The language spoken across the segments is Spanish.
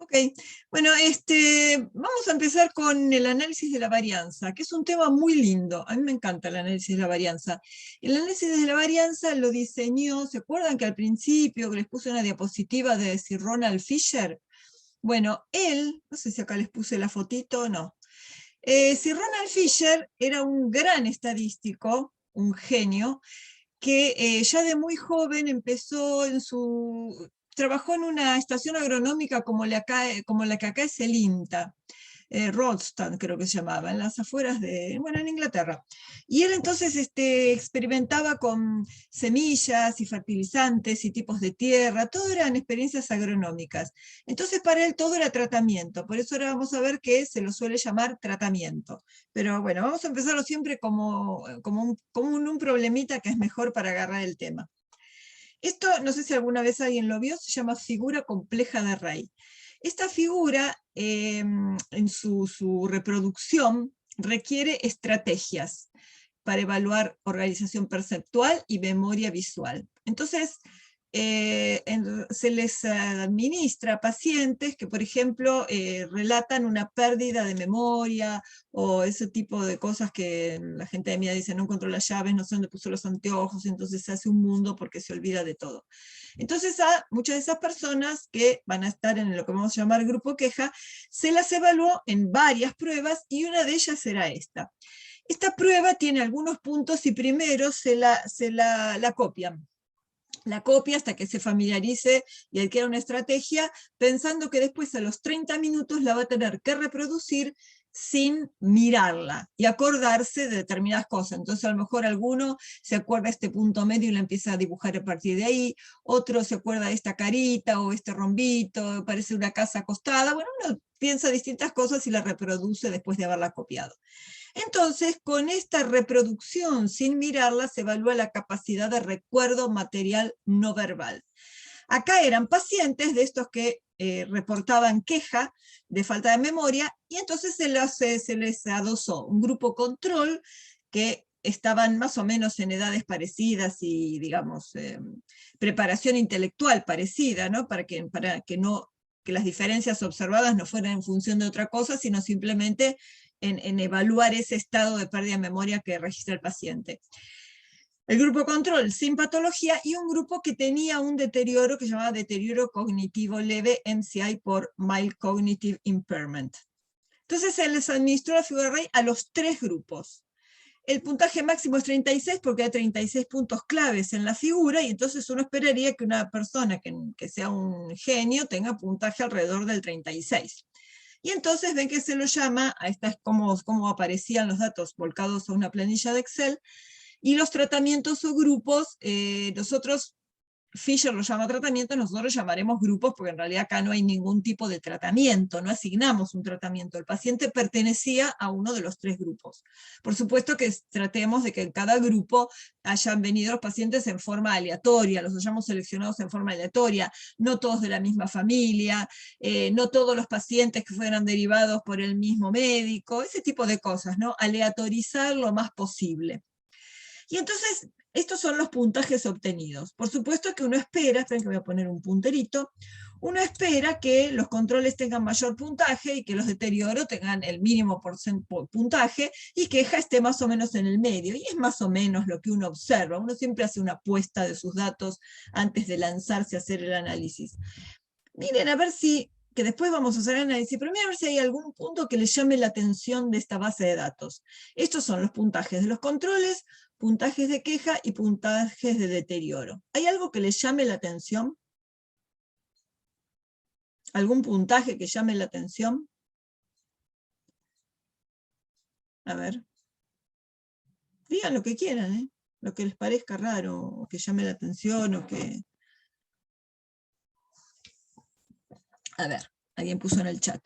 Ok, bueno, vamos a empezar con el análisis de la varianza, que es un tema muy lindo. A mí me encanta el análisis de la varianza. El análisis de la varianza lo diseñó, ¿se acuerdan que al principio que les puse una diapositiva de Sir Ronald Fisher? Bueno, él, no sé si acá les puse la fotito, no. Sir Ronald Fisher era un gran estadístico, un genio, que ya de muy joven empezó trabajó en una estación agronómica como la que acá es el INTA, Roldstone creo que se llamaba, en las afueras bueno, en Inglaterra. Y él entonces experimentaba con semillas y fertilizantes y tipos de tierra, todo eran experiencias agronómicas. Entonces para él todo era tratamiento, por eso ahora vamos a ver que se lo suele llamar tratamiento. Pero bueno, vamos a empezarlo siempre como un problemita que es mejor para agarrar el tema. Esto, no sé si alguna vez alguien lo vio, se llama figura compleja de Rey. Esta figura, en su reproducción, requiere estrategias para evaluar organización perceptual y memoria visual. Entonces, se les administra a pacientes que, por ejemplo, relatan una pérdida de memoria o ese tipo de cosas que la gente de mía dice, no encontró las llaves, no sé dónde puso los anteojos, entonces se hace un mundo porque se olvida de todo. Entonces a muchas de esas personas que van a estar en lo que vamos a llamar grupo queja, se las evaluó en varias pruebas y una de ellas será esta. Esta prueba tiene algunos puntos y primero se la copian. La copia hasta que se familiarice y adquiera una estrategia, pensando que después a los 30 minutos la va a tener que reproducir sin mirarla y acordarse de determinadas cosas. Entonces a lo mejor alguno se acuerda de este punto medio y la empieza a dibujar a partir de ahí, otro se acuerda de esta carita o este rombito, parece una casa acostada. Bueno, uno piensa distintas cosas y la reproduce después de haberla copiado. Entonces, con esta reproducción sin mirarla, se evalúa la capacidad de recuerdo material no verbal. Acá eran pacientes de estos que reportaban queja de falta de memoria, y entonces se les adosó un grupo control que estaban más o menos en edades parecidas y, digamos, preparación intelectual parecida, ¿no? Para que las diferencias observadas no fueran en función de otra cosa, sino simplemente en evaluar ese estado de pérdida de memoria que registra el paciente. El grupo control sin patología y un grupo que tenía un deterioro que se llamaba deterioro cognitivo leve, MCI por Mild Cognitive Impairment. Entonces se les administró la figura de Rey a los tres grupos. El puntaje máximo es 36 porque hay 36 puntos claves en la figura, y entonces uno esperaría que una persona que sea un genio tenga puntaje alrededor del 36. Y entonces ven que se lo llama, a estas como aparecían los datos volcados a una planilla de Excel, y los tratamientos o grupos, nosotros, Fisher lo llama tratamiento, nosotros lo llamaremos grupos, porque en realidad acá no hay ningún tipo de tratamiento, no asignamos un tratamiento, el paciente pertenecía a uno de los tres grupos. Por supuesto que tratemos de que en cada grupo hayan venido los pacientes en forma aleatoria, los hayamos seleccionados en forma aleatoria, no todos de la misma familia, no todos los pacientes que fueran derivados por el mismo médico, ese tipo de cosas, ¿no? Aleatorizar lo más posible. Y entonces, estos son los puntajes obtenidos. Por supuesto que uno espera, esperen que voy a poner un punterito, uno espera que los controles tengan mayor puntaje y que los deterioros tengan el mínimo puntaje y que queja esté más o menos en el medio. Y es más o menos lo que uno observa. Uno siempre hace una apuesta de sus datos antes de lanzarse a hacer el análisis. Miren, a ver si, que después vamos a hacer el análisis, pero miren a ver si hay algún punto que les llame la atención de esta base de datos. Estos son los puntajes de los controles, puntajes de queja y puntajes de deterioro. ¿Hay algo que les llame la atención? ¿Algún puntaje que llame la atención? A ver. Digan lo que quieran, ¿eh? Lo que les parezca raro, o que llame la atención, o que... A ver, alguien puso en el chat.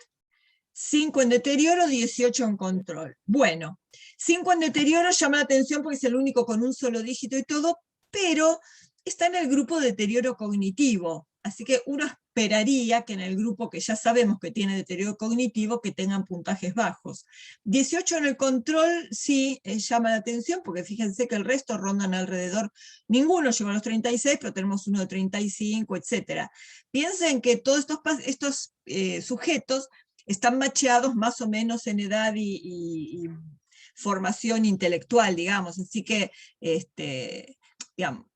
5 en deterioro, 18 en control. Bueno, 5 en deterioro llama la atención porque es el único con un solo dígito y todo, pero está en el grupo de deterioro cognitivo. Así que uno esperaría que en el grupo que ya sabemos que tiene deterioro cognitivo, que tengan puntajes bajos. 18 en el control sí llama la atención, porque fíjense que el resto rondan alrededor, ninguno llegó a los 36, pero tenemos uno de 35, etc. Piensen que todos estos sujetos están macheados más o menos en edad y formación intelectual, digamos, así que, digamos,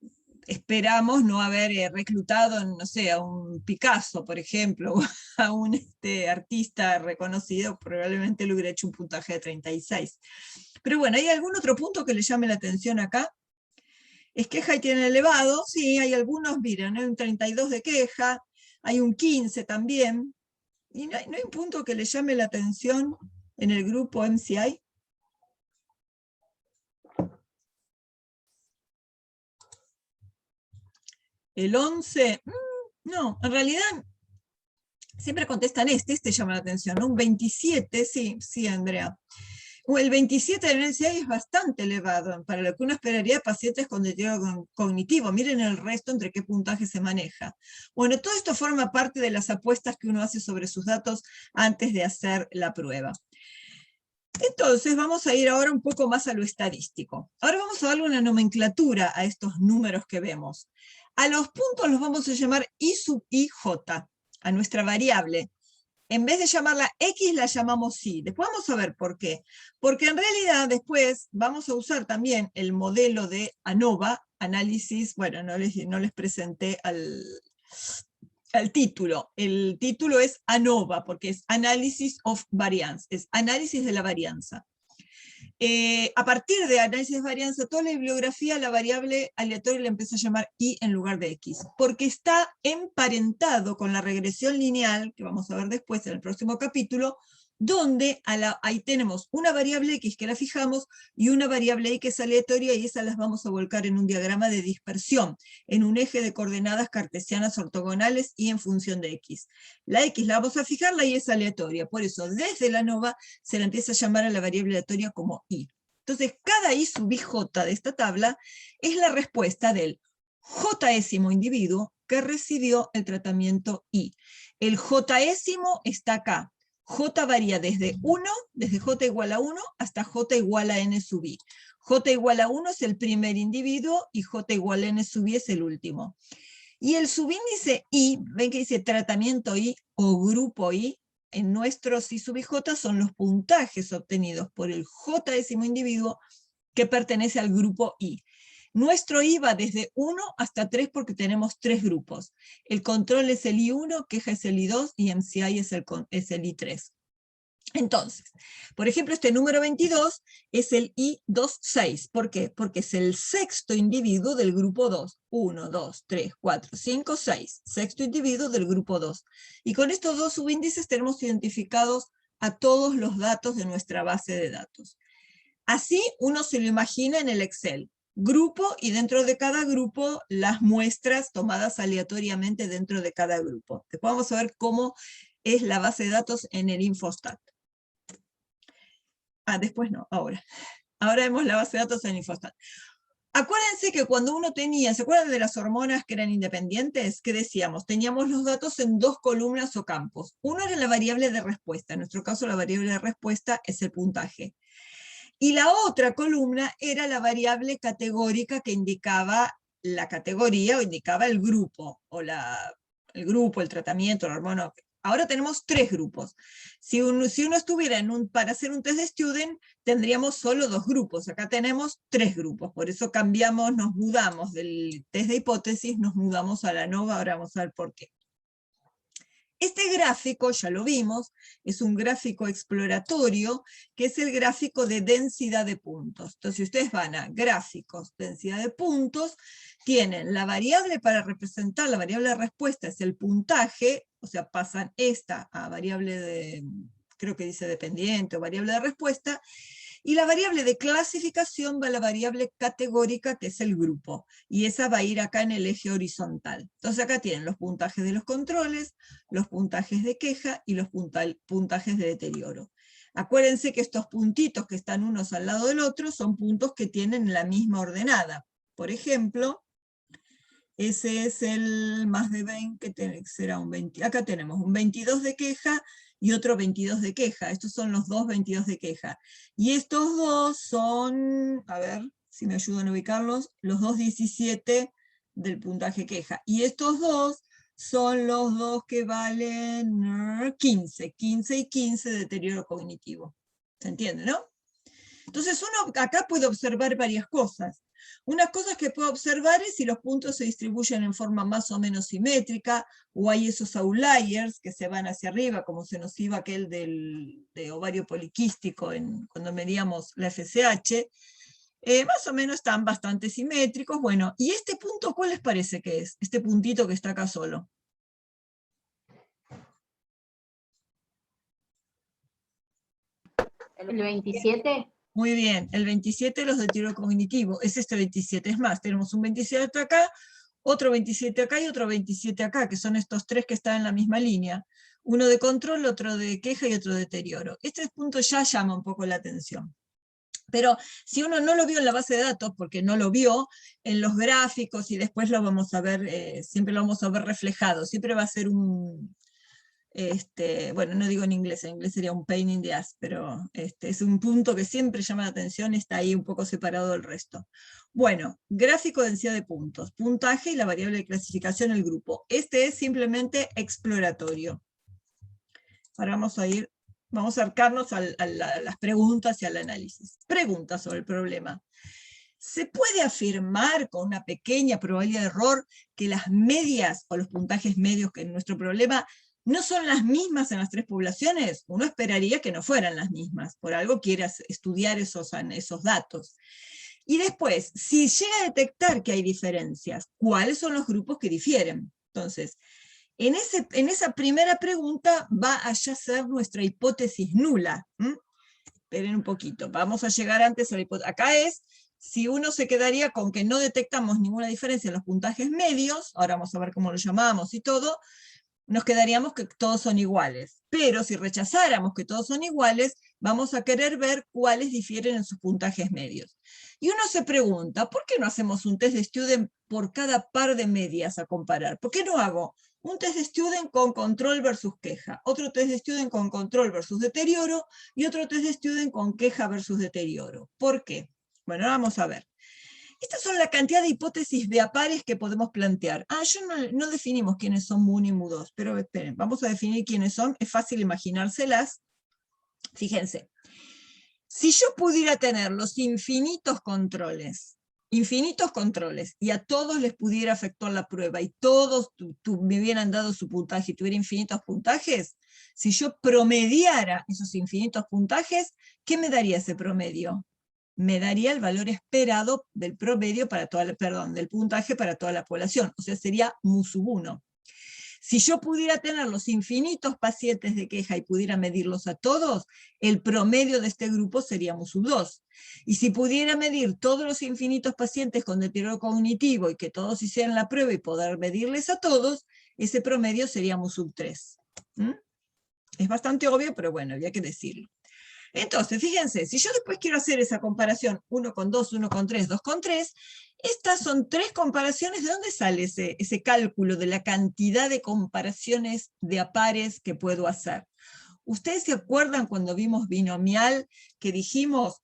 esperamos no haber reclutado, no sé, a un Picasso, por ejemplo, o a un artista reconocido, probablemente le hubiera hecho un puntaje de 36. Pero bueno, ¿hay algún otro punto que le llame la atención acá? ¿Es queja y tiene elevado? Sí, hay algunos, miren, hay un 32 de queja, hay un 15 también, y no hay un punto que le llame la atención en el grupo MCI. El 11, no, en realidad siempre contestan este llama la atención, ¿no? Un 27, sí, Andrea. El 27 del NCI es bastante elevado, para lo que uno esperaría de pacientes con deterioro cognitivo. Miren el resto entre qué puntaje se maneja. Bueno, todo esto forma parte de las apuestas que uno hace sobre sus datos antes de hacer la prueba. Entonces vamos a ir ahora un poco más a lo estadístico. Ahora vamos a darle una nomenclatura a estos números que vemos. A los puntos los vamos a llamar I sub I, J, a nuestra variable. En vez de llamarla X, la llamamos Y. Después vamos a ver por qué. Porque en realidad después vamos a usar también el modelo de ANOVA, análisis, bueno, no les presenté al título. El título es ANOVA, porque es Analysis of Variance, es análisis de la varianza. A partir de análisis de varianza, toda la bibliografía, la variable aleatoria la empieza a llamar Y en lugar de X, porque está emparentado con la regresión lineal, que vamos a ver después en el próximo capítulo, donde ahí tenemos una variable X que la fijamos y una variable Y que es aleatoria, y esas las vamos a volcar en un diagrama de dispersión, en un eje de coordenadas cartesianas ortogonales y en función de X. La X la vamos a fijar, la Y es aleatoria, por eso desde la ANOVA se la empieza a llamar a la variable aleatoria como Y. Entonces, cada I sub IJ de esta tabla es la respuesta del jésimo individuo que recibió el tratamiento I. El jésimo está acá. J varía desde 1, desde J igual a 1 hasta J igual a N sub I. J igual a 1 es el primer individuo y J igual a N sub I es el último. Y el subíndice I, ven que dice tratamiento I o grupo I, en nuestros I sub IJ son los puntajes obtenidos por el jésimo individuo que pertenece al grupo I. Nuestro I va desde 1 hasta 3 porque tenemos 3 grupos. El control es el I1, queja es el I2 y MCI es el I3. Entonces, por ejemplo, este número 22 es el I26. ¿Por qué? Porque es el sexto individuo del grupo 2. 1, 2, 3, 4, 5, 6. Sexto individuo del grupo 2. Y con estos dos subíndices tenemos identificados a todos los datos de nuestra base de datos. Así uno se lo imagina en el Excel. Grupo, y dentro de cada grupo las muestras tomadas aleatoriamente dentro de cada grupo. Después vamos a ver cómo es la base de datos en el Infostat. Después no, ahora. Ahora vemos la base de datos en Infostat. Acuérdense que cuando uno tenía, ¿se acuerdan de las hormonas que eran independientes? ¿Qué decíamos? Teníamos los datos en dos columnas o campos. Uno era la variable de respuesta. En nuestro caso la variable de respuesta es el puntaje. Y la otra columna era la variable categórica que indicaba la categoría o indicaba el grupo, o el grupo, el tratamiento, la hormona. Ahora tenemos 3 grupos. Si uno estuviera para hacer un test de student, tendríamos solo 2 grupos. Acá tenemos 3 grupos. Por eso cambiamos, nos mudamos del test de hipótesis, nos mudamos a la ANOVA. Ahora vamos a ver por qué. Este gráfico, ya lo vimos, es un gráfico exploratorio, que es el gráfico de densidad de puntos. Entonces, si ustedes van a gráficos, densidad de puntos, tienen la variable para representar, la variable de respuesta es el puntaje, o sea, pasan esta a variable de, creo que dice dependiente o variable de respuesta, y la variable de clasificación va a la variable categórica, que es el grupo, y esa va a ir acá en el eje horizontal. Entonces acá tienen los puntajes de los controles, los puntajes de queja y los puntajes de deterioro. Acuérdense que estos puntitos que están unos al lado del otro son puntos que tienen la misma ordenada. Por ejemplo, ese es el más de 20, que será un 20. Acá tenemos un 22 de queja y otro 22 de queja. Estos son los dos 22 de queja. Y estos dos son, a ver si me ayudan a ubicarlos, los dos 17 del puntaje queja. Y estos dos son los dos que valen 15 y 15 de deterioro cognitivo. ¿Se entiende, no? Entonces uno acá puede observar varias cosas. Unas cosas que puedo observar es si los puntos se distribuyen en forma más o menos simétrica, o hay esos outliers que se van hacia arriba, como se nos iba aquel de ovario poliquístico cuando medíamos la FSH. Más o menos están bastante simétricos. Bueno, ¿y este punto cuál les parece que es? Este puntito que está acá solo. ¿El 27? Muy bien, el 27 los de deterioro cognitivo, es este 27, es más, tenemos un 27 acá, otro 27 acá y otro 27 acá, que son estos tres que están en la misma línea. Uno de control, otro de queja y otro de deterioro. Este punto ya llama un poco la atención. Pero si uno no lo vio en la base de datos, porque no lo vio, en los gráficos y después lo vamos a ver, siempre lo vamos a ver reflejado, siempre va a ser un... bueno, no digo en inglés sería un pain in the ass, pero es un punto que siempre llama la atención, está ahí un poco separado del resto. Bueno, gráfico de densidad de puntos, puntaje y la variable de clasificación del grupo. Este es simplemente exploratorio. Ahora vamos a acercarnos a las preguntas y al análisis. Preguntas sobre el problema. ¿Se puede afirmar con una pequeña probabilidad de error que las medias o los puntajes medios que en nuestro problema no son las mismas en las tres poblaciones? Uno esperaría que no fueran las mismas, por algo quiere estudiar esos datos. Y después, si llega a detectar que hay diferencias, ¿cuáles son los grupos que difieren? Entonces, en esa primera pregunta va a ya ser nuestra hipótesis nula. Esperen un poquito, vamos a llegar antes a la hipótesis. Acá es si uno se quedaría con que no detectamos ninguna diferencia en los puntajes medios, ahora vamos a ver cómo lo llamamos y todo, nos quedaríamos que todos son iguales. Pero si rechazáramos que todos son iguales, vamos a querer ver cuáles difieren en sus puntajes medios. Y uno se pregunta, ¿por qué no hacemos un test de student por cada par de medias a comparar? ¿Por qué no hago un test de student con control versus queja, otro test de student con control versus deterioro, y otro test de student con queja versus deterioro? ¿Por qué? Bueno, ahora vamos a ver. Estas son la cantidad de hipótesis de apares que podemos plantear. No definimos quiénes son mu1 y mu2, pero esperen, vamos a definir quiénes son, es fácil imaginárselas. Fíjense, si yo pudiera tener los infinitos controles, y a todos les pudiera efectuar la prueba, y todos me hubieran dado su puntaje, y tuviera infinitos puntajes, si yo promediara esos infinitos puntajes, ¿qué me daría ese promedio? Me daría el valor esperado del promedio para del puntaje para toda la población, o sea, sería mu sub 1. Si yo pudiera tener los infinitos pacientes de queja y pudiera medirlos a todos, el promedio de este grupo sería mu sub 2. Y si pudiera medir todos los infinitos pacientes con deterioro cognitivo y que todos hicieran la prueba y poder medirles a todos, ese promedio sería mu sub 3. Es bastante obvio, pero bueno, había que decirlo. Entonces, fíjense, si yo después quiero hacer esa comparación 1 con 2, 1 con 3, 2 con 3, estas son tres comparaciones. ¿De dónde sale ese cálculo de la cantidad de comparaciones de apares que puedo hacer? ¿Ustedes se acuerdan cuando vimos binomial que dijimos,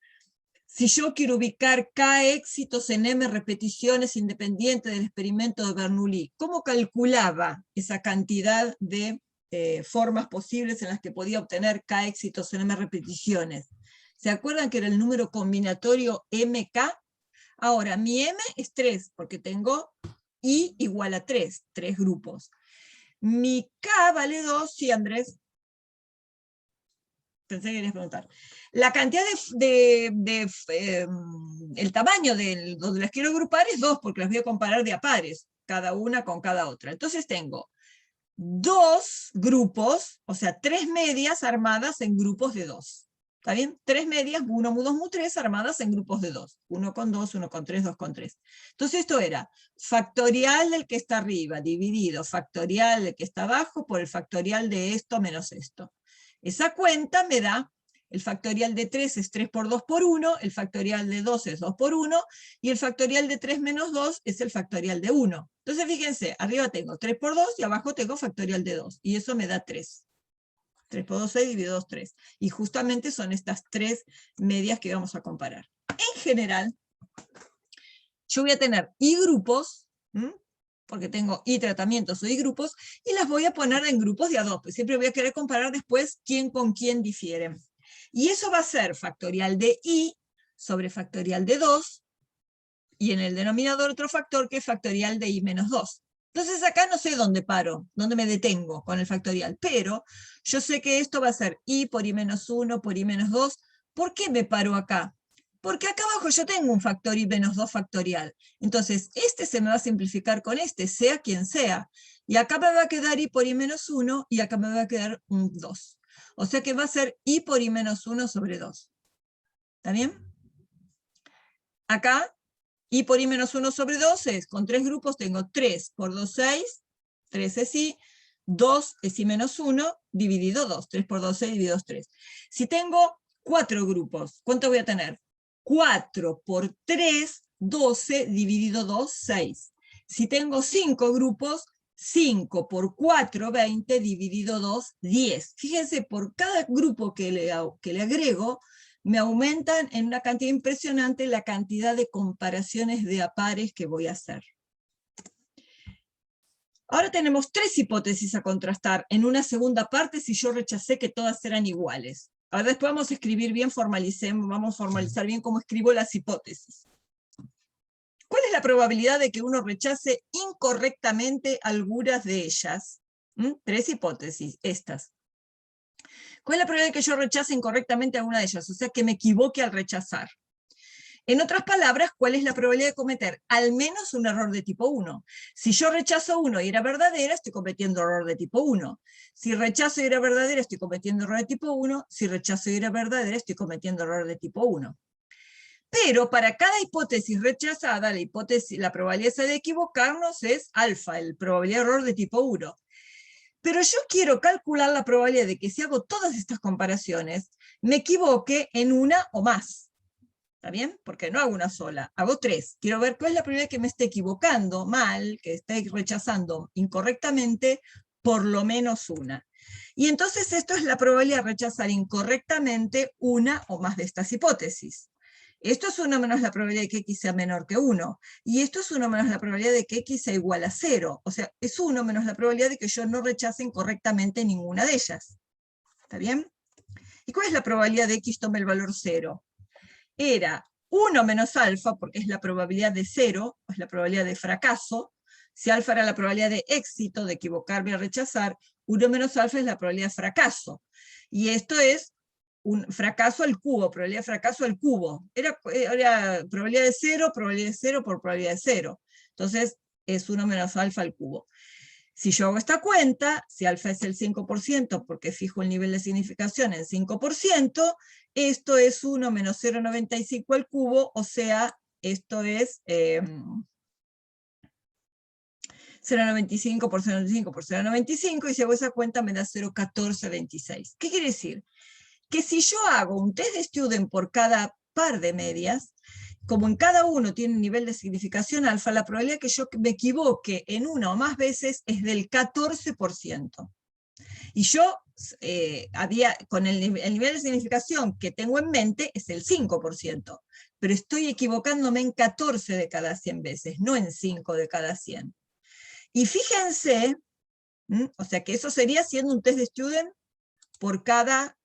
si yo quiero ubicar K éxitos en M repeticiones independientes del experimento de Bernoulli, ¿cómo calculaba esa cantidad de formas posibles en las que podía obtener K éxitos en M repeticiones? ¿Se acuerdan que era el número combinatorio MK? Ahora, mi M es 3, porque tengo I igual a 3 grupos. Mi K vale 2, sí, Andrés. Pensé que querías preguntar. La cantidad el tamaño donde las quiero agrupar es 2, porque las voy a comparar de a pares, cada una con cada otra. Entonces tengo 2 grupos, o sea, 3 medias armadas en grupos de 2. ¿Está bien? 3 medias, mu1, mu2, mu3, armadas en grupos de 2. 1 con 2, 1 con 3, 2 con 3. Entonces esto era factorial del que está arriba, dividido factorial del que está abajo por el factorial de esto menos esto. Esa cuenta me da El factorial de 3 es 3 por 2 por 1, el factorial de 2 es 2 por 1, y el factorial de 3 menos 2 es el factorial de 1. Entonces fíjense, arriba tengo 3 por 2 y abajo tengo factorial de 2, y eso me da 3. 3 por 2, 6, dividido 2, 3. Y justamente son estas tres medias que vamos a comparar. En general, yo voy a tener y grupos, porque tengo y tratamientos o y grupos, y las voy a poner en grupos de a dos, pues siempre voy a querer comparar después quién con quién difieren. Y eso va a ser factorial de i sobre factorial de 2, y en el denominador otro factor que es factorial de i menos 2. Entonces acá no sé dónde paro, dónde me detengo con el factorial, pero yo sé que esto va a ser i por i menos 1 por i menos 2. ¿Por qué me paro acá? Porque acá abajo yo tengo un factor i menos 2 factorial. Entonces este se me va a simplificar con este, sea quien sea. Y acá me va a quedar i por i menos 1 y acá me va a quedar un 2. O sea que va a ser i por i menos 1 sobre 2. ¿Está bien? Acá i por i menos 1 sobre 2 es, con tres grupos tengo 3 por 2, 6, 3 es i, 2 es i menos 1, dividido 2, 3 por 2, 6, dividido 2, 3. Si tengo 4 grupos, ¿cuánto voy a tener? 4 por 3, 12, dividido 2, 6. Si tengo 5 grupos, 5 por 4, 20, dividido 2, 10. Fíjense, por cada grupo que le agrego, me aumentan en una cantidad impresionante la cantidad de comparaciones de a pares que voy a hacer. Ahora tenemos tres hipótesis a contrastar en una segunda parte si yo rechacé que todas eran iguales. Ahora después vamos a escribir bien, vamos a formalizar bien cómo escribo las hipótesis. ¿Cuál es la probabilidad de que uno rechace incorrectamente algunas de ellas? Tres hipótesis, estas. ¿Cuál es la probabilidad de que yo rechace incorrectamente alguna de ellas? O sea, que me equivoque al rechazar. En otras palabras, ¿cuál es la probabilidad de cometer al menos un error de tipo 1? Si yo rechazo 1 y era verdadera, estoy cometiendo error de tipo 1. Si rechazo y era verdadera, estoy cometiendo error de tipo 1. Si rechazo y era verdadera, estoy cometiendo error de tipo 1. Pero para cada hipótesis rechazada, la probabilidad de equivocarnos es alfa, la probabilidad de error de tipo 1. Pero yo quiero calcular la probabilidad de que si hago todas estas comparaciones, me equivoque en una o más. ¿Está bien? Porque no hago una sola, hago tres. Quiero ver cuál es la probabilidad de que me esté equivocando mal, que esté rechazando incorrectamente, por lo menos una. Y entonces esto es la probabilidad de rechazar incorrectamente una o más de estas hipótesis. Esto es 1 menos la probabilidad de que x sea menor que 1. Y esto es 1 menos la probabilidad de que x sea igual a 0. O sea, es 1 menos la probabilidad de que yo no rechace incorrectamente ninguna de ellas. ¿Está bien? ¿Y cuál es la probabilidad de x tome el valor 0? Era 1 menos alfa, porque es la probabilidad de 0, es la probabilidad de fracaso. Si alfa era la probabilidad de éxito, de equivocarme o rechazar, 1 menos alfa es la probabilidad de fracaso. Y esto es un fracaso al cubo, probabilidad de fracaso al cubo. Era probabilidad de 0 por probabilidad de 0. Entonces es 1 menos alfa al cubo. Si yo hago esta cuenta, si alfa es el 5%, porque fijo el nivel de significación en 5%, esto es 1 menos 0,95 al cubo, o sea, esto es 0,95 por 0,95 por 0,95, y si hago esa cuenta me da 0,1426. ¿Qué quiere decir? Que si yo hago un test de student por cada par de medias, como en cada uno tiene un nivel de significación alfa, la probabilidad que yo me equivoque en una o más veces es del 14%. Y yo, con el nivel de significación que tengo en mente es el 5%, pero estoy equivocándome en 14 de cada 100 veces, no en 5 de cada 100. Y fíjense, o sea que eso sería haciendo un test de student por cada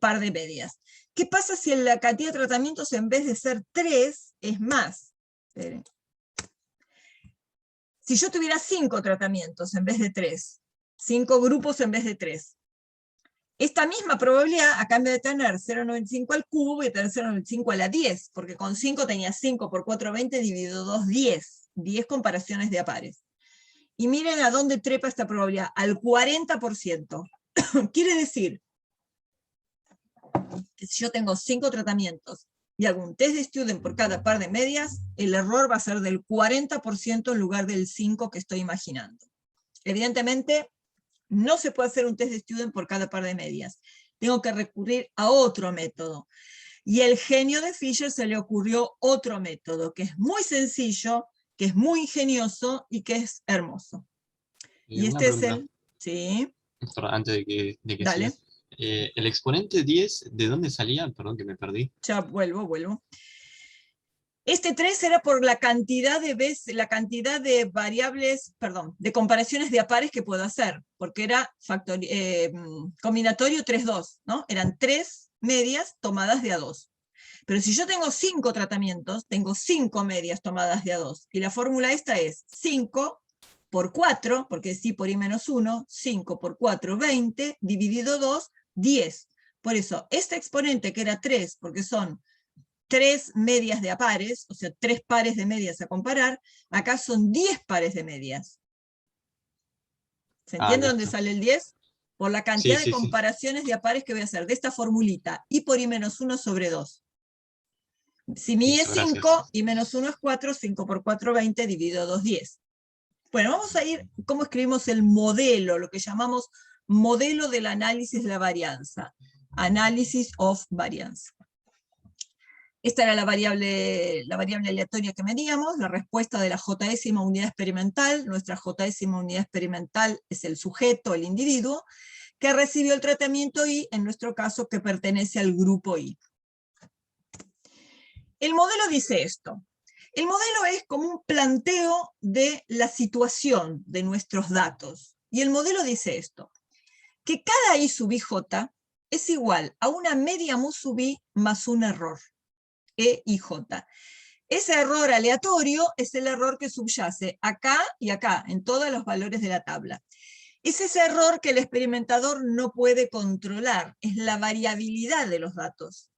par de medias. ¿Qué pasa si la cantidad de tratamientos en vez de ser 3 es más? Esperen. Si yo tuviera 5 tratamientos en vez de 3, 5 grupos en vez de 3, esta misma probabilidad, acá en vez de tener 0,95 al cubo, voy a tener 0,95 a la 10, porque con 5 tenía 5 por 4, 20, dividido 2, 10. 10 comparaciones de a pares. Y miren a dónde trepa esta probabilidad, al 40%. Quiere decir que si yo tengo 5 tratamientos y hago un test de student por cada par de medias, el error va a ser del 40% en lugar del 5% que estoy imaginando. Evidentemente, no se puede hacer un test de student por cada par de medias. tengo que recurrir a otro método. Y el genio de Fisher se le ocurrió otro método, que es muy sencillo, que es muy ingenioso y que es hermoso. Y Una este es pregunta, el... Sí, doctora, antes de que dale, sigas. El exponente 10, ¿de dónde salía? Perdón que me perdí. ya vuelvo. Este 3 era por la cantidad de veces, la cantidad de variables, perdón, de comparaciones de a pares que puedo hacer, porque era combinatorio 3-2, ¿no? Eran 3 medias tomadas de a 2. Pero si yo tengo 5 tratamientos, tengo 5 medias tomadas de a 2. Y la fórmula esta es 5 por 4, porque es I por I menos 1, 5 por 4, 20, dividido 2, 10. Por eso, este exponente que era 3, porque son 3 medias de a pares, o sea, 3 pares de medias a comparar, acá son 10 pares de medias. ¿Se entiende dónde Listo. sale el 10? Por la Sí, cantidad de sí, sí. comparaciones de a pares que voy a hacer de esta formulita, I por I menos 1 sobre 2. Si mi es Listo, 5, gracias. I menos 1 es 4, 5 por 4, 20, dividido 2, 10. Bueno, vamos a ir, ¿cómo escribimos el modelo? Lo que llamamos modelo del análisis de la varianza. Analysis of variance. Esta era la variable aleatoria que medíamos, la respuesta de la J-ésima unidad experimental. Nuestra J-ésima unidad experimental es el sujeto, el individuo, que recibió el tratamiento I, en nuestro caso, que pertenece al grupo I. El modelo dice esto. El modelo es como un planteo de la situación de nuestros datos. Y el modelo dice esto, que cada I sub IJ es igual a una media mu sub I más un error, E y J. Ese error aleatorio es el error que subyace acá y acá, en todos los valores de la tabla. Es ese error que el experimentador no puede controlar, es la variabilidad de los datos.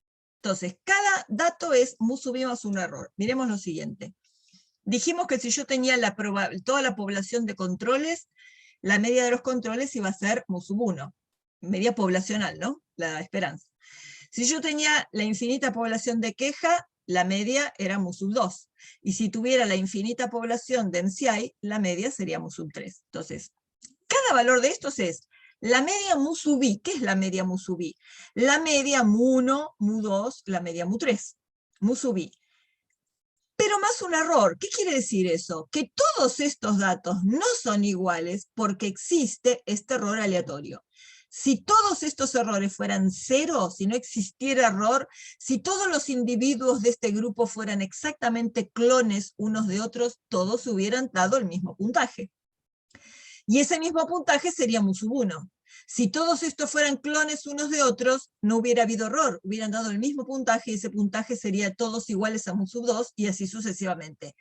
Entonces, cada dato es mu sub I más un error. Miremos lo siguiente. Dijimos que si yo tenía toda la población de controles, la media de los controles iba a ser mu sub 1. Media poblacional, ¿no? La esperanza. Si yo tenía la infinita población de queja, la media era mu sub 2. Y si tuviera la infinita población de MCI, la media sería mu sub 3. Entonces, cada valor de estos es la media mu sub I. ¿Qué es la media mu sub I? La media mu 1, mu 2, la media mu 3. Mu sub I. Pero más un error. ¿Qué quiere decir eso? Que todos estos datos no son iguales porque existe este error aleatorio. Si todos estos errores fueran cero, si no existiera error, si todos los individuos de este grupo fueran exactamente clones unos de otros, todos hubieran dado el mismo puntaje. Y ese mismo puntaje sería mu sub 1. Si todos estos fueran clones unos de otros, no hubiera habido error, hubieran dado el mismo puntaje y ese puntaje sería todos iguales a mu sub 2 y así sucesivamente.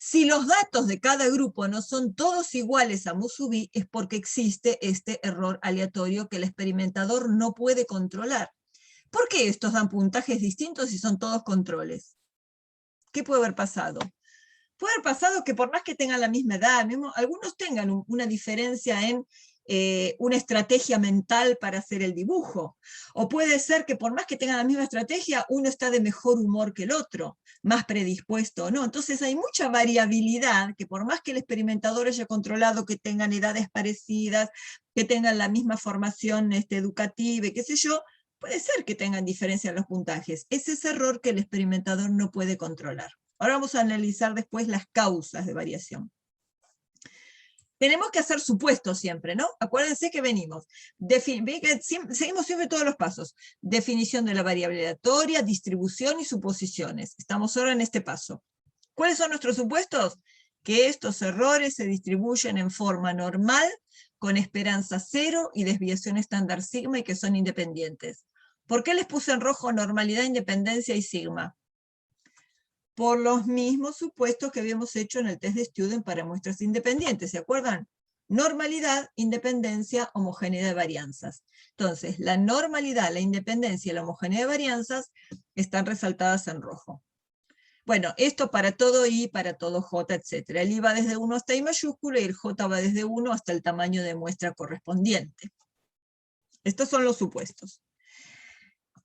Si los datos de cada grupo no son todos iguales a mu sub I, es porque existe este error aleatorio que el experimentador no puede controlar. ¿Por qué estos dan puntajes distintos si son todos controles? ¿Qué puede haber pasado? Puede haber pasado que por más que tengan la misma edad, algunos tengan una diferencia en una estrategia mental para hacer el dibujo. O puede ser que por más que tengan la misma estrategia, uno está de mejor humor que el otro, más predispuesto o no. Entonces hay mucha variabilidad que por más que el experimentador haya controlado que tengan edades parecidas, que tengan la misma formación educativa, qué sé yo, puede ser que tengan diferencia en los puntajes. Es ese error que el experimentador no puede controlar. Ahora vamos a analizar después las causas de variación. Tenemos que hacer supuestos siempre, ¿no? Acuérdense que venimos. Seguimos siempre todos los pasos. Definición de la variable aleatoria, distribución y suposiciones. Estamos ahora en este paso. ¿Cuáles son nuestros supuestos? Que estos errores se distribuyen en forma normal, con esperanza cero y desviación estándar sigma y que son independientes. ¿Por qué les puse en rojo normalidad, independencia y sigma? Por los mismos supuestos que habíamos hecho en el test de Student para muestras independientes, ¿se acuerdan? Normalidad, independencia, homogeneidad de varianzas. Entonces, la normalidad, la independencia y la homogeneidad de varianzas están resaltadas en rojo. Bueno, esto para todo I, para todo J, etc. El I va desde 1 hasta I mayúsculo y el J va desde 1 hasta el tamaño de muestra correspondiente. Estos son los supuestos.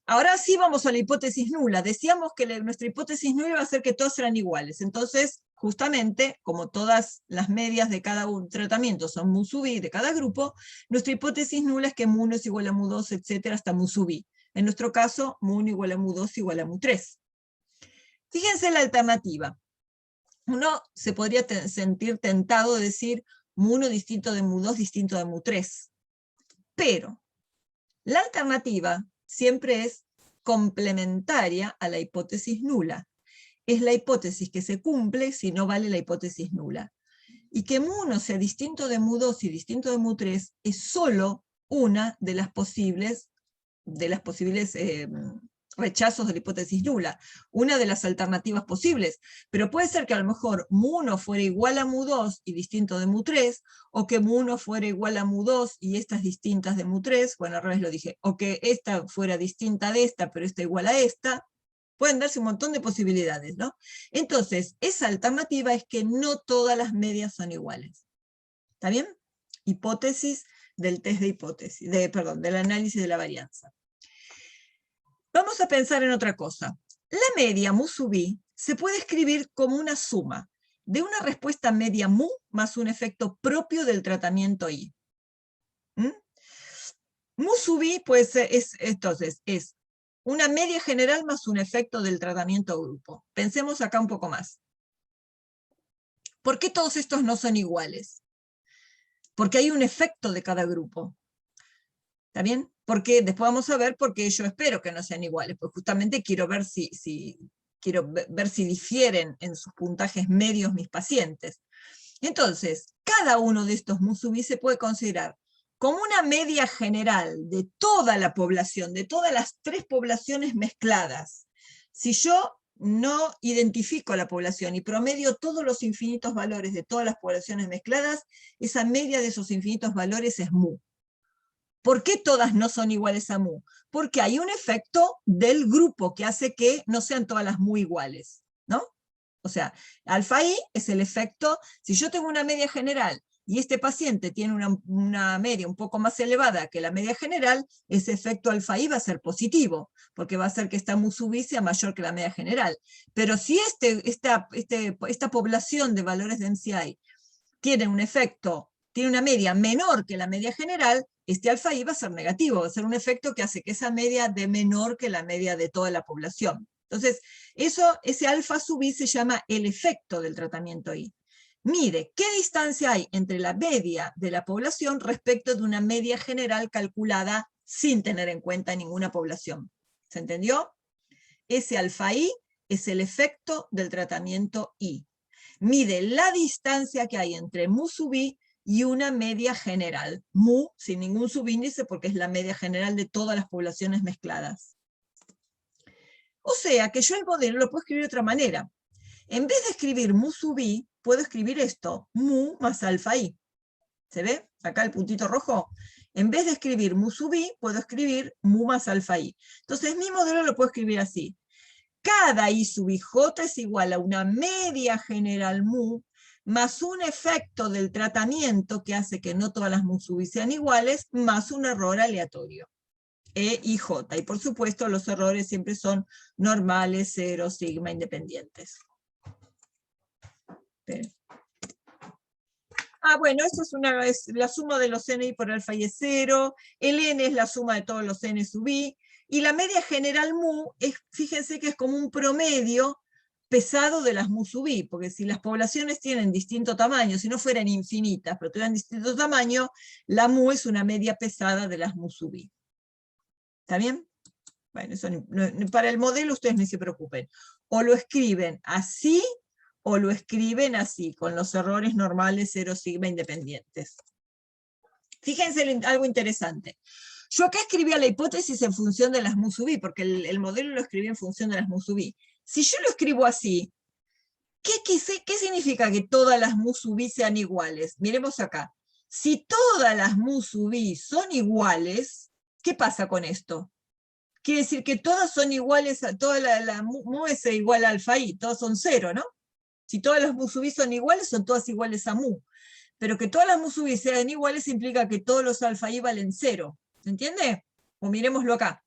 Ahora sí vamos a la hipótesis nula. Decíamos que nuestra hipótesis nula iba a ser que todas eran iguales. Entonces, justamente, como todas las medias de cada un tratamiento son mu sub i de cada grupo, nuestra hipótesis nula es que mu1 es igual a mu2, etcétera, hasta mu sub i. En nuestro caso, mu1 igual a mu2 igual a mu3. Fíjense la alternativa. Uno se podría sentir tentado de decir mu1 distinto de mu2 distinto de mu3. Pero la alternativa siempre es complementaria a la hipótesis nula. Es la hipótesis que se cumple si no vale la hipótesis nula. Y que mu1 sea distinto de mu2 y distinto de mu3 es solo una de las posibles rechazos de la hipótesis nula, una de las alternativas posibles, pero puede ser que a lo mejor mu1 fuera igual a mu2 y distinto de mu3, o que mu1 fuera igual a mu2 y estas distintas de mu3, bueno, al revés lo dije, o que esta fuera distinta de esta, pero esta igual a esta. Pueden darse un montón de posibilidades, ¿no? Entonces, esa alternativa es que no todas las medias son iguales. ¿Está bien? Hipótesis del test de hipótesis, del análisis de la varianza. Vamos a pensar en otra cosa. La media mu sub i se puede escribir como una suma de una respuesta media mu más un efecto propio del tratamiento i. Mu sub i pues, entonces es una media general más un efecto del tratamiento grupo. Pensemos acá un poco más. ¿Por qué todos estos no son iguales? Porque hay un efecto de cada grupo. ¿Está bien? Porque después vamos a ver por qué yo espero que no sean iguales, pues justamente quiero ver si difieren en sus puntajes medios mis pacientes. Entonces, cada uno de estos mu sub i se puede considerar como una media general de toda la población, de todas las 3 poblaciones mezcladas. Si yo no identifico la población y promedio todos los infinitos valores de todas las poblaciones mezcladas, esa media de esos infinitos valores es mu. ¿Por qué todas no son iguales a mu? Porque hay un efecto del grupo que hace que no sean todas las mu iguales, ¿no? O sea, alfa i es el efecto, si yo tengo una media general y este paciente tiene una media un poco más elevada que la media general, ese efecto alfa i va a ser positivo, porque va a hacer que esta mu sub i sea mayor que la media general. Pero si esta población de valores de MCI tiene un efecto, tiene una media menor que la media general, este alfa i va a ser negativo, va a ser un efecto que hace que esa media dé menor que la media de toda la población. Entonces, ese alfa sub i se llama el efecto del tratamiento i. Mide qué distancia hay entre la media de la población respecto de una media general calculada sin tener en cuenta ninguna población. ¿Se entendió? Ese alfa i es el efecto del tratamiento i. Mide la distancia que hay entre mu sub i y una media general. Mu sin ningún subíndice porque es la media general de todas las poblaciones mezcladas. O sea que yo el modelo lo puedo escribir de otra manera. En vez de escribir mu sub i, puedo escribir esto, mu más alfa i. ¿Se ve? Acá el puntito rojo. En vez de escribir mu sub i, puedo escribir mu más alfa i. Entonces mi modelo lo puedo escribir así. Cada i sub ij es igual a una media general mu más un efecto del tratamiento que hace que no todas las mu sub i sean iguales, más un error aleatorio. E y j. Y por supuesto los errores siempre son normales, 0, sigma, independientes. Pero. Bueno, esto es la suma de los ni por alfa y es 0, el n es la suma de todos los n sub i, y la media general mu, fíjense que es como un promedio pesado de las mu sub i, porque si las poblaciones tienen distinto tamaño, si no fueran infinitas, pero tuvieran distinto tamaño, la mu es una media pesada de las mu sub i. ¿Está bien? Bueno, eso para el modelo ustedes ni se preocupen. O lo escriben así, o lo escriben así, con los errores normales 0 sigma independientes. Fíjense algo interesante. Yo acá escribía la hipótesis en función de las mu sub i, porque el modelo lo escribí en función de las mu sub i. Si yo lo escribo así, ¿qué significa que todas las mu sub i sean iguales? Miremos acá. Si todas las mu sub i son iguales, ¿qué pasa con esto? Quiere decir que todas son iguales, toda la mu es igual a alfa i, todas son 0, ¿no? Si todas las mu sub i son iguales, son todas iguales a mu. Pero que todas las mu sub i sean iguales implica que todos los alfa i valen 0. ¿Se entiende? O miremoslo acá.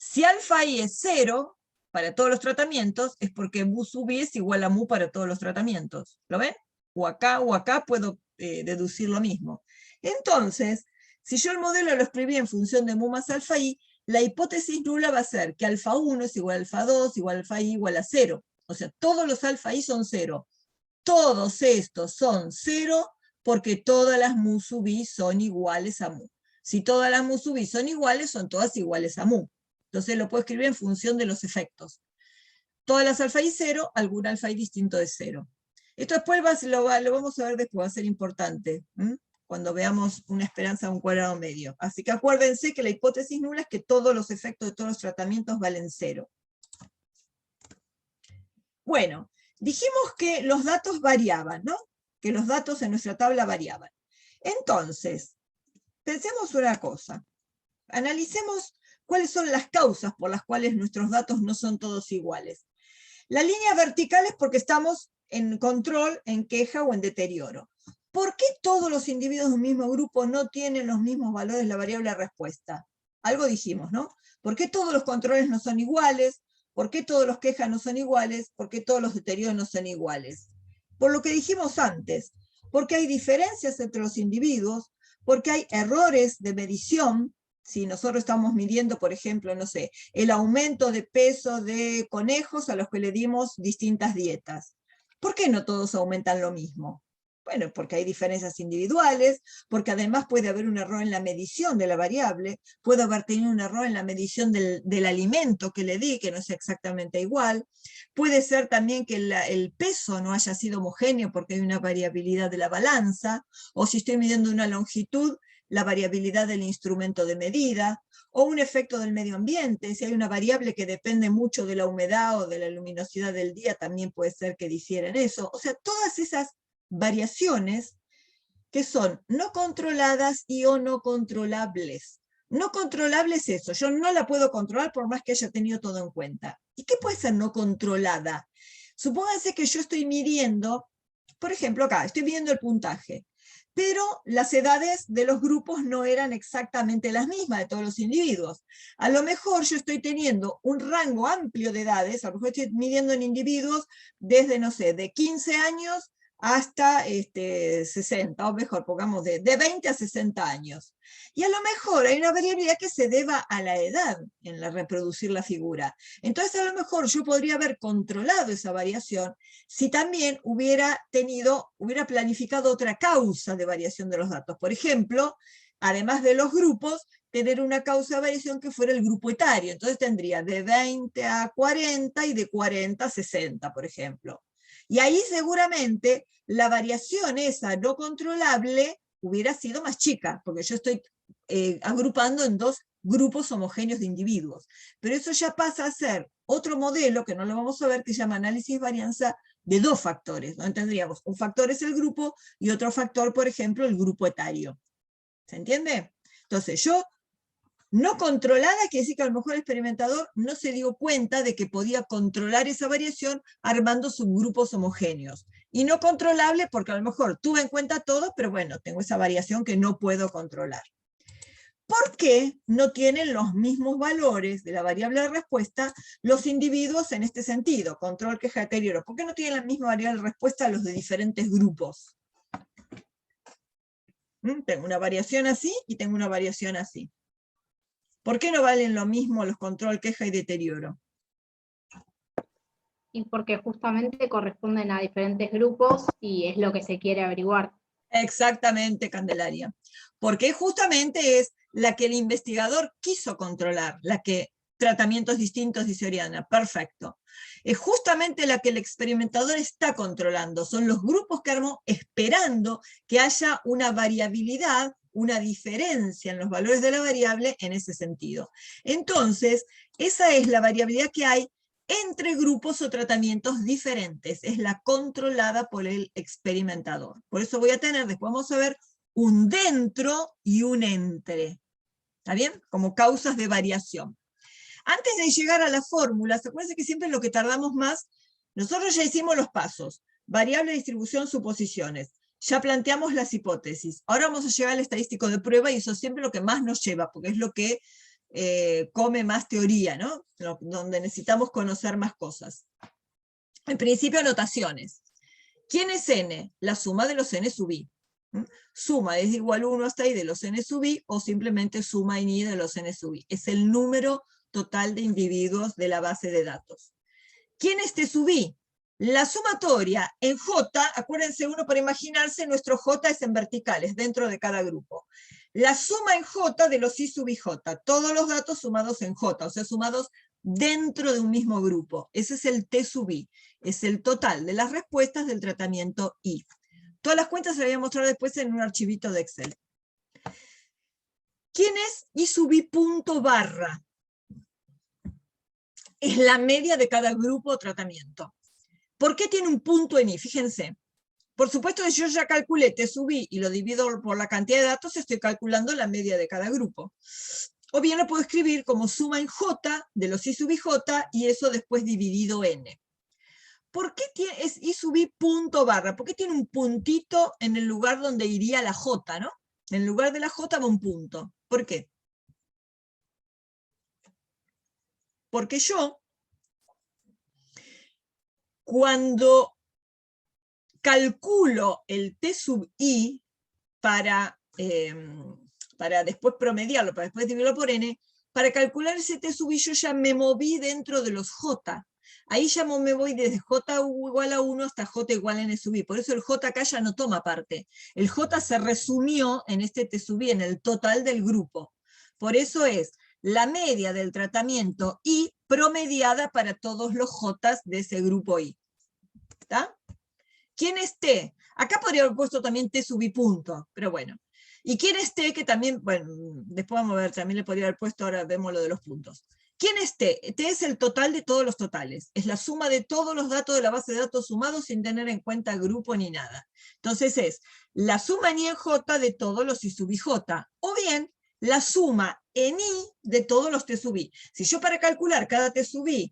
Si alfa i es 0 para todos los tratamientos, es porque mu sub i es igual a mu para todos los tratamientos. ¿Lo ven? O acá puedo deducir lo mismo. Entonces, si yo el modelo lo escribí en función de mu más alfa i, la hipótesis nula va a ser que alfa 1 es igual a alfa 2, igual a alfa i, igual a 0. O sea, todos los alfa i son 0. Todos estos son 0 porque todas las mu sub i son iguales a mu. Si todas las mu sub i son iguales, son todas iguales a mu. Entonces lo puedo escribir en función de los efectos. Todas las alfa i 0, algún alfa i distinto de 0. Esto después lo vamos a ver después, va a ser importante, cuando veamos una esperanza de un cuadrado medio. Así que acuérdense que la hipótesis nula es que todos los efectos de todos los tratamientos valen 0. Bueno, dijimos que los datos variaban, ¿no? Que los datos en nuestra tabla variaban. Entonces, pensemos una cosa. Analicemos cuáles son las causas por las cuales nuestros datos no son todos iguales. La línea vertical es porque estamos en control, en queja o en deterioro. ¿Por qué todos los individuos de un mismo grupo no tienen los mismos valores de la variable respuesta? Algo dijimos, ¿no? ¿Por qué todos los controles no son iguales? ¿Por qué todos los quejas no son iguales? ¿Por qué todos los deterioros no son iguales? Por lo que dijimos antes, porque hay diferencias entre los individuos, porque hay errores de medición. Si nosotros estamos midiendo, por ejemplo, no sé, el aumento de peso de conejos a los que le dimos distintas dietas. ¿Por qué no todos aumentan lo mismo? Bueno, porque hay diferencias individuales, porque además puede haber un error en la medición de la variable, puede haber tenido un error en la medición del alimento que le di, que no es exactamente igual, puede ser también que el peso no haya sido homogéneo porque hay una variabilidad de la balanza, o si estoy midiendo una longitud, la variabilidad del instrumento de medida, o un efecto del medio ambiente. Si hay una variable que depende mucho de la humedad o de la luminosidad del día, también puede ser que difiera en eso. O sea, todas esas variaciones que son no controladas y o no controlables. No controlable es eso, yo no la puedo controlar por más que haya tenido todo en cuenta. ¿Y qué puede ser no controlada? Supónganse que yo estoy midiendo, por ejemplo acá, estoy midiendo el puntaje, pero las edades de los grupos no eran exactamente las mismas de todos los individuos. A lo mejor yo estoy teniendo un rango amplio de edades, a lo mejor estoy midiendo en individuos desde, no sé, de 15 años hasta 60, o mejor, pongamos de 20 a 60 años. Y a lo mejor hay una variabilidad que se deba a la edad en la reproducir la figura. Entonces a lo mejor yo podría haber controlado esa variación si también hubiera planificado otra causa de variación de los datos. Por ejemplo, además de los grupos, tener una causa de variación que fuera el grupo etario. Entonces tendría de 20 a 40 y de 40 a 60, por ejemplo. Y ahí seguramente la variación esa no controlable hubiera sido más chica, porque yo estoy agrupando en dos grupos homogéneos de individuos. Pero eso ya pasa a ser otro modelo, que no lo vamos a ver, que se llama análisis varianza de dos factores, donde tendríamos un factor es el grupo y otro factor, por ejemplo, el grupo etario. ¿Se entiende? Entonces yo, no controlada quiere decir que a lo mejor el experimentador no se dio cuenta de que podía controlar esa variación armando subgrupos homogéneos. Y no controlable porque a lo mejor tuve en cuenta todo, pero bueno, tengo esa variación que no puedo controlar. ¿Por qué no tienen los mismos valores de la variable de respuesta los individuos en este sentido? Control, queja, deterioro. ¿Por qué no tienen la misma variable de respuesta los de diferentes grupos? Tengo una variación así y tengo una variación así. ¿Por qué no valen lo mismo los control, queja y deterioro? Y porque justamente corresponden a diferentes grupos y es lo que se quiere averiguar. Exactamente, Candelaria. Porque justamente es la que el investigador quiso controlar, la que tratamientos distintos, dice Oriana, perfecto. Es justamente la que el experimentador está controlando, son los grupos que armó esperando que haya una variabilidad, una diferencia en los valores de la variable en ese sentido. Entonces, esa es la variabilidad que hay entre grupos o tratamientos diferentes, es la controlada por el experimentador. Por eso voy a tener, después vamos a ver, un dentro y un entre. ¿Está bien? Como causas de variación. Antes de llegar a la fórmula, se acuérdense que siempre lo que tardamos más, nosotros ya hicimos los pasos, variable, distribución, suposiciones. Ya planteamos las hipótesis. Ahora vamos a llegar al estadístico de prueba y eso es siempre lo que más nos lleva, porque es lo que come más teoría, ¿no? Donde necesitamos conocer más cosas. En principio, anotaciones. ¿Quién es n? La suma de los n sub i. Suma es igual 1 hasta i de los n sub i, o simplemente suma en i de los n sub i. Es el número total de individuos de la base de datos. ¿Quién es t sub i? La sumatoria en j, acuérdense uno para imaginarse, nuestro j es en verticales, dentro de cada grupo. La suma en j de los i sub i j, todos los datos sumados en j, o sea, sumados dentro de un mismo grupo. Ese es el t sub i, es el total de las respuestas del tratamiento i. Todas las cuentas se las voy a mostrar después en un archivito de Excel. ¿Quién es i sub i punto barra? Es la media de cada grupo o tratamiento. ¿Por qué tiene un punto en i? Fíjense. Por supuesto, si yo ya calculé t sub i y lo divido por la cantidad de datos, estoy calculando la media de cada grupo. O bien lo puedo escribir como suma en j de los i sub i j y eso después dividido n. ¿Por qué es i sub i punto barra? ¿Por qué tiene un puntito en el lugar donde iría la j, ¿no? En lugar de la j va un punto. ¿Por qué? Porque yo, cuando calculo el t sub i para después promediarlo, para después dividirlo por n, para calcular ese t sub i yo ya me moví dentro de los j. Ahí ya me voy desde j igual a 1 hasta j igual a n sub i. Por eso el j acá ya no toma parte. El j se resumió en este t sub i, en el total del grupo. Por eso es la media del tratamiento i promediada para todos los j de ese grupo i. ¿Está? ¿Quién es t? Acá podría haber puesto también t sub i punto, pero bueno. ¿Y quién es t? Que también, bueno, después vamos a ver, también le podría haber puesto, ahora vemos lo de los puntos. ¿Quién es t? T es el total de todos los totales. Es la suma de todos los datos de la base de datos sumados sin tener en cuenta grupo ni nada. Entonces es la suma en i en j de todos los i sub i j. O bien, la suma en i de todos los t sub i. Si yo para calcular cada t sub i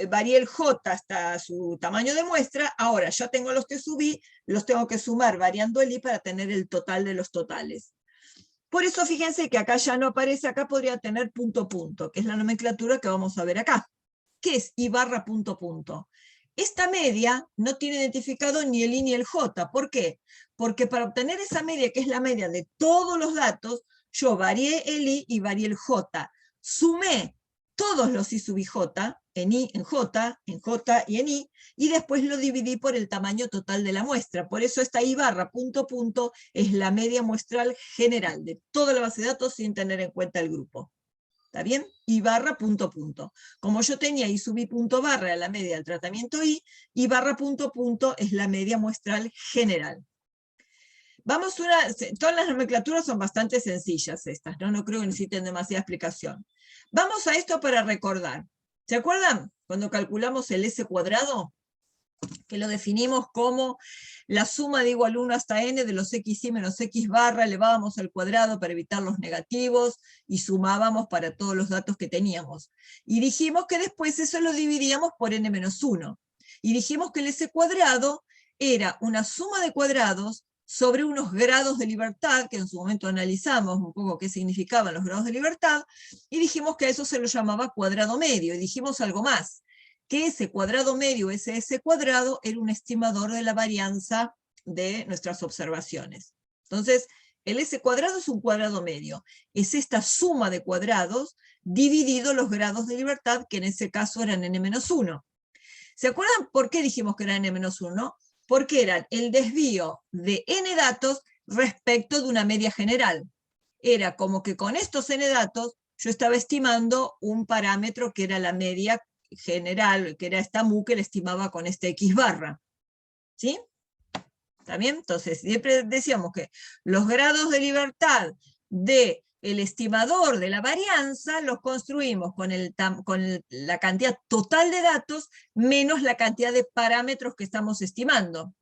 varié el j hasta su tamaño de muestra, ahora ya tengo los t sub i, los tengo que sumar variando el i para tener el total de los totales. Por eso fíjense que acá ya no aparece, acá podría tener punto punto, que es la nomenclatura que vamos a ver acá. ¿Qué es i barra punto punto? Esta media no tiene identificado ni el i ni el j. ¿Por qué? Porque para obtener esa media, que es la media de todos los datos, yo varié el i y varié el j. Sumé todos los i sub i j, en i, en j y en i, y después lo dividí por el tamaño total de la muestra. Por eso esta i barra punto punto es la media muestral general de toda la base de datos sin tener en cuenta el grupo. ¿Está bien? I barra punto punto. Como yo tenía i sub i punto barra la media del tratamiento i barra punto punto es la media muestral general. Vamos todas las nomenclaturas son bastante sencillas estas, ¿no? No creo que necesiten demasiada explicación. Vamos a esto para recordar. ¿Se acuerdan cuando calculamos el S cuadrado? Que lo definimos como la suma de igual 1 hasta n de los xi menos x barra, elevábamos al cuadrado para evitar los negativos y sumábamos para todos los datos que teníamos. Y dijimos que después eso lo dividíamos por n menos 1. Y dijimos que el S cuadrado era una suma de cuadrados sobre unos grados de libertad, que en su momento analizamos un poco qué significaban los grados de libertad, y dijimos que a eso se lo llamaba cuadrado medio, y dijimos algo más, que ese cuadrado medio, ese S cuadrado, era un estimador de la varianza de nuestras observaciones. Entonces, el S cuadrado es un cuadrado medio, es esta suma de cuadrados dividido los grados de libertad, que en ese caso eran n-1. ¿Se acuerdan por qué dijimos que era n-1? Porque eran el desvío de n datos respecto de una media general. Era como que con estos n datos yo estaba estimando un parámetro que era la media general, que era esta mu que le estimaba con este x barra. ¿Sí? ¿Está bien? Entonces siempre decíamos que los grados de libertad del estimador de la varianza los construimos con la cantidad total de datos menos la cantidad de parámetros que estamos estimando.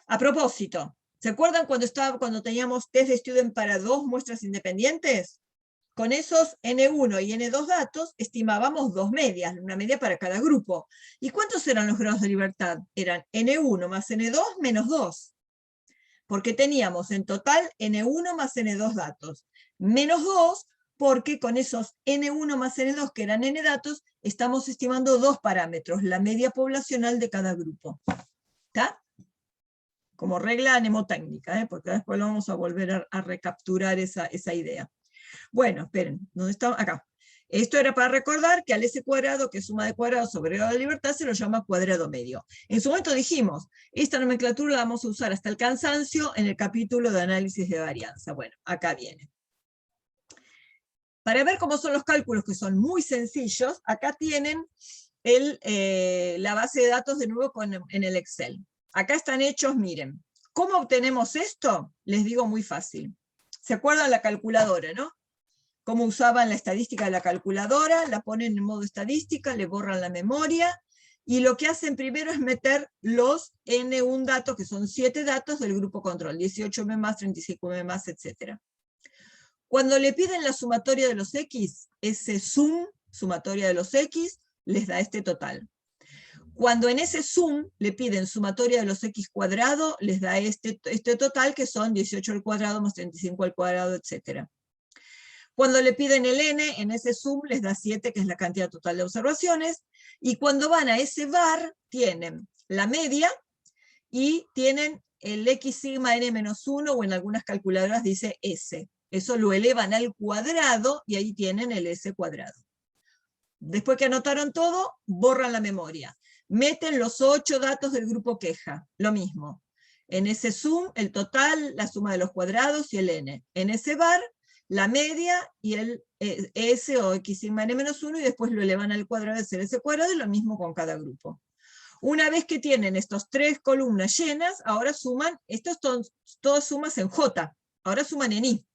A propósito, ¿se acuerdan cuando teníamos test de student para 2 muestras independientes? Con esos N1 y N2 datos estimábamos 2 medias, una media para cada grupo. ¿Y cuántos eran los grados de libertad? Eran N1 más N2 menos 2. Porque teníamos en total N1 más N2 datos. Menos 2, porque con esos N1 más N2, que eran N datos, estamos estimando dos parámetros, la media poblacional de cada grupo. ¿Está? Como regla mnemotécnica, porque después lo vamos a volver a recapturar esa idea. Bueno, esperen, ¿dónde está? Acá. Esto era para recordar que al S cuadrado, que es suma de cuadrados sobre grado de libertad, se lo llama cuadrado medio. En su momento dijimos, esta nomenclatura la vamos a usar hasta el cansancio en el capítulo de análisis de varianza. Bueno, acá viene. Para ver cómo son los cálculos, que son muy sencillos, acá tienen la base de datos de nuevo en el Excel. Acá están hechos, miren. ¿Cómo obtenemos esto? Les digo muy fácil. ¿Se acuerdan la calculadora, no? Cómo usaban la estadística de la calculadora, la ponen en modo estadística, le borran la memoria, y lo que hacen primero es meter los N1 datos, que son 7 datos del grupo control, 18M+, 35M+, etc. Cuando le piden la sumatoria de los X, ese sum, sumatoria de los X, les da este total. Cuando en ese sum le piden sumatoria de los X cuadrado, les da este total, que son 18 al cuadrado más 35 al cuadrado, etc. Cuando le piden el n, en ese sum les da 7, que es la cantidad total de observaciones, y cuando van a ese var, tienen la media, y tienen el x sigma n menos 1, o en algunas calculadoras dice s. Eso lo elevan al cuadrado, y ahí tienen el s cuadrado. Después que anotaron todo, borran la memoria. Meten los 8 datos del grupo queja, lo mismo. En ese sum, el total, la suma de los cuadrados y el n. En ese var, la media y el s o x sigma n menos 1, y después lo elevan al cuadrado de ser s cuadrado, y lo mismo con cada grupo. Una vez que tienen estas 3 columnas llenas, ahora suman, estos son todas sumas en j, ahora suman en i.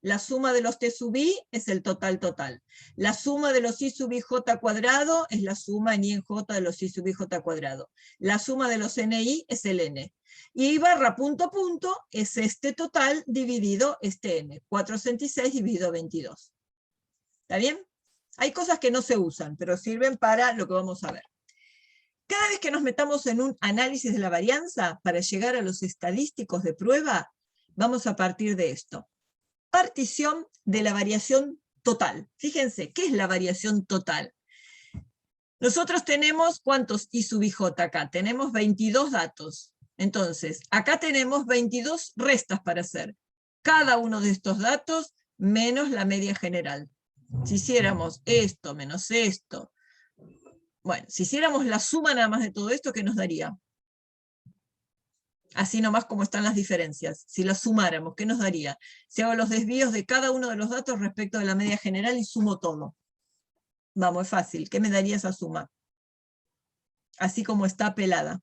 La suma de los t sub i es el total total. La suma de los i sub i j cuadrado es la suma en i en j de los i sub i j cuadrado. La suma de los ni es el n. Y barra punto punto es este total dividido este n. 466 dividido 22. ¿Está bien? Hay cosas que no se usan, pero sirven para lo que vamos a ver. Cada vez que nos metamos en un análisis de la varianza, para llegar a los estadísticos de prueba, vamos a partir de esto. Partición de la variación total. Fíjense, ¿qué es la variación total? Nosotros tenemos, ¿cuántos i sub ij acá? Tenemos 22 datos. Entonces, acá tenemos 22 restas para hacer. Cada uno de estos datos menos la media general. Si hiciéramos esto menos esto, bueno, si hiciéramos la suma nada más de todo esto, ¿qué nos daría? Así nomás como están las diferencias. Si las sumáramos, ¿qué nos daría? Si hago los desvíos de cada uno de los datos respecto de la media general y sumo todo. Vamos, es fácil. ¿Qué me daría esa suma? Así como está pelada.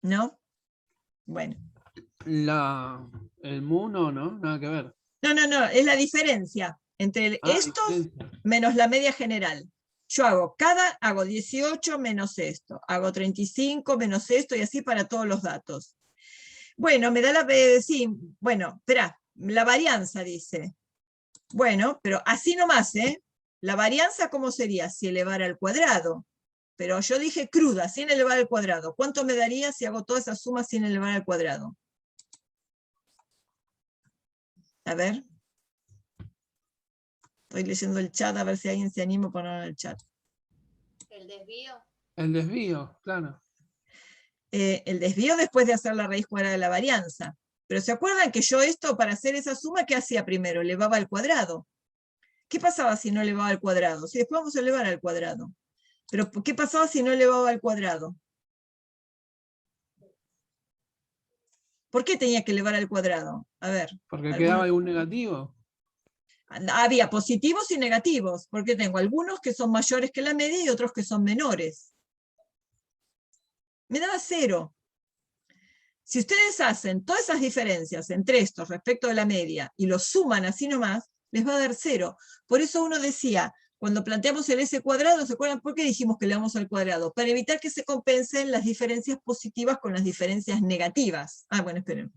¿No? Bueno. El mu no, nada que ver. No, es la diferencia entre estos diferencia. menos la media general. Yo hago 18 menos esto, hago 35 menos esto, y así para todos los datos. Bueno, me da sí, bueno, espera, la varianza dice. Bueno, pero así nomás, ¿eh? La varianza, ¿cómo sería? Si elevara al cuadrado. Pero yo dije cruda, sin elevar al cuadrado. ¿Cuánto me daría si hago todas esas sumas sin elevar al cuadrado? A ver. Estoy leyendo el chat, a ver si alguien se anima a ponerlo en el chat. ¿El desvío? El desvío, claro. El desvío después de hacer la raíz cuadrada de la varianza. Pero ¿se acuerdan que yo esto, para hacer esa suma, qué hacía primero? Elevaba al cuadrado. ¿Qué pasaba si no elevaba al cuadrado? Si después vamos a elevar al cuadrado. Pero ¿qué pasaba si no elevaba al cuadrado? ¿Por qué tenía que elevar al cuadrado? A ver. Porque quedaba algún negativo. Había positivos y negativos, porque tengo algunos que son mayores que la media y otros que son menores. Me daba 0. Si ustedes hacen todas esas diferencias entre estos respecto de la media y los suman así nomás, les va a dar 0. Por eso uno decía, cuando planteamos el s cuadrado, ¿se acuerdan por qué dijimos que le damos al cuadrado? Para evitar que se compensen las diferencias positivas con las diferencias negativas. Bueno, esperen.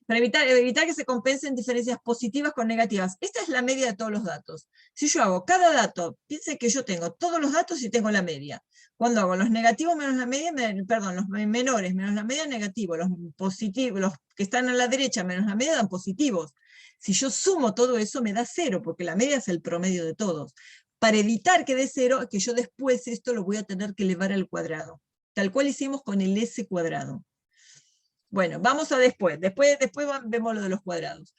Para evitar que se compensen diferencias positivas con negativas. Esta es la media de todos los datos. Si yo hago cada dato, piensen que yo tengo todos los datos y tengo la media. Cuando hago los negativos menos la media, perdón, los menores menos la media, negativo. Los positivos, los que están a la derecha menos la media dan positivos. Si yo sumo todo eso me da 0, porque la media es el promedio de todos. Para evitar que dé 0, que yo después esto lo voy a tener que elevar al cuadrado. Tal cual hicimos con el S cuadrado. Bueno, vamos a después vemos lo de los cuadrados.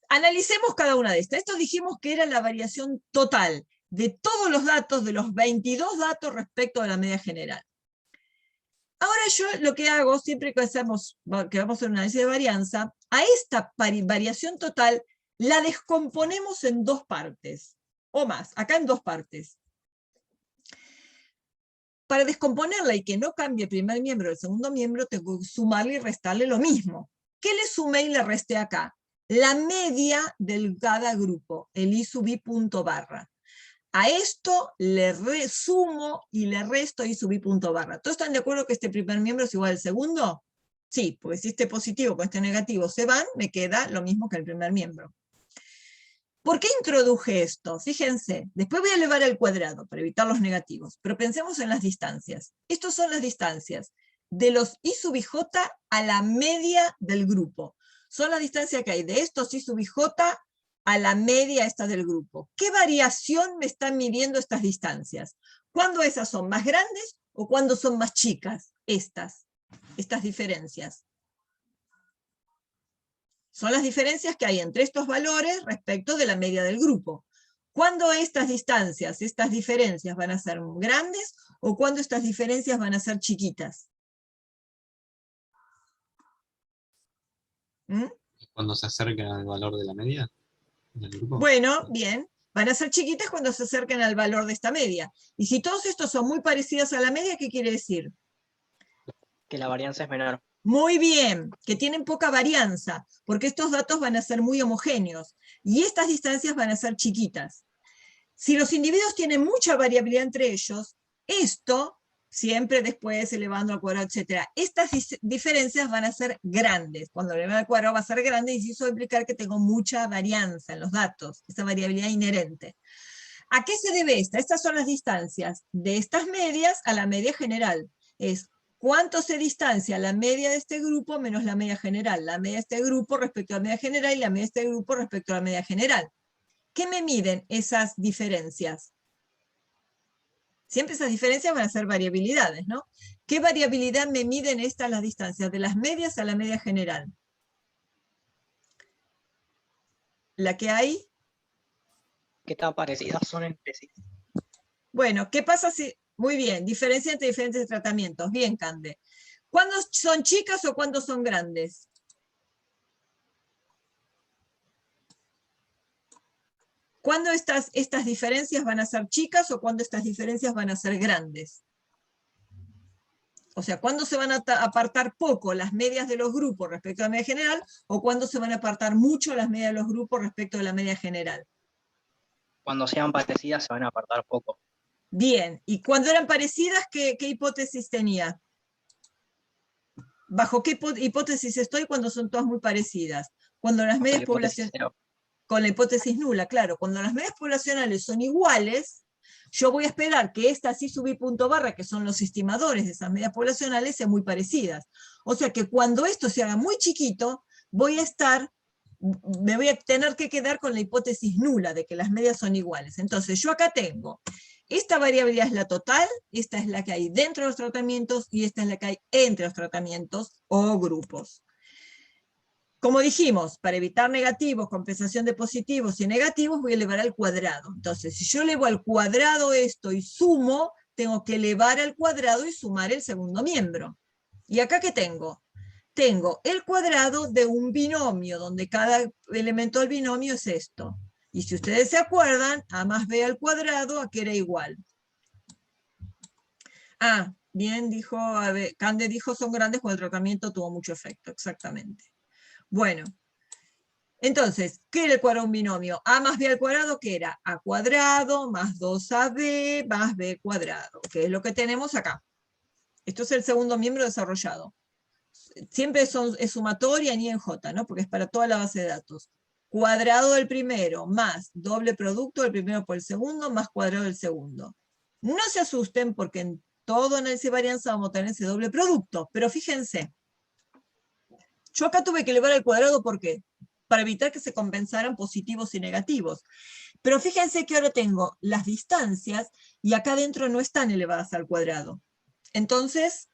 Analicemos cada una de estas. Esto dijimos que era la variación total de todos los datos, de los 22 datos respecto a la media general. Ahora yo lo que hago, siempre que vamos a hacer un análisis de varianza, a esta variación total la descomponemos en 2 partes, o más, acá en 2 partes. Para descomponerla y que no cambie el primer miembro del segundo miembro, tengo que sumarle y restarle lo mismo. ¿Qué le sumé y le resté acá? La media de cada grupo, el I sub I punto barra. A esto le sumo y le resto I sub I punto barra. ¿Todos están de acuerdo que este primer miembro es igual al segundo? Sí, porque si este positivo con este negativo se van, me queda lo mismo que el primer miembro. ¿Por qué introduje esto? Fíjense, después voy a elevar al cuadrado para evitar los negativos, pero pensemos en las distancias. Estas son las distancias de los I sub ij a la media del grupo. Son las distancias que hay de estos I sub ij a la media esta del grupo. ¿Qué variación me están midiendo estas distancias? ¿Cuándo esas son más grandes o cuándo son más chicas? Estas diferencias. Son las diferencias que hay entre estos valores respecto de la media del grupo. ¿Cuándo estas distancias, estas diferencias van a ser grandes o cuándo estas diferencias van a ser chiquitas? ¿Mm? Cuando se acerca al valor de la media del grupo. Bueno, bien. Van a ser chiquitas cuando se acerquen al valor de esta media. Y si todos estos son muy parecidos a la media, ¿qué quiere decir? Que la varianza es menor. Muy bien, que tienen poca varianza, porque estos datos van a ser muy homogéneos, y estas distancias van a ser chiquitas. Si los individuos tienen mucha variabilidad entre ellos, esto, siempre después elevando al cuadrado, etc., estas diferencias van a ser grandes. Cuando elevando al cuadrado va a ser grande, y eso va a implicar que tengo mucha varianza en los datos, esa variabilidad inherente. ¿A qué se debe esta? Estas son las distancias de estas medias a la media general. Es ¿cuánto se distancia la media de este grupo menos la media general? La media de este grupo respecto a la media general y la media de este grupo respecto a la media general. ¿Qué me miden esas diferencias? Siempre esas diferencias van a ser variabilidades, ¿no? ¿Qué variabilidad me miden estas las distancias de las medias a la media general? ¿La que hay? ¿Qué tan parecidas son entre sí? Bueno, ¿qué pasa si...? Muy bien, diferencia entre diferentes tratamientos. Bien, Cande. ¿Cuándo son chicas o cuándo son grandes? ¿Cuándo estas diferencias van a ser chicas o cuándo estas diferencias van a ser grandes? O sea, ¿cuándo se van a apartar poco las medias de los grupos respecto a la media general o cuándo se van a apartar mucho las medias de los grupos respecto a la media general? Cuando sean parecidas se van a apartar poco. Bien, y cuando eran parecidas, ¿qué hipótesis tenía? ¿Bajo qué hipótesis estoy cuando son todas muy parecidas? Cuando las medias poblacionales... Con la hipótesis nula, claro. Cuando las medias poblacionales son iguales, yo voy a esperar que estas I sub I punto barra, que son los estimadores de esas medias poblacionales, sean muy parecidas. O sea que cuando esto se haga muy chiquito, me voy a tener que quedar con la hipótesis nula de que las medias son iguales. Entonces yo acá tengo, esta variabilidad es la total, esta es la que hay dentro de los tratamientos y esta es la que hay entre los tratamientos o grupos. Como dijimos, para evitar negativos, compensación de positivos y negativos, voy a elevar al cuadrado. Entonces, si yo elevo al cuadrado esto y sumo, tengo que elevar al cuadrado y sumar el segundo miembro. ¿Y acá qué tengo? Tengo el cuadrado de un binomio, donde cada elemento del binomio es esto. Y si ustedes se acuerdan, A más B al cuadrado, ¿a qué era igual? Ah, bien, dijo, Cande dijo, son grandes cuando el tratamiento tuvo mucho efecto, exactamente. Bueno, entonces, ¿qué era el cuadrado de un binomio? A más B al cuadrado, ¿qué era? A cuadrado más 2AB más B cuadrado, que es lo que tenemos acá. Esto es el segundo miembro desarrollado. siempre es sumatoria ni en J, ¿no? Porque es para toda la base de datos. Cuadrado del primero más doble producto del primero por el segundo más cuadrado del segundo. No se asusten porque en todo análisis de varianza vamos a tener ese doble producto, pero fíjense, yo acá tuve que elevar al cuadrado, ¿por qué? Para evitar que se compensaran positivos y negativos. Pero fíjense que ahora tengo las distancias y acá adentro no están elevadas al cuadrado. Entonces,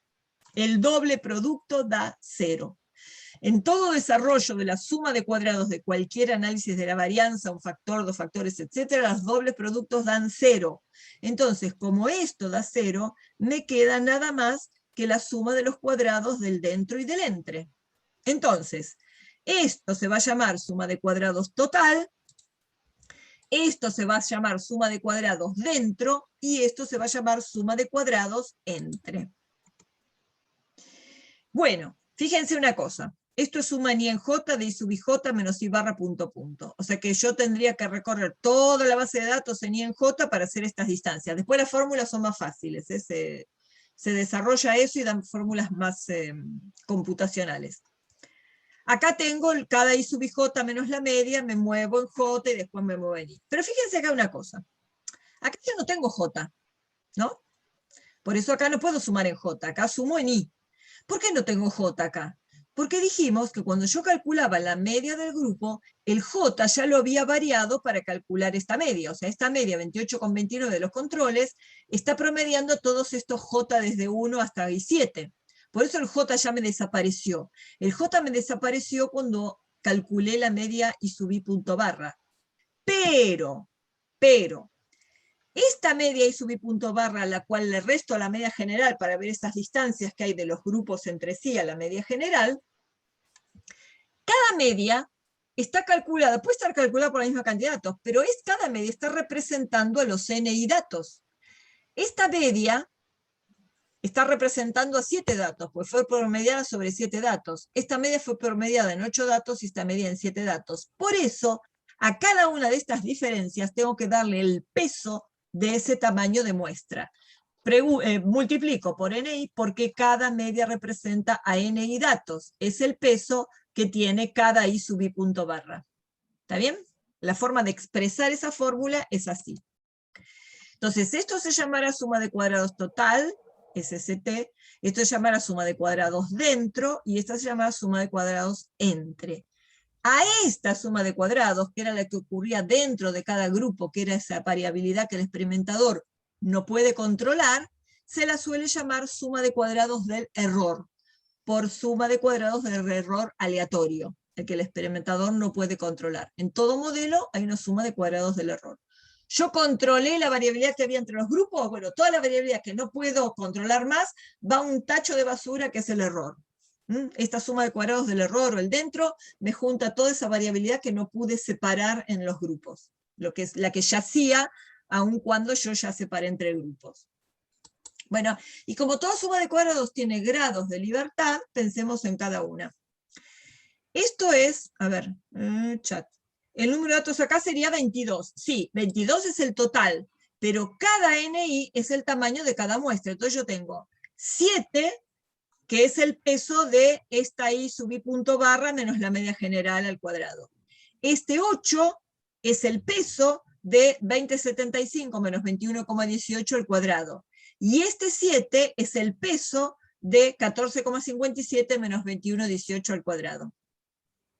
el doble producto da 0. En todo desarrollo de la suma de cuadrados de cualquier análisis de la varianza, un factor, dos factores, etc., los dobles productos dan 0. Entonces, como esto da 0, me queda nada más que la suma de los cuadrados del dentro y del entre. Entonces, esto se va a llamar suma de cuadrados total, esto se va a llamar suma de cuadrados dentro, y esto se va a llamar suma de cuadrados entre. Bueno, fíjense una cosa. Esto es suma ni en J de I sub I J menos I barra punto punto. O sea que yo tendría que recorrer toda la base de datos en I en J para hacer estas distancias. Después las fórmulas son más fáciles. Se desarrolla eso y dan fórmulas más computacionales. Acá tengo cada I sub I J menos la media, me muevo en J y después me muevo en I. Pero fíjense acá una cosa. Acá yo no tengo J, ¿no? Por eso acá no puedo sumar en J, acá sumo en I. ¿Por qué no tengo J acá? Porque dijimos que cuando yo calculaba la media del grupo, el J ya lo había variado para calcular esta media. O sea, esta media 28,29 de los controles está promediando todos estos J desde 1 hasta I7. Por eso el J ya me desapareció. El J me desapareció cuando calculé la media y subí punto barra. Pero, esta media y subí punto barra, a la cual le resto a la media general para ver estas distancias que hay de los grupos entre sí a la media general, cada media está calculada, puede estar calculada por la misma cantidad de datos, pero cada media está representando a los NI datos. Esta media está representando a 7 datos, pues fue promediada sobre 7 datos. Esta media fue promediada en 8 datos y esta media en 7 datos. Por eso, a cada una de estas diferencias tengo que darle el peso de ese tamaño de muestra. Multiplico por NI porque cada media representa a NI datos. Es el peso que tiene cada I sub I punto barra. ¿Está bien? La forma de expresar esa fórmula es así. Entonces, esto se llamará suma de cuadrados total, SST, esto se llamará suma de cuadrados dentro, y esta se llamará suma de cuadrados entre. A esta suma de cuadrados, que era la que ocurría dentro de cada grupo, que era esa variabilidad que el experimentador no puede controlar, se la suele llamar suma de cuadrados del error, por suma de cuadrados del error aleatorio, el que el experimentador no puede controlar. En todo modelo hay una suma de cuadrados del error. Yo controlé la variabilidad que había entre los grupos, bueno, toda la variabilidad que no puedo controlar más, va a un tacho de basura que es el error. Esta suma de cuadrados del error o el dentro me junta toda esa variabilidad que no pude separar en los grupos, lo que es la que yacía aun cuando yo ya separé entre grupos. Bueno, y como toda suma de cuadrados tiene grados de libertad, pensemos en cada una. Esto es, a ver, chat. El número de datos acá sería 22. Sí, 22 es el total, pero cada NI es el tamaño de cada muestra. Entonces yo tengo 7, que es el peso de esta I sub I punto barra menos la media general al cuadrado. Este 8 es el peso de 20,75 menos 21,18 al cuadrado. Y este 7 es el peso de 14,57 menos 21,18 al cuadrado.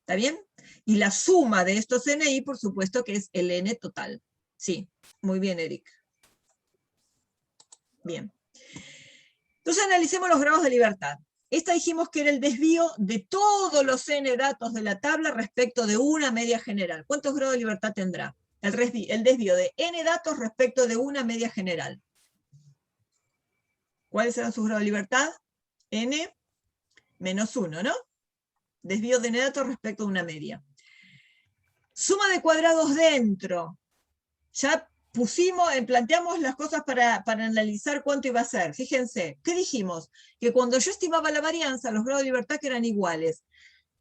¿Está bien? Y la suma de estos NI, por supuesto, que es el N total. Sí, muy bien, Eric. Bien. Entonces analicemos los grados de libertad. Esta dijimos que era el desvío de todos los N datos de la tabla respecto de una media general. ¿Cuántos grados de libertad tendrá? El desvío de N datos respecto de una media general. ¿Cuáles serán sus grados de libertad? N menos 1, ¿no? Desvío de N datos respecto de una media. Suma de cuadrados dentro. Ya planteamos las cosas para analizar cuánto iba a ser. Fíjense, ¿qué dijimos? Que cuando yo estimaba la varianza, los grados de libertad que eran iguales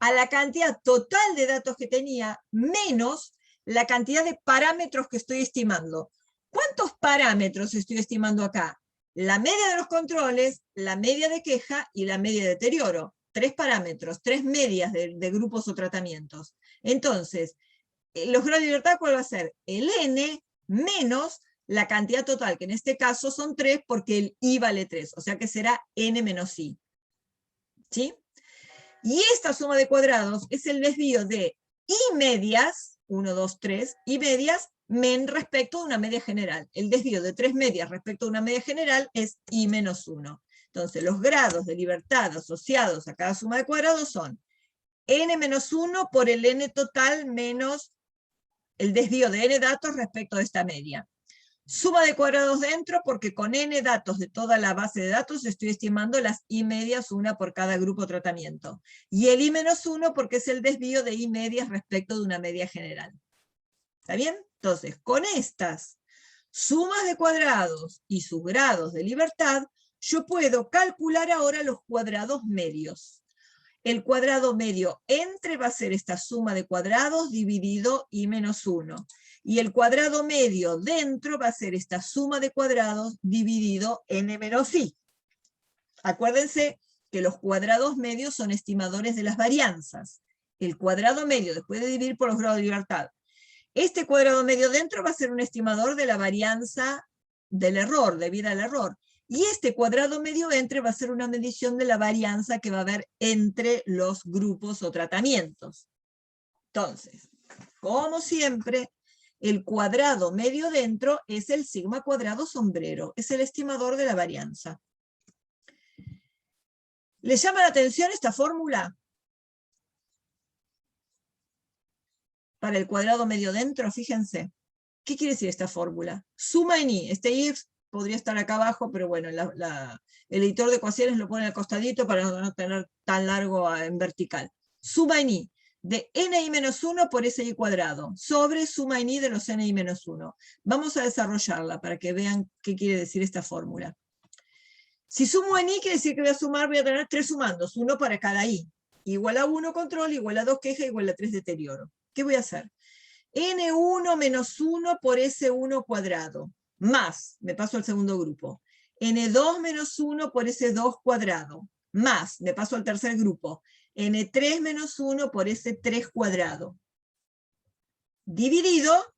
a la cantidad total de datos que tenía, menos la cantidad de parámetros que estoy estimando. ¿Cuántos parámetros estoy estimando acá? La media de los controles, la media de queja y la media de deterioro. 3 parámetros, 3 medias de grupos o tratamientos. Entonces, los grados de libertad, ¿cuál va a ser? El n menos la cantidad total, que en este caso son 3 porque el i vale 3, o sea que será n menos i. ¿Sí? Y esta suma de cuadrados es el desvío de i medias, 1, 2, 3, i medias, men respecto de una media general. El desvío de 3 medias respecto de una media general es i menos 1. Entonces, los grados de libertad asociados a cada suma de cuadrados son n menos 1 por el n total menos el desvío de n datos respecto de esta media. Suma de cuadrados dentro, porque con n datos de toda la base de datos estoy estimando las i medias, una por cada grupo tratamiento. Y el i menos 1 porque es el desvío de i medias respecto de una media general. ¿Está bien? Entonces, con estas sumas de cuadrados y sus grados de libertad, yo puedo calcular ahora los cuadrados medios. El cuadrado medio entre va a ser esta suma de cuadrados dividido i menos 1. Y el cuadrado medio dentro va a ser esta suma de cuadrados dividido n menos i. Acuérdense que los cuadrados medios son estimadores de las varianzas. El cuadrado medio, después de dividir por los grados de libertad, este cuadrado medio dentro va a ser un estimador de la varianza del error, debida al error. Y este cuadrado medio entre va a ser una medición de la varianza que va a haber entre los grupos o tratamientos. Entonces, como siempre, el cuadrado medio dentro es el sigma cuadrado sombrero, es el estimador de la varianza. ¿Les llama la atención esta fórmula? Para el cuadrado medio dentro, fíjense. ¿Qué quiere decir esta fórmula? Suma en i. Este i podría estar acá abajo, pero bueno, el editor de ecuaciones lo pone al costadito para no tener tan largo en vertical. Suma en i de ni menos 1 por si cuadrado, sobre suma en i de los ni menos 1. Vamos a desarrollarla para que vean qué quiere decir esta fórmula. Si sumo en i, quiere decir que voy a tener 3 sumandos, uno para cada i. Igual a 1 control, igual a 2 queja, igual a 3 deterioro. ¿Qué voy a hacer? N1 menos 1 por S1 cuadrado, más, me paso al segundo grupo, N2 menos 1 por S2 cuadrado, más, me paso al tercer grupo, N3 menos 1 por S3 cuadrado, dividido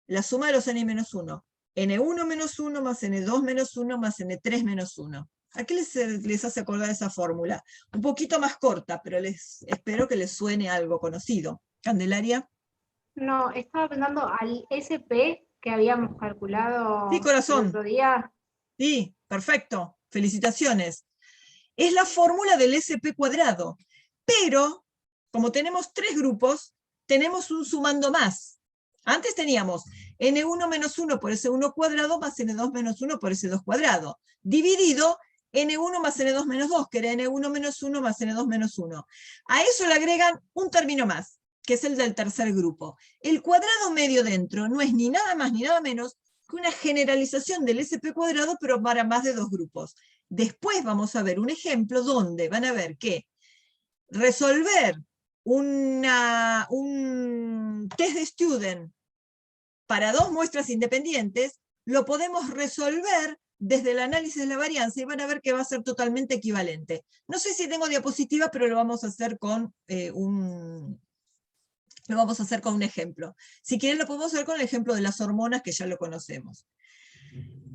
la suma de los N menos 1, N1 menos 1 más N2 menos 1 más N3 menos 1. ¿A qué les hace acordar esa fórmula? Un poquito más corta, pero espero que les suene algo conocido. ¿Candelaria? No, estaba pensando al SP que habíamos calculado Sí, corazón. el otro día. Sí, perfecto. Felicitaciones. Es la fórmula del SP cuadrado. Pero, como tenemos 3 grupos, tenemos un sumando más. Antes teníamos N1 menos 1 por S1 cuadrado más N2 menos 1 por S2 cuadrado, dividido N1 más N2 menos 2, que era N1 menos 1 más N2 menos 1. A eso le agregan un término más, que es el del tercer grupo. El cuadrado medio dentro no es ni nada más ni nada menos que una generalización del SP cuadrado, pero para más de 2 grupos. Después vamos a ver un ejemplo donde van a ver que resolver un test de student para 2 muestras independientes, lo podemos resolver desde el análisis de la varianza y van a ver que va a ser totalmente equivalente. No sé si tengo diapositiva, pero lo vamos a hacer con un ejemplo. Si quieren lo podemos hacer con el ejemplo de las hormonas, que ya lo conocemos.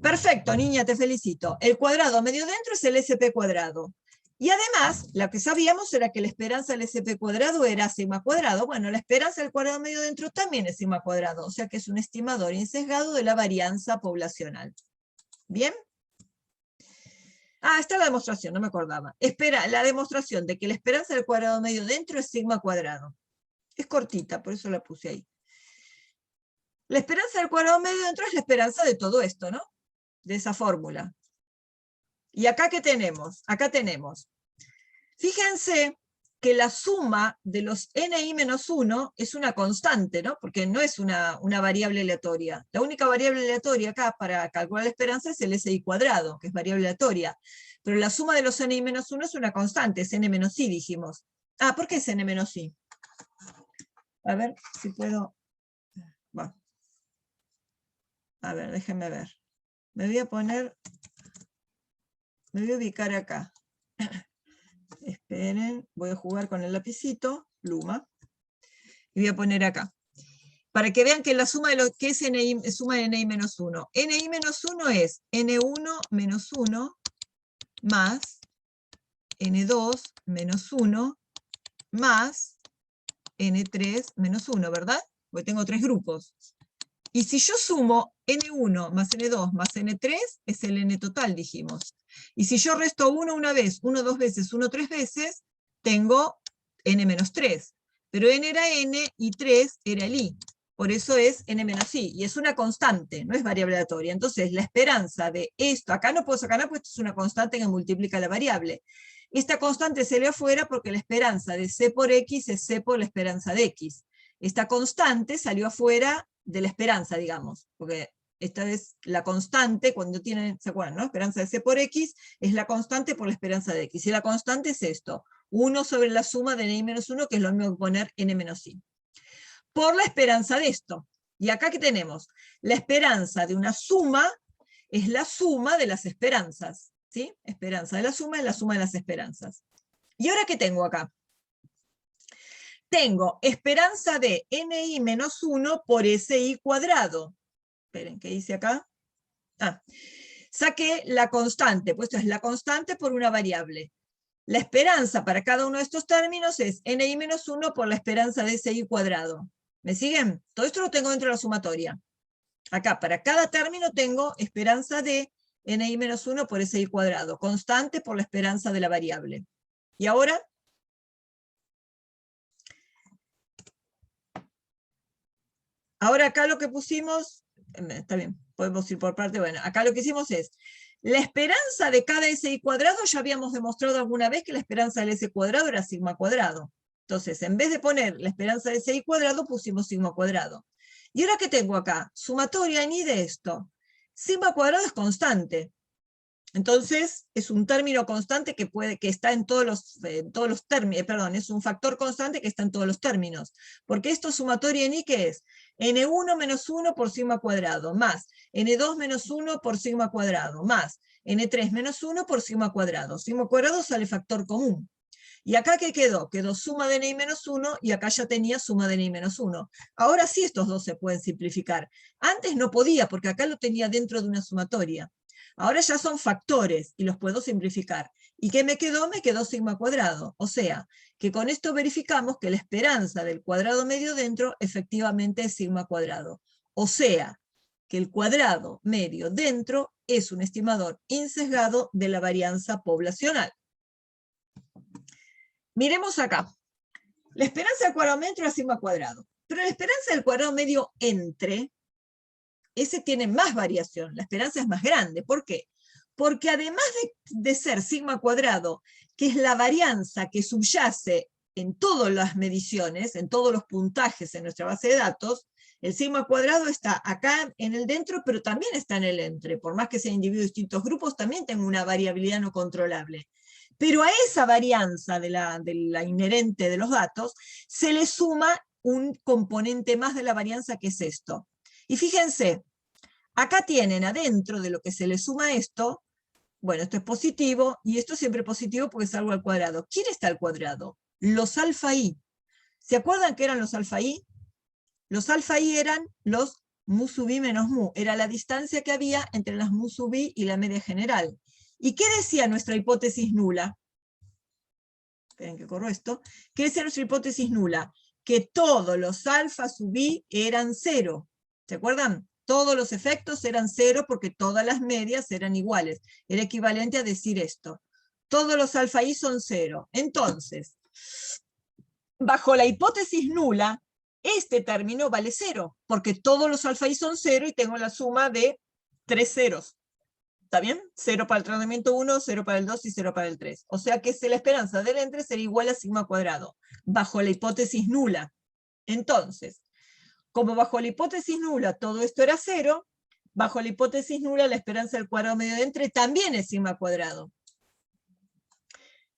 Perfecto, niña, te felicito. El cuadrado medio dentro es el SP cuadrado. Y además, lo que sabíamos era que la esperanza del SP cuadrado era sigma cuadrado. Bueno, la esperanza del cuadrado medio dentro también es sigma cuadrado, o sea que es un estimador insesgado de la varianza poblacional. ¿Bien? Ah, está la demostración, no me acordaba. Espera, la demostración de que la esperanza del cuadrado medio dentro es sigma cuadrado. Es cortita, por eso la puse ahí. La esperanza del cuadrado medio dentro es la esperanza de todo esto, ¿no? De esa fórmula. ¿Y acá qué tenemos? Acá tenemos. Fíjense que la suma de los ni-1 es una constante, ¿no? Porque no es una variable aleatoria. La única variable aleatoria acá para calcular la esperanza es el SI cuadrado, que es variable aleatoria. Pero la suma de los ni-1 es una constante, es n menos i, dijimos. Ah, ¿por qué es n menos i? A ver si puedo... Bueno. A ver, déjenme ver. Me voy a ubicar acá. esperen, voy a jugar con el lapicito, pluma, y voy a poner acá. Para que vean que la suma de lo que es NI, suma de NI menos 1. NI menos 1 es N1 menos 1 más N2 menos 1 más N3 menos 1, ¿verdad? Porque tengo 3 grupos. Y si yo sumo N1 más N2 más N3, es el N total, dijimos. Y si yo resto 1 una vez, 1 dos veces, 1 tres veces, tengo N menos 3. Pero N era N y 3 era el I. Por eso es N menos I. Y es una constante, no es variable aleatoria. Entonces, la esperanza de esto, acá no puedo sacar nada, pues esto es una constante que multiplica la variable. Esta constante se le afuera porque la esperanza de C por X es C por la esperanza de X. Esta constante salió afuera de la esperanza, digamos, porque esta vez la constante, cuando tienen, ¿se acuerdan, no? Esperanza de C por X es la constante por la esperanza de X. Y la constante es esto, 1 sobre la suma de N menos 1, que es lo mismo que poner N menos I. Por la esperanza de esto. Y acá, ¿qué tenemos? La esperanza de una suma es la suma de las esperanzas. ¿Sí? Esperanza de la suma es la suma de las esperanzas. ¿Y ahora qué tengo acá? Tengo esperanza de NI menos 1 por SI cuadrado. Esperen, ¿qué dice acá? Saqué la constante, pues esto es la constante por una variable. La esperanza para cada uno de estos términos es NI menos 1 por la esperanza de SI cuadrado. ¿Me siguen? Todo esto lo tengo dentro de la sumatoria. Acá, para cada término tengo esperanza de NI menos 1 por SI cuadrado, constante por la esperanza de la variable. ¿Y ahora? Ahora acá lo que pusimos, está bien, podemos ir por parte, bueno, acá lo que hicimos es, la esperanza de cada SI cuadrado, ya habíamos demostrado alguna vez que la esperanza del S cuadrado era sigma cuadrado. Entonces, en vez de poner la esperanza de SI cuadrado, pusimos sigma cuadrado. ¿Y ahora qué tengo acá? Sumatoria en I de esto. Sigma cuadrado es constante. Entonces, es un término constante que está en todos los términos, perdón, es un factor constante que está en todos los términos. Porque esto sumatoria en I, ¿qué es? N1 menos 1 por sigma cuadrado, más N2 menos 1 por sigma cuadrado, más N3 menos 1 por sigma cuadrado. Sigma cuadrado sale factor común. ¿Y acá qué quedó? Quedó suma de Ni menos 1 y acá ya tenía suma de Ni menos 1. Ahora sí estos dos se pueden simplificar. Antes no podía porque acá lo tenía dentro de una sumatoria. Ahora ya son factores y los puedo simplificar. ¿Y qué me quedó? Me quedó sigma cuadrado. O sea, que con esto verificamos que la esperanza del cuadrado medio dentro efectivamente es sigma cuadrado. O sea, que el cuadrado medio dentro es un estimador insesgado de la varianza poblacional. Miremos acá. La esperanza del cuadrado medio es sigma cuadrado. Pero la esperanza del cuadrado medio entre, ese tiene más variación. La esperanza es más grande. ¿Por qué? Porque además de ser sigma cuadrado, que es la varianza que subyace en todas las mediciones, en todos los puntajes en nuestra base de datos, el sigma cuadrado está acá en el dentro, pero también está en el entre. Por más que sea individuo de distintos grupos, también tengo una variabilidad no controlable. Pero a esa varianza de la inherente de los datos, se le suma un componente más de la varianza que es esto. Y fíjense, acá tienen adentro de lo que se le suma esto, bueno, esto es positivo, y esto es siempre positivo porque es algo al cuadrado. ¿Quién está al cuadrado? Los alfa i. ¿Se acuerdan qué eran los alfa i? Los alfa i eran los mu sub i menos mu. Era la distancia que había entre las mu sub i y la media general. ¿Y qué decía nuestra hipótesis nula? Esperen que corro esto. ¿Qué decía nuestra hipótesis nula? Que todos los alfa sub i eran 0. ¿Se acuerdan? Todos los efectos eran 0 porque todas las medias eran iguales. Era equivalente a decir esto. Todos los alfa i son 0. Entonces, bajo la hipótesis nula, este término vale 0, porque todos los alfa i son 0 y tengo la suma de 3 ceros. ¿Está bien? 0 para el tratamiento 1, 0 para el 2 y 0 para el 3. O sea que la esperanza del entre sería igual a sigma cuadrado, bajo la hipótesis nula. Entonces, como bajo la hipótesis nula todo esto era 0, bajo la hipótesis nula la esperanza del cuadrado medio de entre también es sigma cuadrado.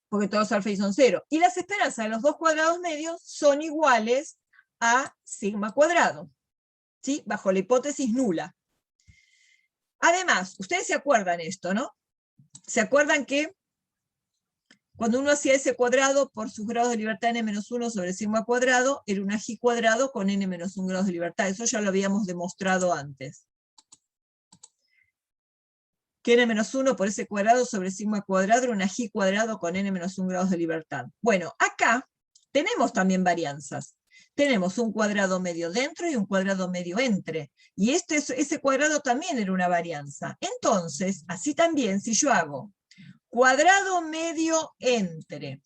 Porque todos los alfa i son 0. Y las esperanzas de los dos cuadrados medios son iguales a sigma cuadrado, ¿sí? Bajo la hipótesis nula. Además, ustedes se acuerdan esto, ¿no? ¿Se acuerdan que Cuando uno hacía ese cuadrado por sus grados de libertad n-1 sobre sigma cuadrado, era una g cuadrado con n-1 grados de libertad. Eso ya lo habíamos demostrado antes. Que n-1 por ese cuadrado sobre sigma cuadrado era una g cuadrado con n-1 grados de libertad. Bueno, acá tenemos también varianzas. Tenemos un cuadrado medio dentro y un cuadrado medio entre. Y ese cuadrado también era una varianza. Entonces, así también, si yo hago cuadrado medio entre,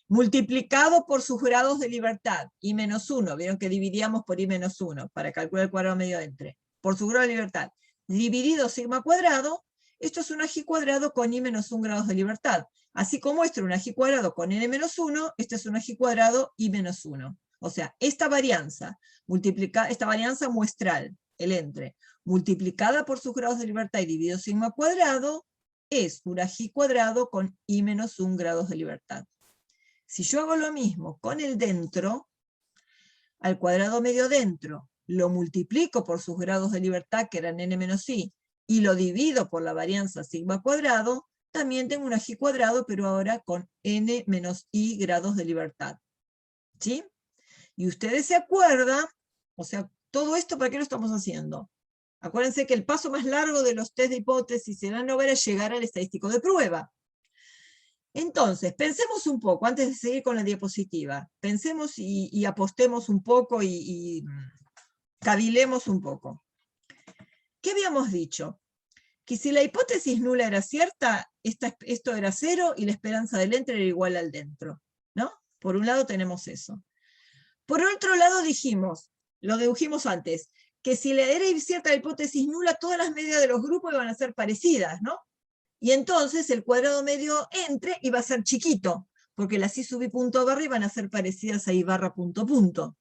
multiplicado por sus grados de libertad, i-1, vieron que dividíamos por i-1 para calcular el cuadrado medio entre, por su grado de libertad, dividido sigma cuadrado, esto es una g cuadrado con i-1 grados de libertad. Así como esto era una g cuadrado con n-1, esta es una g cuadrado i-1. O sea, esta varianza muestral, el entre, multiplicada por sus grados de libertad y dividido sigma cuadrado, es una g cuadrado con i-1 grados de libertad. Si yo hago lo mismo con el dentro, al cuadrado medio dentro, lo multiplico por sus grados de libertad, que eran n-i, y lo divido por la varianza sigma cuadrado, también tengo una g cuadrado, pero ahora con n-i grados de libertad. ¿Sí? Y ustedes se acuerdan, o sea, todo esto, ¿para qué lo estamos haciendo? Acuérdense que el paso más largo de los test de hipótesis en la novela es llegar al estadístico de prueba. Entonces, pensemos un poco, antes de seguir con la diapositiva, pensemos y apostemos un poco y cavilemos un poco. ¿Qué habíamos dicho? Que si la hipótesis nula era cierta, esto era 0 y la esperanza del entre era igual al dentro, ¿no? Por un lado tenemos eso. Por otro lado dijimos, lo dedujimos antes, que si era cierta la hipótesis nula, todas las medias de los grupos iban a ser parecidas, ¿no? Y entonces el cuadrado medio entre iba a ser chiquito, porque las i sub i punto barra iban a ser parecidas a i barra punto punto.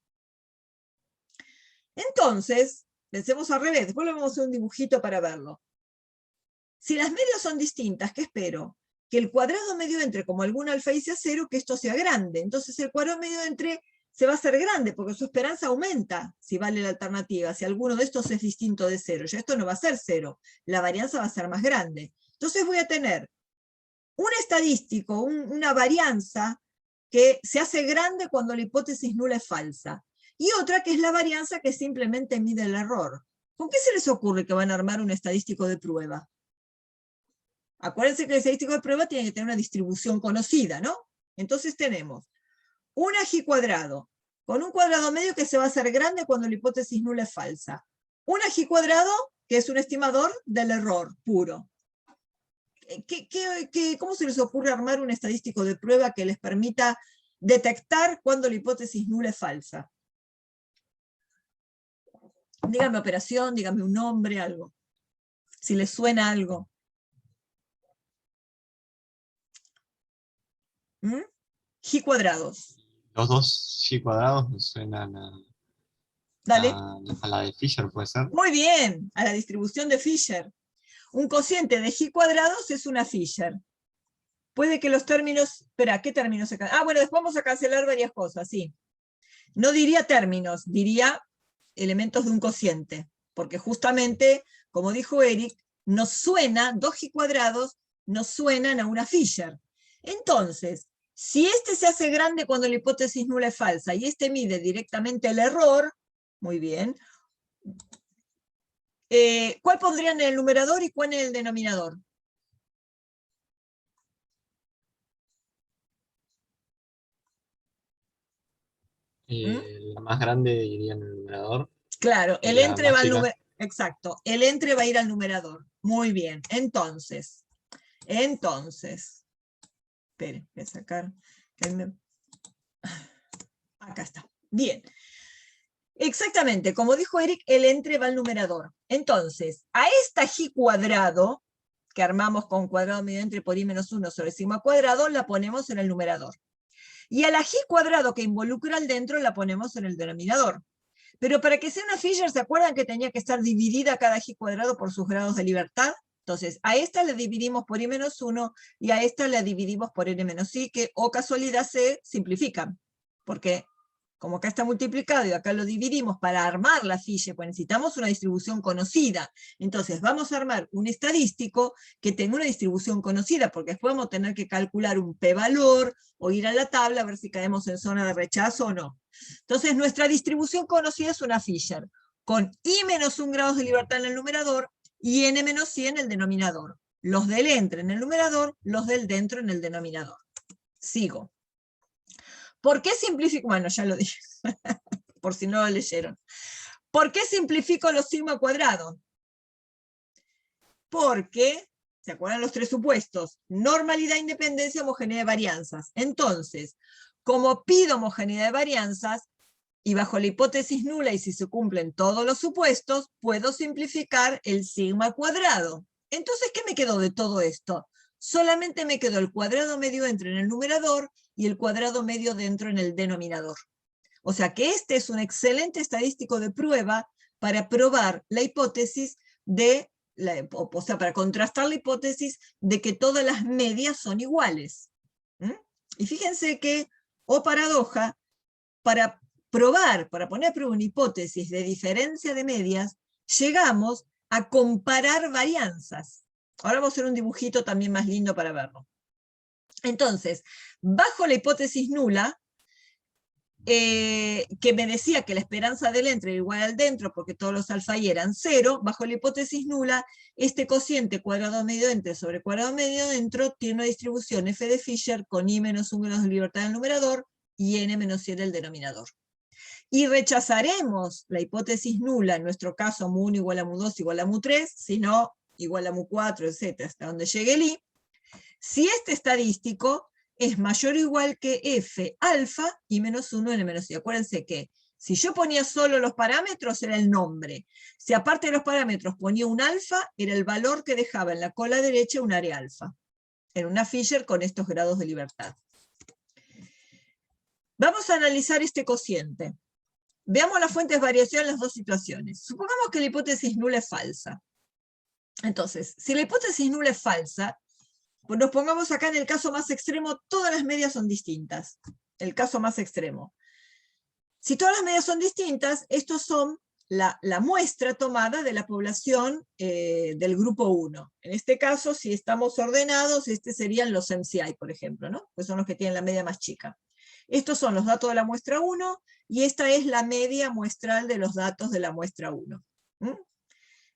Entonces, pensemos al revés, después le vamos a hacer un dibujito para verlo. Si las medias son distintas, ¿qué espero? Que el cuadrado medio entre, como algún alfa i sea 0, que esto sea grande. Entonces el cuadrado medio entre se va a hacer grande, porque su esperanza aumenta, si vale la alternativa, si alguno de estos es distinto de 0. Ya esto no va a ser 0, la varianza va a ser más grande. Entonces voy a tener un estadístico, una varianza que se hace grande cuando la hipótesis nula es falsa, y otra que es la varianza que simplemente mide el error. ¿Con qué se les ocurre que van a armar un estadístico de prueba? Acuérdense que el estadístico de prueba tiene que tener una distribución conocida, ¿no? Entonces tenemos una g cuadrado, con un cuadrado medio que se va a hacer grande cuando la hipótesis nula es falsa. Una g cuadrado, que es un estimador del error puro. ¿Cómo se les ocurre armar un estadístico de prueba que les permita detectar cuando la hipótesis nula es falsa? Díganme operación, díganme un nombre, algo. Si les suena algo. G cuadrados. Los dos g cuadrados me suenan Dale. a la de Fisher, ¿puede ser? Muy bien, a la distribución de Fisher. Un cociente de g cuadrados es una Fisher. Puede que los términos... Espera, ¿qué términos se cancelan? Bueno, después vamos a cancelar varias cosas, sí. No diría términos, diría elementos de un cociente. Porque justamente, como dijo Eric, nos suena, 2g cuadrados nos suenan a una Fisher. Entonces, si este se hace grande cuando la hipótesis nula es falsa y este mide directamente el error, muy bien. ¿Cuál pondrían en el numerador y cuál en el denominador? La más grande iría en el numerador. Claro, el La entre más va al chica. numerador. Exacto, el entre va a ir al numerador. Muy bien, entonces. Espere, voy a sacar. Acá está. Bien. Exactamente, como dijo Eric, el entre va al numerador. Entonces, a esta g cuadrado, que armamos con cuadrado medio entre por i-1 sobre sigma cuadrado, la ponemos en el numerador. Y a la g cuadrado que involucra al dentro, la ponemos en el denominador. Pero para que sea una Fisher, ¿se acuerdan que tenía que estar dividida cada g cuadrado por sus grados de libertad? Entonces, a esta la dividimos por i-1 y a esta la dividimos por n-i, que, o casualidad, se simplifican. Porque como acá está multiplicado y acá lo dividimos para armar la Fisher, pues necesitamos una distribución conocida. Entonces vamos a armar un estadístico que tenga una distribución conocida, porque después vamos a tener que calcular un p-valor o ir a la tabla a ver si caemos en zona de rechazo o no. Entonces nuestra distribución conocida es una Fisher, con i-1 grados de libertad en el numerador y n-i en el denominador. Los del entre en el numerador, los del dentro en el denominador. Sigo. ¿Por qué simplifico? Bueno, ya lo dije, por si no lo leyeron. ¿Por qué simplifico los sigma cuadrados? Porque, ¿se acuerdan los tres supuestos? Normalidad, independencia, homogeneidad de varianzas. Entonces, como pido homogeneidad de varianzas, y bajo la hipótesis nula, y si se cumplen todos los supuestos, puedo simplificar el sigma cuadrado. Entonces, ¿qué me quedó de todo esto? Solamente me quedó el cuadrado medio dentro en el numerador y el cuadrado medio dentro en el denominador. O sea que este es un excelente estadístico de prueba para probar la hipótesis de, o sea, para contrastar la hipótesis de que todas las medias son iguales. Y fíjense que, paradoja, para probar, para poner a prueba una hipótesis de diferencia de medias, llegamos a comparar varianzas. Ahora vamos a hacer un dibujito también más lindo para verlo. Entonces, bajo la hipótesis nula, que me decía que la esperanza del entre era igual al dentro, porque todos los alfa y eran 0, bajo la hipótesis nula, este cociente cuadrado medio entre sobre cuadrado medio dentro tiene una distribución f de Fisher con i-1 grados de libertad en el numerador y n-i en el denominador. Y rechazaremos la hipótesis nula, en nuestro caso mu1 igual a mu2 igual a mu3, sino igual a mu4, etc., hasta donde llegue el i, si este estadístico es mayor o igual que f alfa y menos 1 n menos i. Acuérdense que si yo ponía solo los parámetros era el nombre. Si aparte de los parámetros ponía un alfa, era el valor que dejaba en la cola derecha un área alfa. En una Fisher con estos grados de libertad. Vamos a analizar este cociente. Veamos las fuentes de variación en las dos situaciones. Supongamos que la hipótesis nula es falsa. Entonces, si la hipótesis nula es falsa, pues nos pongamos acá en el caso más extremo, todas las medias son distintas. El caso más extremo. Si todas las medias son distintas, estos son la muestra tomada de la población del grupo 1. En este caso, si estamos ordenados, serían los MCI, por ejemplo, ¿no? Pues son los que tienen la media más chica. Estos son los datos de la muestra 1, y esta es la media muestral de los datos de la muestra 1.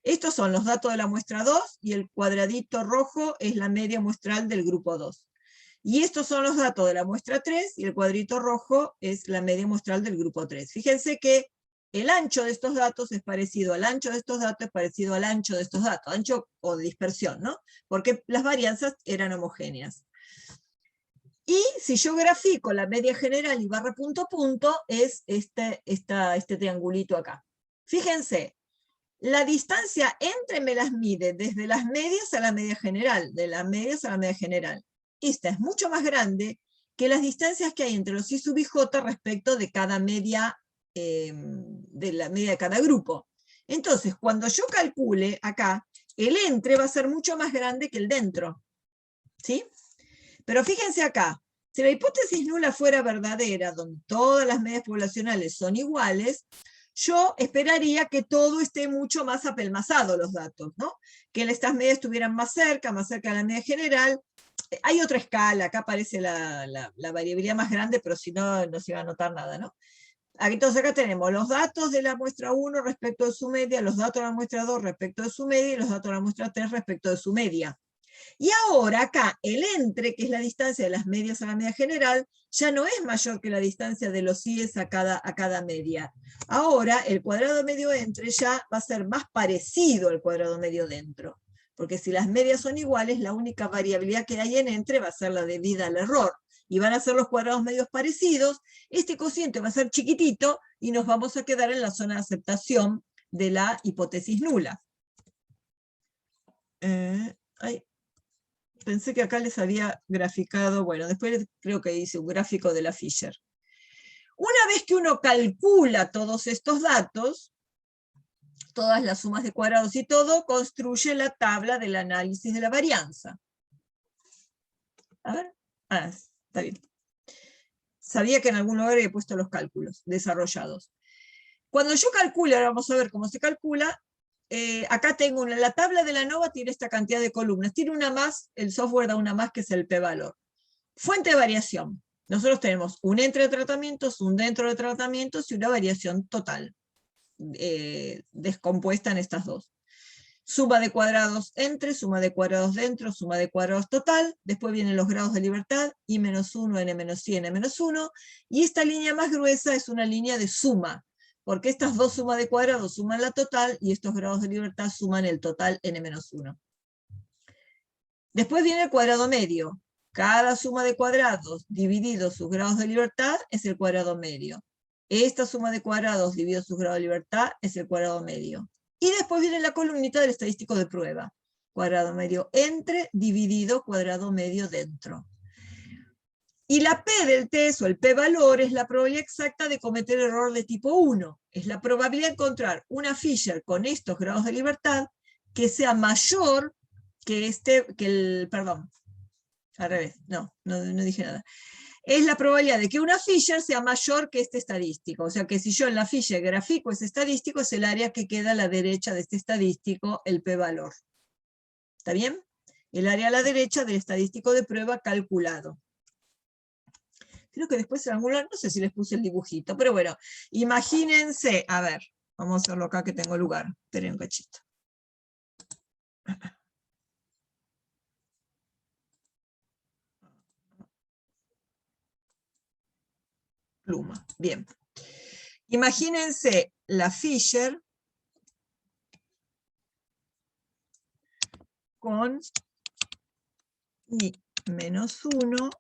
Estos son los datos de la muestra 2, y el cuadradito rojo es la media muestral del grupo 2. Y estos son los datos de la muestra 3, y el cuadrito rojo es la media muestral del grupo 3. Fíjense que el ancho de estos datos es parecido al ancho de estos datos, es parecido al ancho de estos datos, ancho o de dispersión, ¿no? Porque las varianzas eran homogéneas. Y si yo grafico la media general y barra punto a punto, es este triangulito acá. Fíjense, la distancia entre me las mide desde las medias a la media general, de las medias a la media general. Esta es mucho más grande que las distancias que hay entre los I sub i j respecto de cada media, de la media de cada grupo. Entonces, cuando yo calcule acá, el entre va a ser mucho más grande que el dentro. ¿Sí? Pero fíjense acá, si la hipótesis nula fuera verdadera, donde todas las medias poblacionales son iguales, yo esperaría que todo esté mucho más apelmazado los datos, ¿no? Que estas medias estuvieran más cerca de la media general. Hay otra escala, acá aparece la variabilidad más grande, pero si no, no se va a notar nada, ¿no? Entonces acá tenemos los datos de la muestra 1 respecto de su media, los datos de la muestra 2 respecto de su media, y los datos de la muestra 3 respecto de su media. Y ahora acá, el entre, que es la distancia de las medias a la media general, ya no es mayor que la distancia de los IES a cada media. Ahora, el cuadrado medio entre ya va a ser más parecido al cuadrado medio dentro. Porque si las medias son iguales, la única variabilidad que hay en entre va a ser la debida al error. Y van a ser los cuadrados medios parecidos, este cociente va a ser chiquitito, y nos vamos a quedar en la zona de aceptación de la hipótesis nula. Pensé que acá les había graficado, bueno, después creo que hice un gráfico de la Fisher. Una vez que uno calcula todos estos datos, todas las sumas de cuadrados y todo, construye la tabla del análisis de la varianza. A ver, está bien. Sabía que en algún lugar había puesto los cálculos desarrollados. Cuando yo calculo, ahora vamos a ver cómo se calcula, acá tengo la tabla de la ANOVA tiene esta cantidad de columnas, tiene una más, el software da una más que es el p-valor. Fuente de variación. Nosotros tenemos un entre tratamientos, un dentro de tratamientos y una variación total, descompuesta en estas dos. Suma de cuadrados entre, suma de cuadrados dentro, suma de cuadrados total, después vienen los grados de libertad, I-1, N-I, N-1, y esta línea más gruesa es una línea de suma, porque estas dos sumas de cuadrados suman la total, y estos grados de libertad suman el total N-1. Después viene el cuadrado medio. Cada suma de cuadrados dividido sus grados de libertad es el cuadrado medio. Esta suma de cuadrados dividido sus grados de libertad es el cuadrado medio. Y después viene la columnita del estadístico de prueba. Cuadrado medio entre, dividido, cuadrado medio dentro. Y la P del test o el p-valor es la probabilidad exacta de cometer error de tipo 1. Es la probabilidad de encontrar una Fisher con estos grados de libertad que sea mayor que al revés, no dije nada. Es la probabilidad de que una Fisher sea mayor que este estadístico. O sea que si yo en la Fisher grafico ese estadístico, es el área que queda a la derecha de este estadístico, el p-valor. ¿Está bien? El área a la derecha del estadístico de prueba calculado. Creo que después en algún lugar, no sé si les puse el dibujito, pero bueno, imagínense, a ver, vamos a hacerlo acá que tengo lugar. Esperen un cachito. Pluma, bien. Imagínense la Fisher con I-1,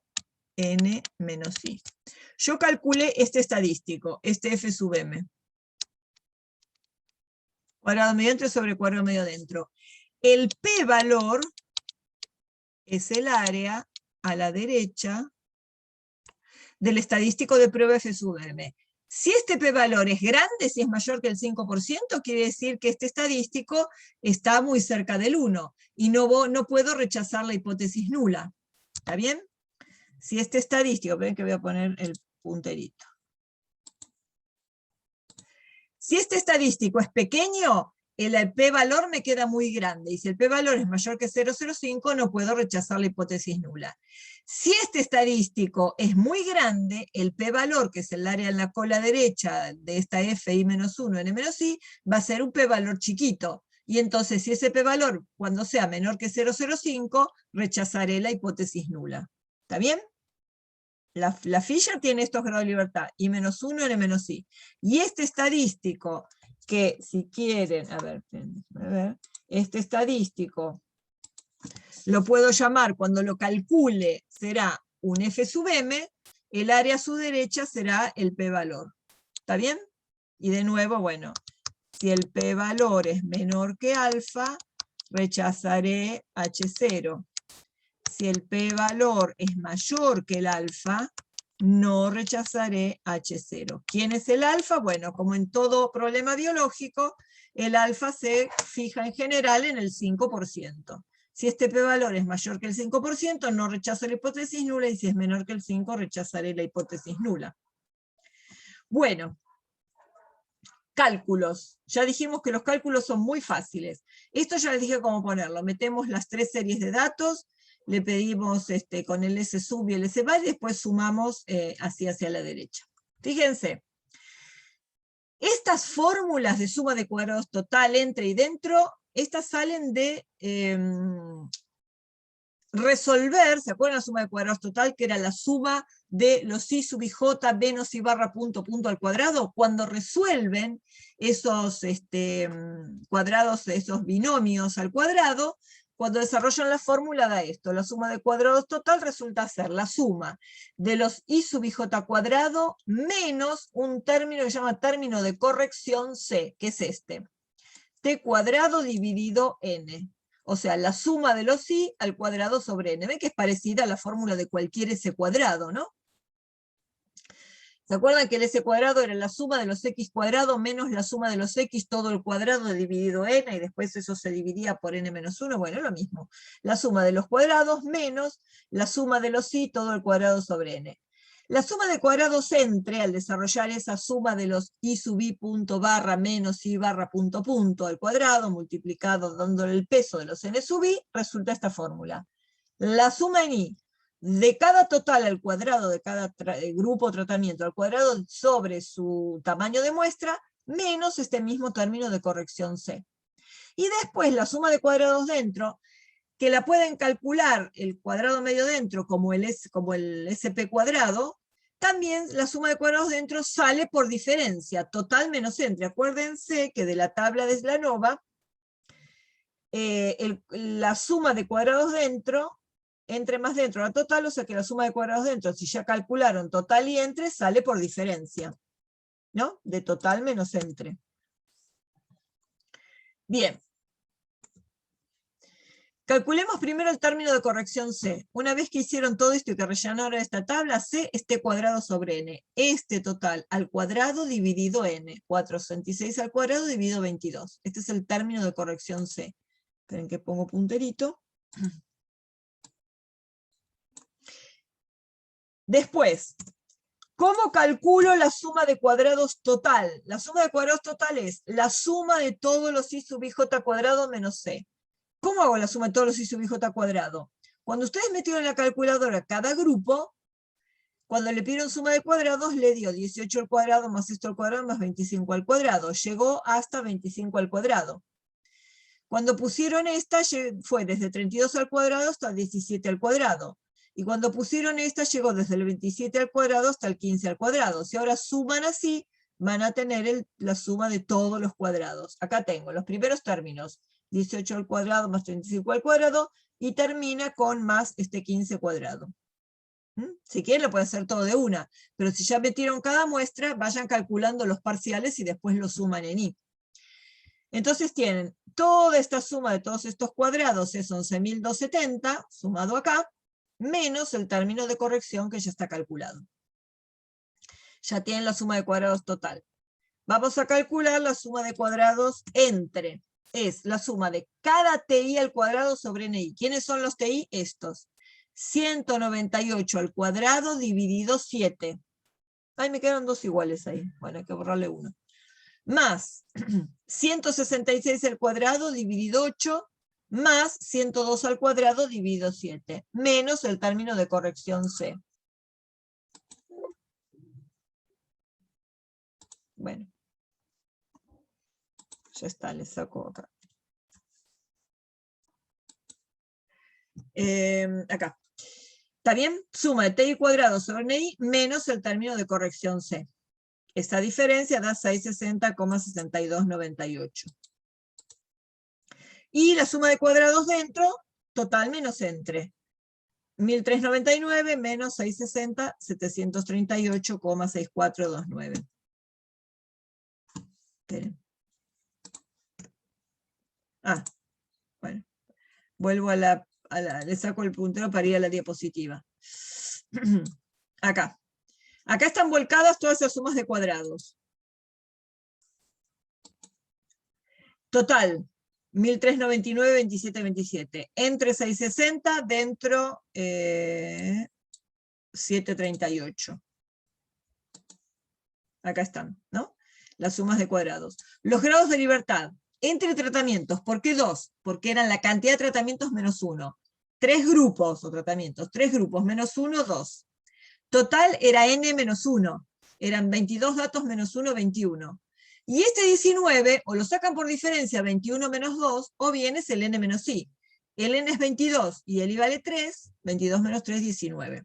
N-I. Yo calculé este estadístico, este F sub M. Cuadrado medio dentro sobre cuadrado medio dentro. El p-valor es el área a la derecha del estadístico de prueba F sub M. Si este p-valor es grande, si es mayor que el 5%, quiere decir que este estadístico está muy cerca del 1, y no puedo rechazar la hipótesis nula. ¿Está bien? Si este estadístico, ven que voy a poner el punterito. Si este estadístico es pequeño, el p-valor me queda muy grande, y si el p-valor es mayor que 0,05, no puedo rechazar la hipótesis nula. Si este estadístico es muy grande, el p-valor, que es el área en la cola derecha de esta f i-1, n-i, va a ser un p-valor chiquito. Y entonces, si ese p-valor, cuando sea menor que 0,05, rechazaré la hipótesis nula. ¿Está bien? La Fisher tiene estos grados de libertad, I-1, N-I. Y este estadístico, que si quieren, a ver, este estadístico, lo puedo llamar, cuando lo calcule, será un F sub M, el área a su derecha será el p-valor. ¿Está bien? Y de nuevo, bueno, si el p-valor es menor que alfa, rechazaré H0. Si el p-valor es mayor que el alfa, no rechazaré H0. ¿Quién es el alfa? Bueno, como en todo problema biológico, el alfa se fija en general en el 5%. Si este p-valor es mayor que el 5%, no rechazo la hipótesis nula, y si es menor que el 5, rechazaré la hipótesis nula. Bueno, cálculos. Ya dijimos que los cálculos son muy fáciles. Esto ya les dije cómo ponerlo. Metemos las 3 series de datos, le pedimos con el S sub y el S bar, y después sumamos así hacia la derecha. Fíjense, estas fórmulas de suma de cuadrados total, entre y dentro, estas salen de resolver, ¿se acuerdan la suma de cuadrados total? Que era la suma de los i sub i j menos i barra punto al cuadrado. Cuando resuelven esos cuadrados, esos binomios al cuadrado, cuando desarrollan la fórmula da esto. La suma de cuadrados total resulta ser la suma de los i sub i j cuadrado menos un término que se llama término de corrección C, que es este. T cuadrado dividido n. O sea, la suma de los i al cuadrado sobre n. ¿Ven que es parecida a la fórmula de cualquier s cuadrado, no? ¿Se acuerdan que el s cuadrado era la suma de los x cuadrado menos la suma de los x todo el cuadrado dividido n, y después eso se dividía por n menos 1? Bueno, lo mismo. La suma de los cuadrados menos la suma de los i todo el cuadrado sobre n. La suma de cuadrados entre, al desarrollar esa suma de los i sub i punto barra menos i barra punto punto al cuadrado, multiplicado dándole el peso de los n sub i, resulta esta fórmula. La suma en i de cada total al cuadrado, de cada grupo o tratamiento al cuadrado sobre su tamaño de muestra, menos este mismo término de corrección C. Y después la suma de cuadrados dentro, que la pueden calcular el cuadrado medio dentro como el SP cuadrado, también la suma de cuadrados dentro sale por diferencia, total menos entre. Acuérdense que de la tabla de Slanova, la suma de cuadrados dentro, entre más dentro la total, o sea que la suma de cuadrados dentro, si ya calcularon total y entre, sale por diferencia, ¿no? De total menos entre. Bien. Calculemos primero el término de corrección C. Una vez que hicieron todo esto y que rellenaron esta tabla, C es T cuadrado sobre N. Este total al cuadrado dividido N. 466 al cuadrado dividido 22. Este es el término de corrección C. Esperen que pongo punterito. Después, ¿cómo calculo la suma de cuadrados total? La suma de cuadrados total es la suma de todos los i sub i j cuadrado menos C. ¿Cómo hago la suma de todos los i sub i j cuadrado? Cuando ustedes metieron en la calculadora cada grupo, cuando le pidieron suma de cuadrados, le dio 18 al cuadrado más esto al cuadrado más 25 al cuadrado. Llegó hasta 25 al cuadrado. Cuando pusieron esta, fue desde 32 al cuadrado hasta 17 al cuadrado. Y cuando pusieron esta, llegó desde el 27 al cuadrado hasta el 15 al cuadrado. Si ahora suman así, van a tener la suma de todos los cuadrados. Acá tengo los primeros términos. 18 al cuadrado más 35 al cuadrado, y termina con más este 15 cuadrado. Si quieren lo pueden hacer todo de una, pero si ya metieron cada muestra, vayan calculando los parciales y después los suman en i. Entonces tienen toda esta suma de todos estos cuadrados, es 11.270, sumado acá, menos el término de corrección que ya está calculado. Ya tienen la suma de cuadrados total. Vamos a calcular la suma de cuadrados entre. Es la suma de cada TI al cuadrado sobre NI. ¿Quiénes son los TI? Estos. 198 al cuadrado dividido 7. Ay, me quedaron dos iguales ahí. Bueno, hay que borrarle uno. Más 166 al cuadrado dividido 8, más 102 al cuadrado dividido 7, menos el término de corrección C. Bueno. Ya está, le saco acá. Acá. ¿Está bien? Suma de TI cuadrado sobre NI menos el término de corrección C. Esta diferencia da 660,6298. Y la suma de cuadrados dentro, total menos entre. 1399 menos 660, 738,6429. Esperen. Bueno, vuelvo le saco el puntero para ir a la diapositiva. Acá. Acá están volcadas todas esas sumas de cuadrados. Total, 1399, 27, 27. Entre 660, dentro 738. Acá están, ¿no? Las sumas de cuadrados. Los grados de libertad. Entre tratamientos, ¿por qué 2? Porque eran la cantidad de tratamientos menos 1. 3 grupos o tratamientos, 3 grupos menos 1, 2. Total era n menos 1. Eran 22 datos menos 1, 21. Y este 19, o lo sacan por diferencia 21 menos 2, o bien es el n menos i. El n es 22 y el i vale 3, 22 menos 3, 19.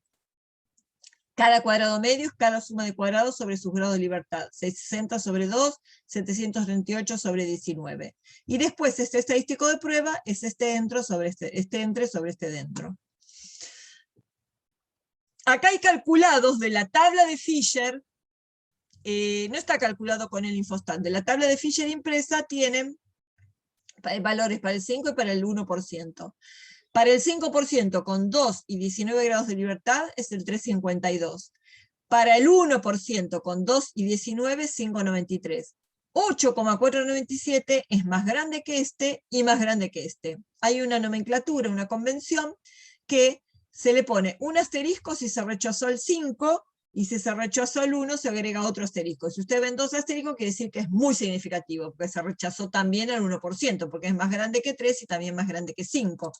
Cada cuadrado medio es cada suma de cuadrados sobre sus grados de libertad. 660 sobre 2, 738 sobre 19. Y después este estadístico de prueba es este entre sobre este dentro. Acá hay calculados de la tabla de Fisher, no está calculado con el Infostat, de la tabla de Fisher impresa tienen valores para el 5 y para el 1%. Para el 5% con 2 y 19 grados de libertad es el 3,52. Para el 1% con 2 y 19, 5,93. 8,497 es más grande que este y más grande que este. Hay una nomenclatura, una convención, que se le pone un asterisco si se rechazó el 5 y si se rechazó el 1, se agrega otro asterisco. Si ustedes ven 2 asteriscos, quiere decir que es muy significativo, porque se rechazó también el 1%, porque es más grande que 3 y también más grande que 5.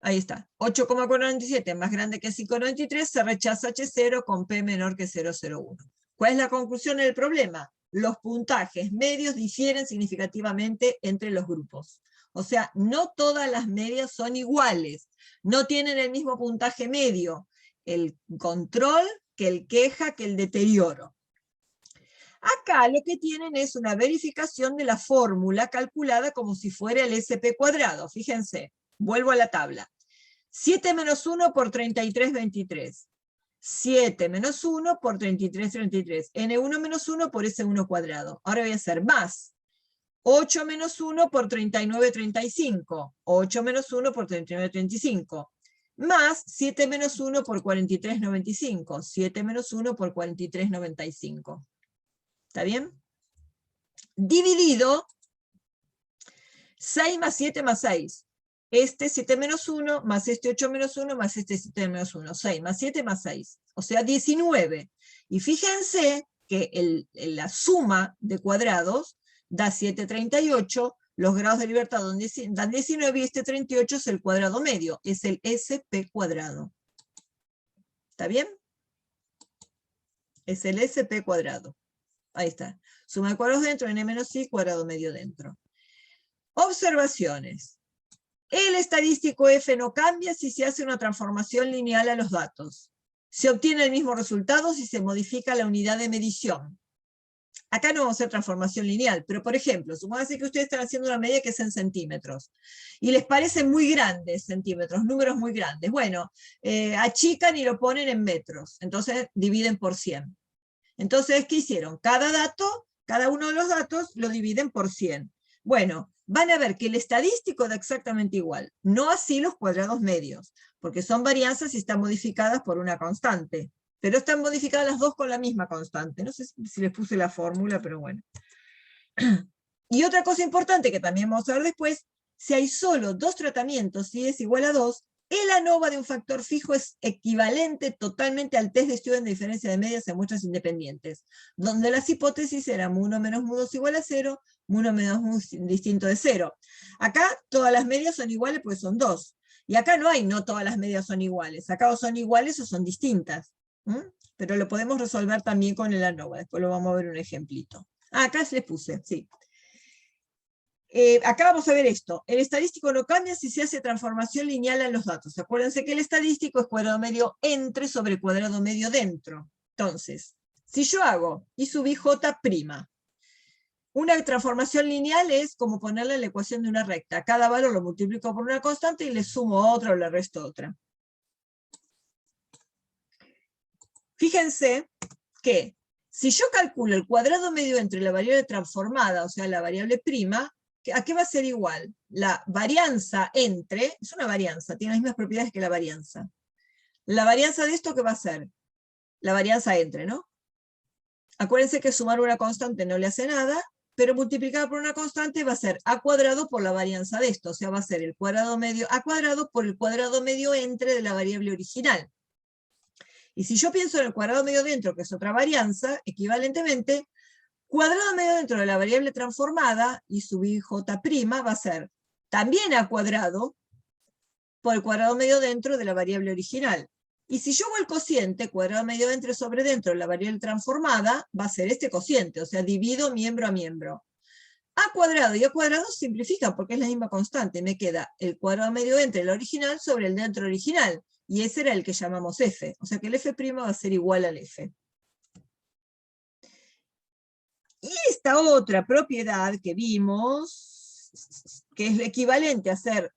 Ahí está, 8,47 más grande que 5,93, se rechaza H0 con P menor que 0,01. ¿Cuál es la conclusión del problema? Los puntajes medios difieren significativamente entre los grupos. O sea, no todas las medias son iguales, no tienen el mismo puntaje medio, el control, que el queja, que el deterioro. Acá lo que tienen es una verificación de la fórmula calculada como si fuera el SP cuadrado. Fíjense, vuelvo a la tabla. 7 menos 1 por 33, 23. 7 menos 1 por 33, 33. N1 menos 1 por S1 cuadrado. Ahora voy a hacer más. 8 menos 1 por 39, 35. 8 menos 1 por 39, 35. Más 7 menos 1 por 43, 95. 7 menos 1 por 43, 95. ¿Está bien? Dividido 6 más 7 más 6. Este 7 menos 1, más este 8 menos 1, más este 7 menos 1. 6 más 7 más 6. O sea, 19. Y fíjense que la suma de cuadrados da 738. Los grados de libertad dan 19 y este 38 es el cuadrado medio. Es el SP cuadrado. ¿Está bien? Es el SP cuadrado. Ahí está. Suma de cuadrados dentro, n menos i, cuadrado medio dentro. Observaciones. El estadístico F no cambia si se hace una transformación lineal a los datos. Se obtiene el mismo resultado si se modifica la unidad de medición. Acá no vamos a hacer transformación lineal, pero por ejemplo, supónganse que ustedes están haciendo una medida que es en centímetros, y les parecen muy grandes centímetros, números muy grandes. Bueno, achican y lo ponen en metros, entonces dividen por 100. Entonces, ¿qué hicieron? Cada uno de los datos lo dividen por 100. Bueno, van a ver que el estadístico da exactamente igual, no así los cuadrados medios, porque son varianzas y están modificadas por una constante, pero están modificadas las dos con la misma constante. No sé si les puse la fórmula, pero bueno. Y otra cosa importante que también vamos a ver después, si hay solo 2 tratamientos y es igual a 2, el ANOVA de un factor fijo es equivalente totalmente al test de Student de diferencia de medias en muestras independientes, donde las hipótesis eran mu1 menos mu2 igual a 0, mu1 menos mu distinto de 0. Acá todas las medias son iguales porque son 2. Y acá no hay no todas las medias son iguales. Acá o son iguales o son distintas. Pero lo podemos resolver también con el ANOVA. Después lo vamos a ver un ejemplito. Acá se les puse, sí. Acá vamos a ver esto. El estadístico no cambia si se hace transformación lineal en los datos. Acuérdense que el estadístico es cuadrado medio entre sobre cuadrado medio dentro. Entonces, si yo hago I sub I J', una transformación lineal es como ponerle la ecuación de una recta. Cada valor lo multiplico por una constante y le sumo otra o le resto otra. Fíjense que si yo calculo el cuadrado medio entre la variable transformada, o sea, la variable prima, ¿a qué va a ser igual? La varianza entre, es una varianza, tiene las mismas propiedades que la varianza. La varianza de esto, ¿qué va a ser? La varianza entre, ¿no? Acuérdense que sumar una constante no le hace nada, pero multiplicar por una constante va a ser a cuadrado por la varianza de esto, o sea, va a ser el cuadrado medio a cuadrado por el cuadrado medio entre de la variable original. Y si yo pienso en el cuadrado medio dentro, que es otra varianza, equivalentemente, cuadrado medio dentro de la variable transformada, I sub I J' va a ser también a cuadrado por el cuadrado medio dentro de la variable original. Y si yo hago el cociente, cuadrado medio dentro sobre dentro de la variable transformada, va a ser este cociente, o sea, divido miembro a miembro. A cuadrado y a cuadrado simplifican porque es la misma constante. Me queda el cuadrado medio entre el original sobre el dentro original. Y ese era el que llamamos F. O sea que el F' va a ser igual al F. Y esta otra propiedad que vimos, que es equivalente a hacer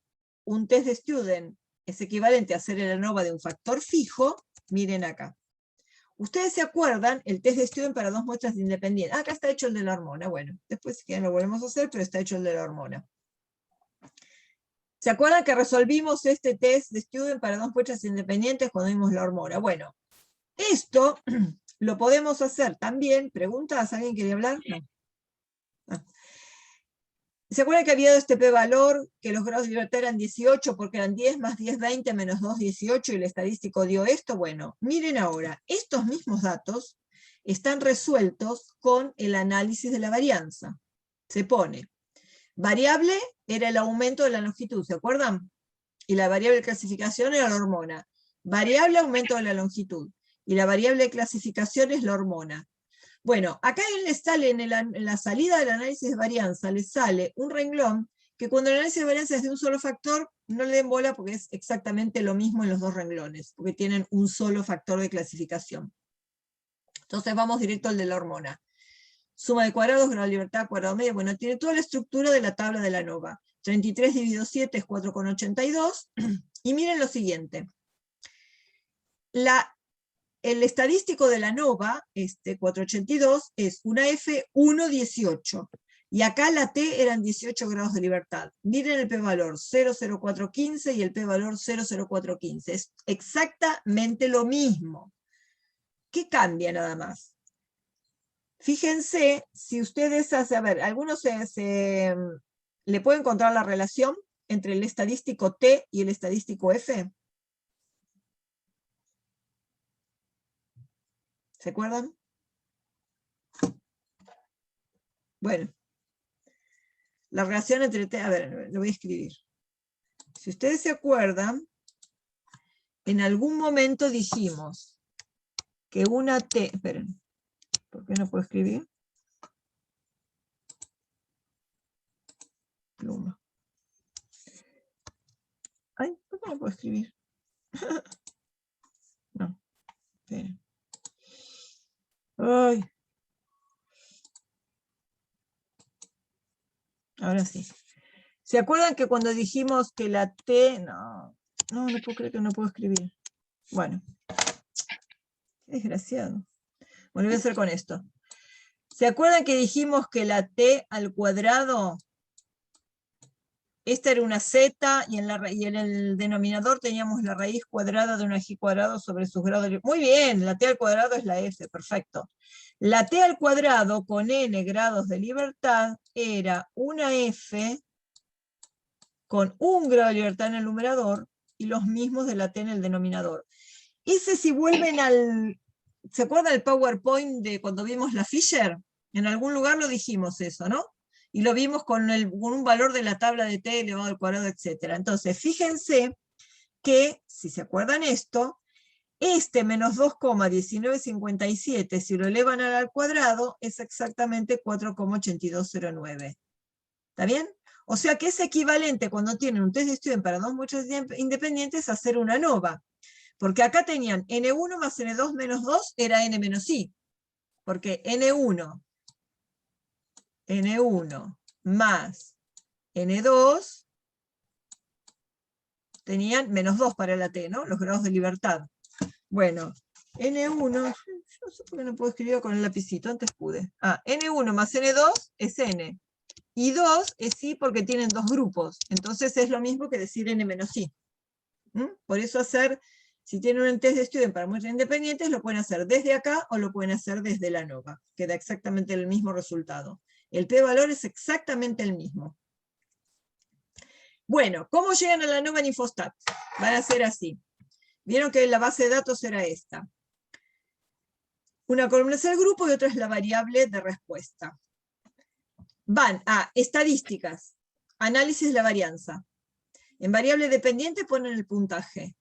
un test de Student, es equivalente a hacer el ANOVA de un factor fijo, miren acá. Ustedes se acuerdan el test de Student para 2 muestras independientes. Acá está hecho el de la hormona. Bueno, después si quieren lo volvemos a hacer, pero está hecho el de la hormona. ¿Se acuerdan que resolvimos este test de Student para 2 muestras independientes cuando vimos la hormona? Bueno, esto lo podemos hacer también. ¿Preguntas? ¿Alguien quiere hablar? No. ¿Se acuerdan que había dado este p-valor, que los grados de libertad eran 18, porque eran 10 más 10, 20, menos 2, 18, y el estadístico dio esto? Bueno, miren ahora, estos mismos datos están resueltos con el análisis de la varianza. Se pone, variable era el aumento de la longitud, ¿se acuerdan? Y la variable de clasificación era la hormona. Variable aumento de la longitud, y la variable de clasificación es la hormona. Bueno, acá le sale en la salida del análisis de varianza, le sale un renglón que cuando el análisis de varianza es de un solo factor, no le den bola porque es exactamente lo mismo en los dos renglones, porque tienen un solo factor de clasificación. Entonces vamos directo al de la hormona. Suma de cuadrados, grado de libertad, cuadrado medio, bueno, tiene toda la estructura de la tabla de la ANOVA. 33 dividido 7 es 4,82, y miren lo siguiente. El estadístico de la ANOVA, 482, es una F 1,18. Y acá la T eran 18 grados de libertad. Miren el p-valor 0,0415 y el p-valor 0,0415. Es exactamente lo mismo. ¿Qué cambia nada más? Fíjense, si ustedes hacen, a ver, algunos le pueden encontrar la relación entre el estadístico T y el estadístico F. ¿Se acuerdan? Bueno, la relación entre T, a ver, lo voy a escribir. Si ustedes se acuerdan, en algún momento dijimos que una T, esperen, ¿por qué no puedo escribir? Pluma. Ay, ¿por qué no puedo escribir? No, esperen. Ay. Ahora sí. ¿Se acuerdan que cuando dijimos que la T... No puedo creer que no puedo escribir. Bueno. Qué desgraciado. Bueno, voy a hacer con esto. ¿Se acuerdan que dijimos que la T al cuadrado, esta era una Z, y en el denominador teníamos la raíz cuadrada de una G cuadrado sobre sus grados de... Muy bien, la T al cuadrado es la F, perfecto. La T al cuadrado con n grados de libertad era una F con un grado de libertad en el numerador y los mismos de la T en el denominador. Ese, si vuelven al... ¿Se acuerdan del PowerPoint de cuando vimos la Fisher? En algún lugar lo dijimos eso, ¿no? Y lo vimos con un valor de la tabla de T elevado al cuadrado, etc. Entonces, fíjense que, si se acuerdan esto, menos 2,1957, si lo elevan al cuadrado, es exactamente 4,8209. ¿Está bien? O sea que es equivalente cuando tienen un test de Studen para dos muestras independientes a hacer una ANOVA. Porque acá tenían N1 más N2 menos 2 era N menos I. Porque N1 más N2 tenían menos 2 para la T, ¿no? Los grados de libertad. Bueno, N1, no sé por qué no puedo escribir con el lapicito, antes pude. N1 más N2 es N. Y 2 es I porque tienen dos grupos. Entonces es lo mismo que decir N menos I. Por eso si tienen un test de Studen para muestras independientes, lo pueden hacer desde acá o lo pueden hacer desde la ANOVA. Queda exactamente el mismo resultado. El p-valor es exactamente el mismo. Bueno, ¿cómo llegan a la ANOVA en Infostat? Van a ser así. Vieron que la base de datos era esta. Una columna es el grupo y otra es la variable de respuesta. Van a estadísticas, análisis de la varianza. En variable dependiente ponen el puntaje.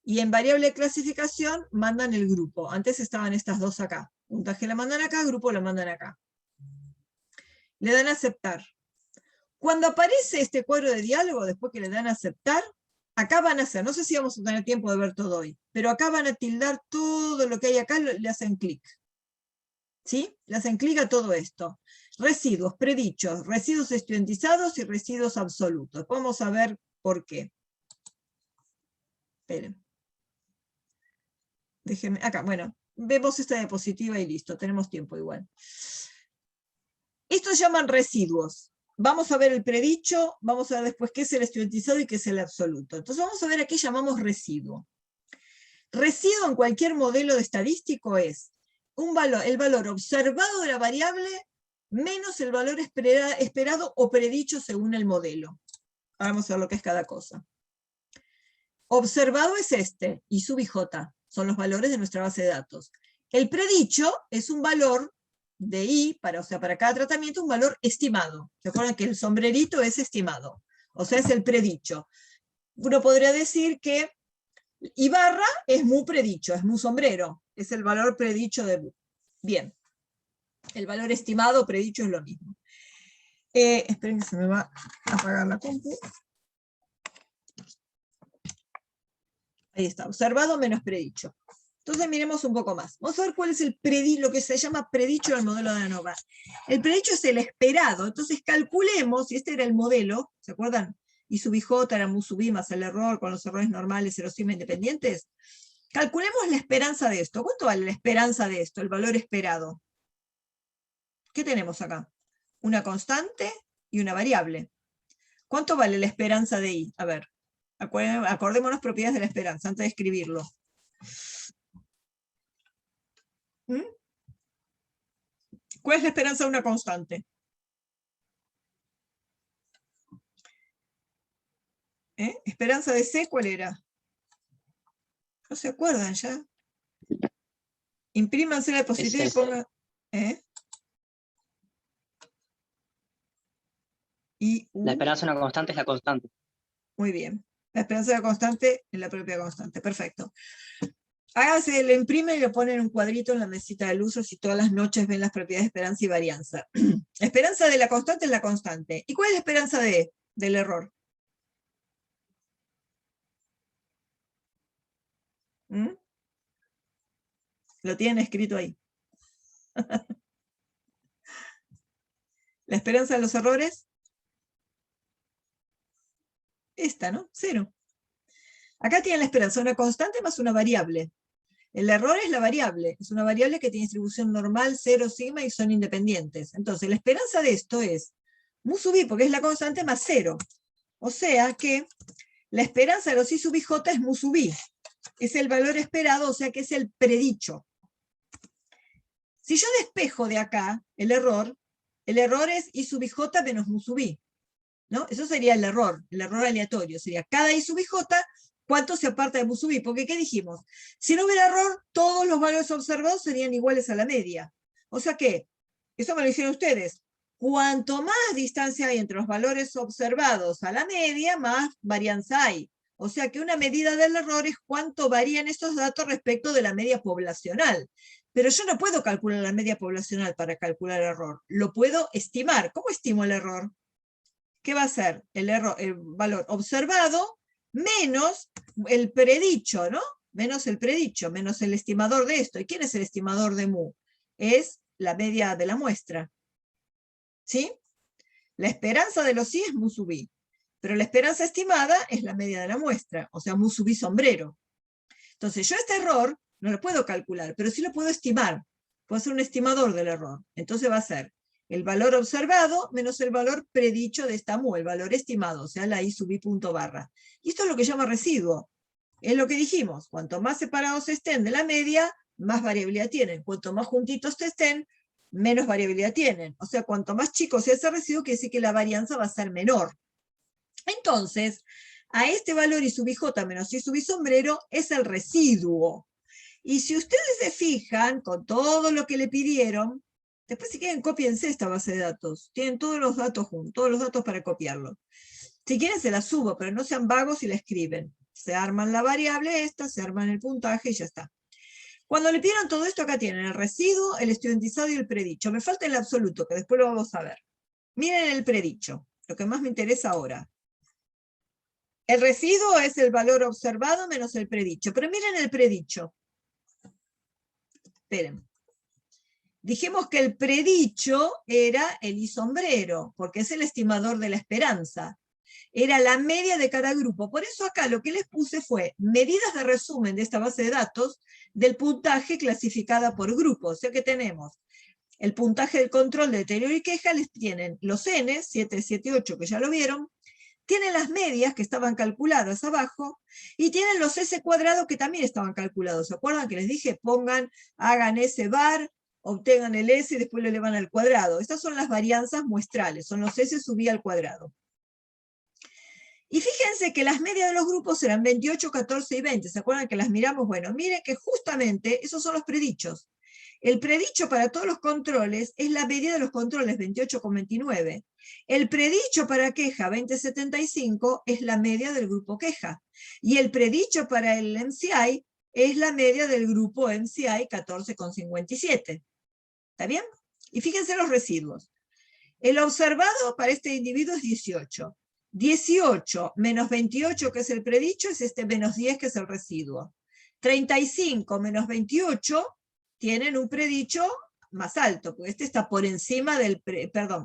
Y en variable de clasificación mandan el grupo. Antes estaban estas dos acá. Puntaje la mandan acá, grupo la mandan acá. Le dan a aceptar. Cuando aparece este cuadro de diálogo, después que le dan a aceptar, acá van a hacer, no sé si vamos a tener tiempo de ver todo hoy, pero acá van a tildar todo lo que hay acá, le hacen clic. ¿Sí? Le hacen clic a todo esto. Residuos, predichos, residuos estudiantizados y residuos absolutos. Vamos a ver por qué. Esperen. Déjenme, acá, bueno, vemos esta diapositiva y listo, tenemos tiempo igual. Estos llaman residuos. Vamos a ver el predicho, vamos a ver después qué es el estudiantizado y qué es el absoluto. Entonces vamos a ver a qué llamamos residuo. Residuo en cualquier modelo de estadístico es el valor observado de la variable menos el valor esperado o predicho según el modelo. Ahora vamos a ver lo que es cada cosa. Observado es este, I sub i j, son los valores de nuestra base de datos. El predicho es un valor de I, o sea, para cada tratamiento, un valor estimado. ¿Se acuerdan que el sombrerito es estimado? O sea, es el predicho. Uno podría decir que I barra es mu predicho, es mu sombrero, es el valor predicho de mu. Bien, el valor estimado o predicho es lo mismo. Esperen que se me va a apagar la compu. Ahí está, observado menos predicho. Entonces miremos un poco más. Vamos a ver cuál es lo que se llama predicho del modelo de ANOVA. El predicho es el esperado, entonces calculemos, si este era el modelo, ¿se acuerdan? I sub i j era mu sub i más el error, con los errores normales, cero sigma independientes. Calculemos la esperanza de esto. ¿Cuánto vale la esperanza de esto, el valor esperado? ¿Qué tenemos acá? Una constante y una variable. ¿Cuánto vale la esperanza de I? A ver, acordémonos propiedades de la esperanza antes de escribirlo. ¿Cuál es la esperanza de una constante? ¿Esperanza de C cuál era? ¿No se acuerdan ya? Imprímanse la diapositiva y pongan... La esperanza de una constante es la constante. Muy bien. La esperanza de la constante es la propia constante. Perfecto. Hágase, lo imprime y lo pone en un cuadrito en la mesita del uso si todas las noches ven las propiedades de esperanza y varianza. La esperanza de la constante es la constante. ¿Y cuál es la esperanza del error? Lo tienen escrito ahí. La esperanza de los errores. Esta, ¿no? 0. Acá tienen la esperanza, una constante más una variable. El error es la variable. Es una variable que tiene distribución normal, 0, sigma y son independientes. Entonces, la esperanza de esto es mu sub i, porque es la constante, más 0. O sea que la esperanza de los i sub i j es mu sub i. Es el valor esperado, o sea que es el predicho. Si yo despejo de acá el error es i sub i j menos mu sub i, ¿no? Eso sería el error aleatorio. Sería cada i sub i j, ¿cuánto se aparta de mu sub i? Porque, ¿qué dijimos? Si no hubiera error, todos los valores observados serían iguales a la media. O sea que, eso me lo dijeron ustedes, cuanto más distancia hay entre los valores observados a la media, más varianza hay. O sea que una medida del error es cuánto varían estos datos respecto de la media poblacional. Pero yo no puedo calcular la media poblacional para calcular el error. Lo puedo estimar. ¿Cómo estimo el error? ¿Qué va a ser? El valor observado menos el predicho, ¿no? Menos el predicho, menos el estimador de esto. ¿Y quién es el estimador de mu? Es la media de la muestra. ¿Sí? La esperanza de los i es mu sub i. Pero la esperanza estimada es la media de la muestra, o sea, mu sub i sombrero. Entonces, yo este error no lo puedo calcular, pero sí lo puedo estimar. Puedo hacer un estimador del error. Entonces va a ser el valor observado menos el valor predicho de esta mu, el valor estimado, o sea, la i sub i punto barra. Y esto es lo que llama residuo. Es lo que dijimos, cuanto más separados estén de la media, más variabilidad tienen. Cuanto más juntitos estén, menos variabilidad tienen. O sea, cuanto más chico sea ese residuo, quiere decir que la varianza va a ser menor. Entonces, a este valor i sub i j menos i sub i sombrero es el residuo. Y si ustedes se fijan, con todo lo que le pidieron, después si quieren cópiense esta base de datos. Tienen todos los datos juntos, todos los datos para copiarlo. Si quieren se la subo, pero no sean vagos y la escriben. Se arman la variable esta, se arman el puntaje y ya está. Cuando le pidieron todo esto, acá tienen el residuo, el estudiantizado y el predicho. Me falta el absoluto, que después lo vamos a ver. Miren el predicho, lo que más me interesa ahora. El residuo es el valor observado menos el predicho. Pero miren el predicho. Esperen. Dijimos que el predicho era el i sombrero, porque es el estimador de la esperanza. Era la media de cada grupo. Por eso acá lo que les puse fue medidas de resumen de esta base de datos del puntaje clasificada por grupo. O sea que tenemos el puntaje del control de deterioro y queja, les tienen los n, 7, 7, 8, que ya lo vieron, tienen las medias que estaban calculadas abajo, y tienen los S cuadrados que también estaban calculados. ¿Se acuerdan que les dije? Hagan S bar, obtengan el S y después lo elevan al cuadrado. Estas son las varianzas muestrales, son los S sub I al cuadrado. Y fíjense que las medias de los grupos eran 28, 14 y 20. ¿Se acuerdan que las miramos? Bueno, miren que justamente esos son los predichos. El predicho para todos los controles es la media de los controles, 28,29. El predicho para queja, 20,75, es la media del grupo queja. Y el predicho para el MCI es la media del grupo MCI, 14,57. ¿Está bien? Y fíjense los residuos. El observado para este individuo es 18. 18 menos 28, que es el predicho, es este menos 10, que es el residuo. 35 menos 28 tienen un predicho más alto, porque este está por encima del,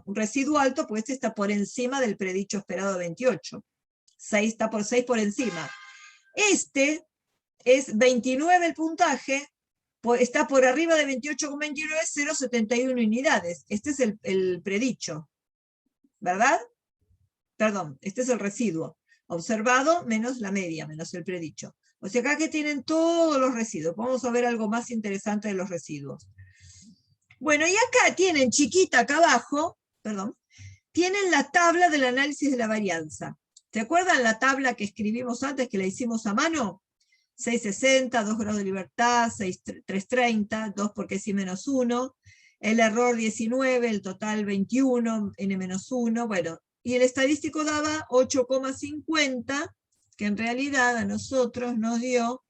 un residuo alto, porque este está por encima del predicho esperado de 28. 6 está por 6 por encima. Este es 29 el puntaje, está por arriba de 28,29, 0,71 unidades. Este es el predicho, ¿verdad? Perdón, este es el residuo. Observado menos la media, menos el predicho. O sea, acá que tienen todos los residuos. Vamos a ver algo más interesante de los residuos. Bueno, y acá tienen chiquita, acá abajo, perdón, tienen la tabla del análisis de la varianza. ¿Se acuerdan la tabla que escribimos antes, que la hicimos a mano? 660, 2 grados de libertad, 330, 2 porque sí menos 1, el error 19, el total 21, n menos 1, bueno, y el estadístico daba 8,50, que en realidad a nosotros nos dio,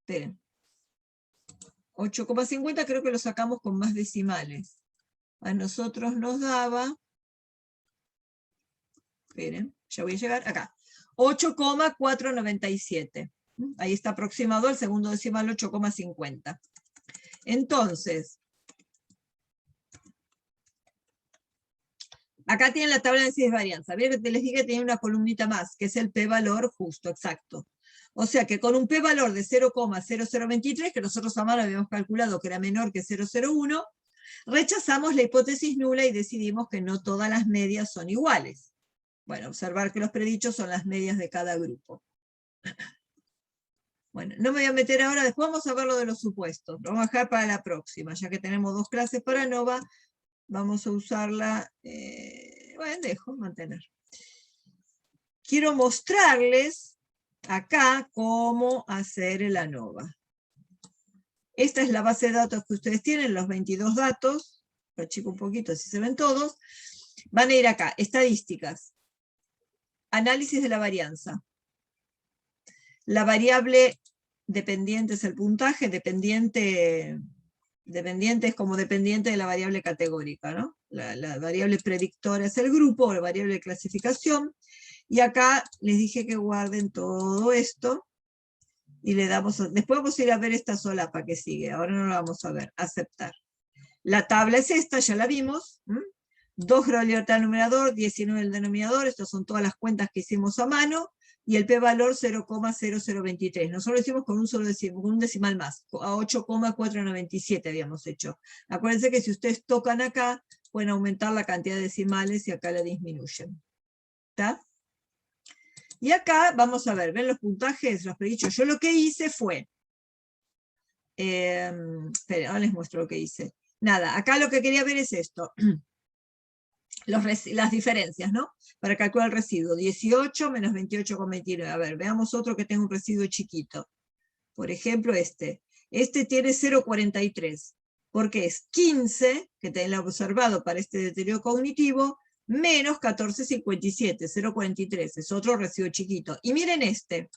esperen, 8,50 creo que lo sacamos con más decimales. A nosotros nos daba, esperen, ya voy a llegar acá, 8,497. Ahí está aproximado al segundo decimal, 8,50. Entonces, acá tienen la tabla de análisis de varianza. Vieron que les dije que tenía una columnita más, que es el p-valor justo, exacto. O sea que con un p-valor de 0,0023, que nosotros a mano habíamos calculado que era menor que 0,01, rechazamos la hipótesis nula y decidimos que no todas las medias son iguales. Bueno, observar que los predichos son las medias de cada grupo. Bueno, no me voy a meter ahora, después vamos a ver lo de los supuestos. Lo vamos a dejar para la próxima, ya que tenemos 2 clases para ANOVA, vamos a usarla, bueno, dejo mantener. Quiero mostrarles acá cómo hacer el ANOVA. Esta es la base de datos que ustedes tienen, los 22 datos, lo achico un poquito así se ven todos. Van a ir acá, estadísticas, análisis de la varianza. La variable dependiente es el puntaje, dependiente es como dependiente de la variable categórica, ¿no? La variable predictora es el grupo, o la variable de clasificación, y acá les dije que guarden todo esto, y le damos, después vamos a ir a ver esta solapa que sigue, ahora no la vamos a ver, aceptar. La tabla es esta, ya la vimos, 2 grados de libertad al numerador, 19 el denominador, estas son todas las cuentas que hicimos a mano, y el p-valor 0,0023. Nosotros lo hicimos con un decimal más, a 8,497 habíamos hecho. Acuérdense que si ustedes tocan acá, pueden aumentar la cantidad de decimales y acá la disminuyen. ¿Está? Y acá vamos a ver, ¿ven los puntajes, los predichos? Yo lo que hice fue, esperen, ahora les muestro lo que hice. Nada, acá lo que quería ver es esto. Las diferencias, ¿no? Para calcular el residuo, 18 menos 28,29. A ver, veamos otro que tenga un residuo chiquito. Por ejemplo, este. Este tiene 0,43, porque es 15, que tenía observado para este deterioro cognitivo, menos 14,57, 0,43. Es otro residuo chiquito. Y miren este.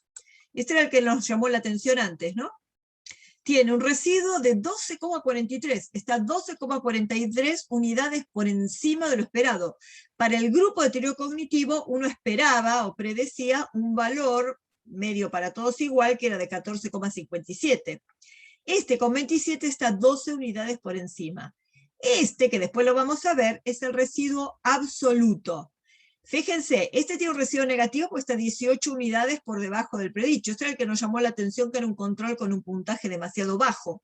Este era el que nos llamó la atención antes, ¿no? Tiene un residuo de 12,43, está 12,43 unidades por encima de lo esperado. Para el grupo de deterioro cognitivo, uno esperaba o predecía un valor medio para todos igual, que era de 14,57. Este con 27 está 12 unidades por encima. Este, que después lo vamos a ver, es el residuo absoluto. Fíjense, este tiene un residuo negativo porque está 18 unidades por debajo del predicho. Este era el que nos llamó la atención, que era un control con un puntaje demasiado bajo.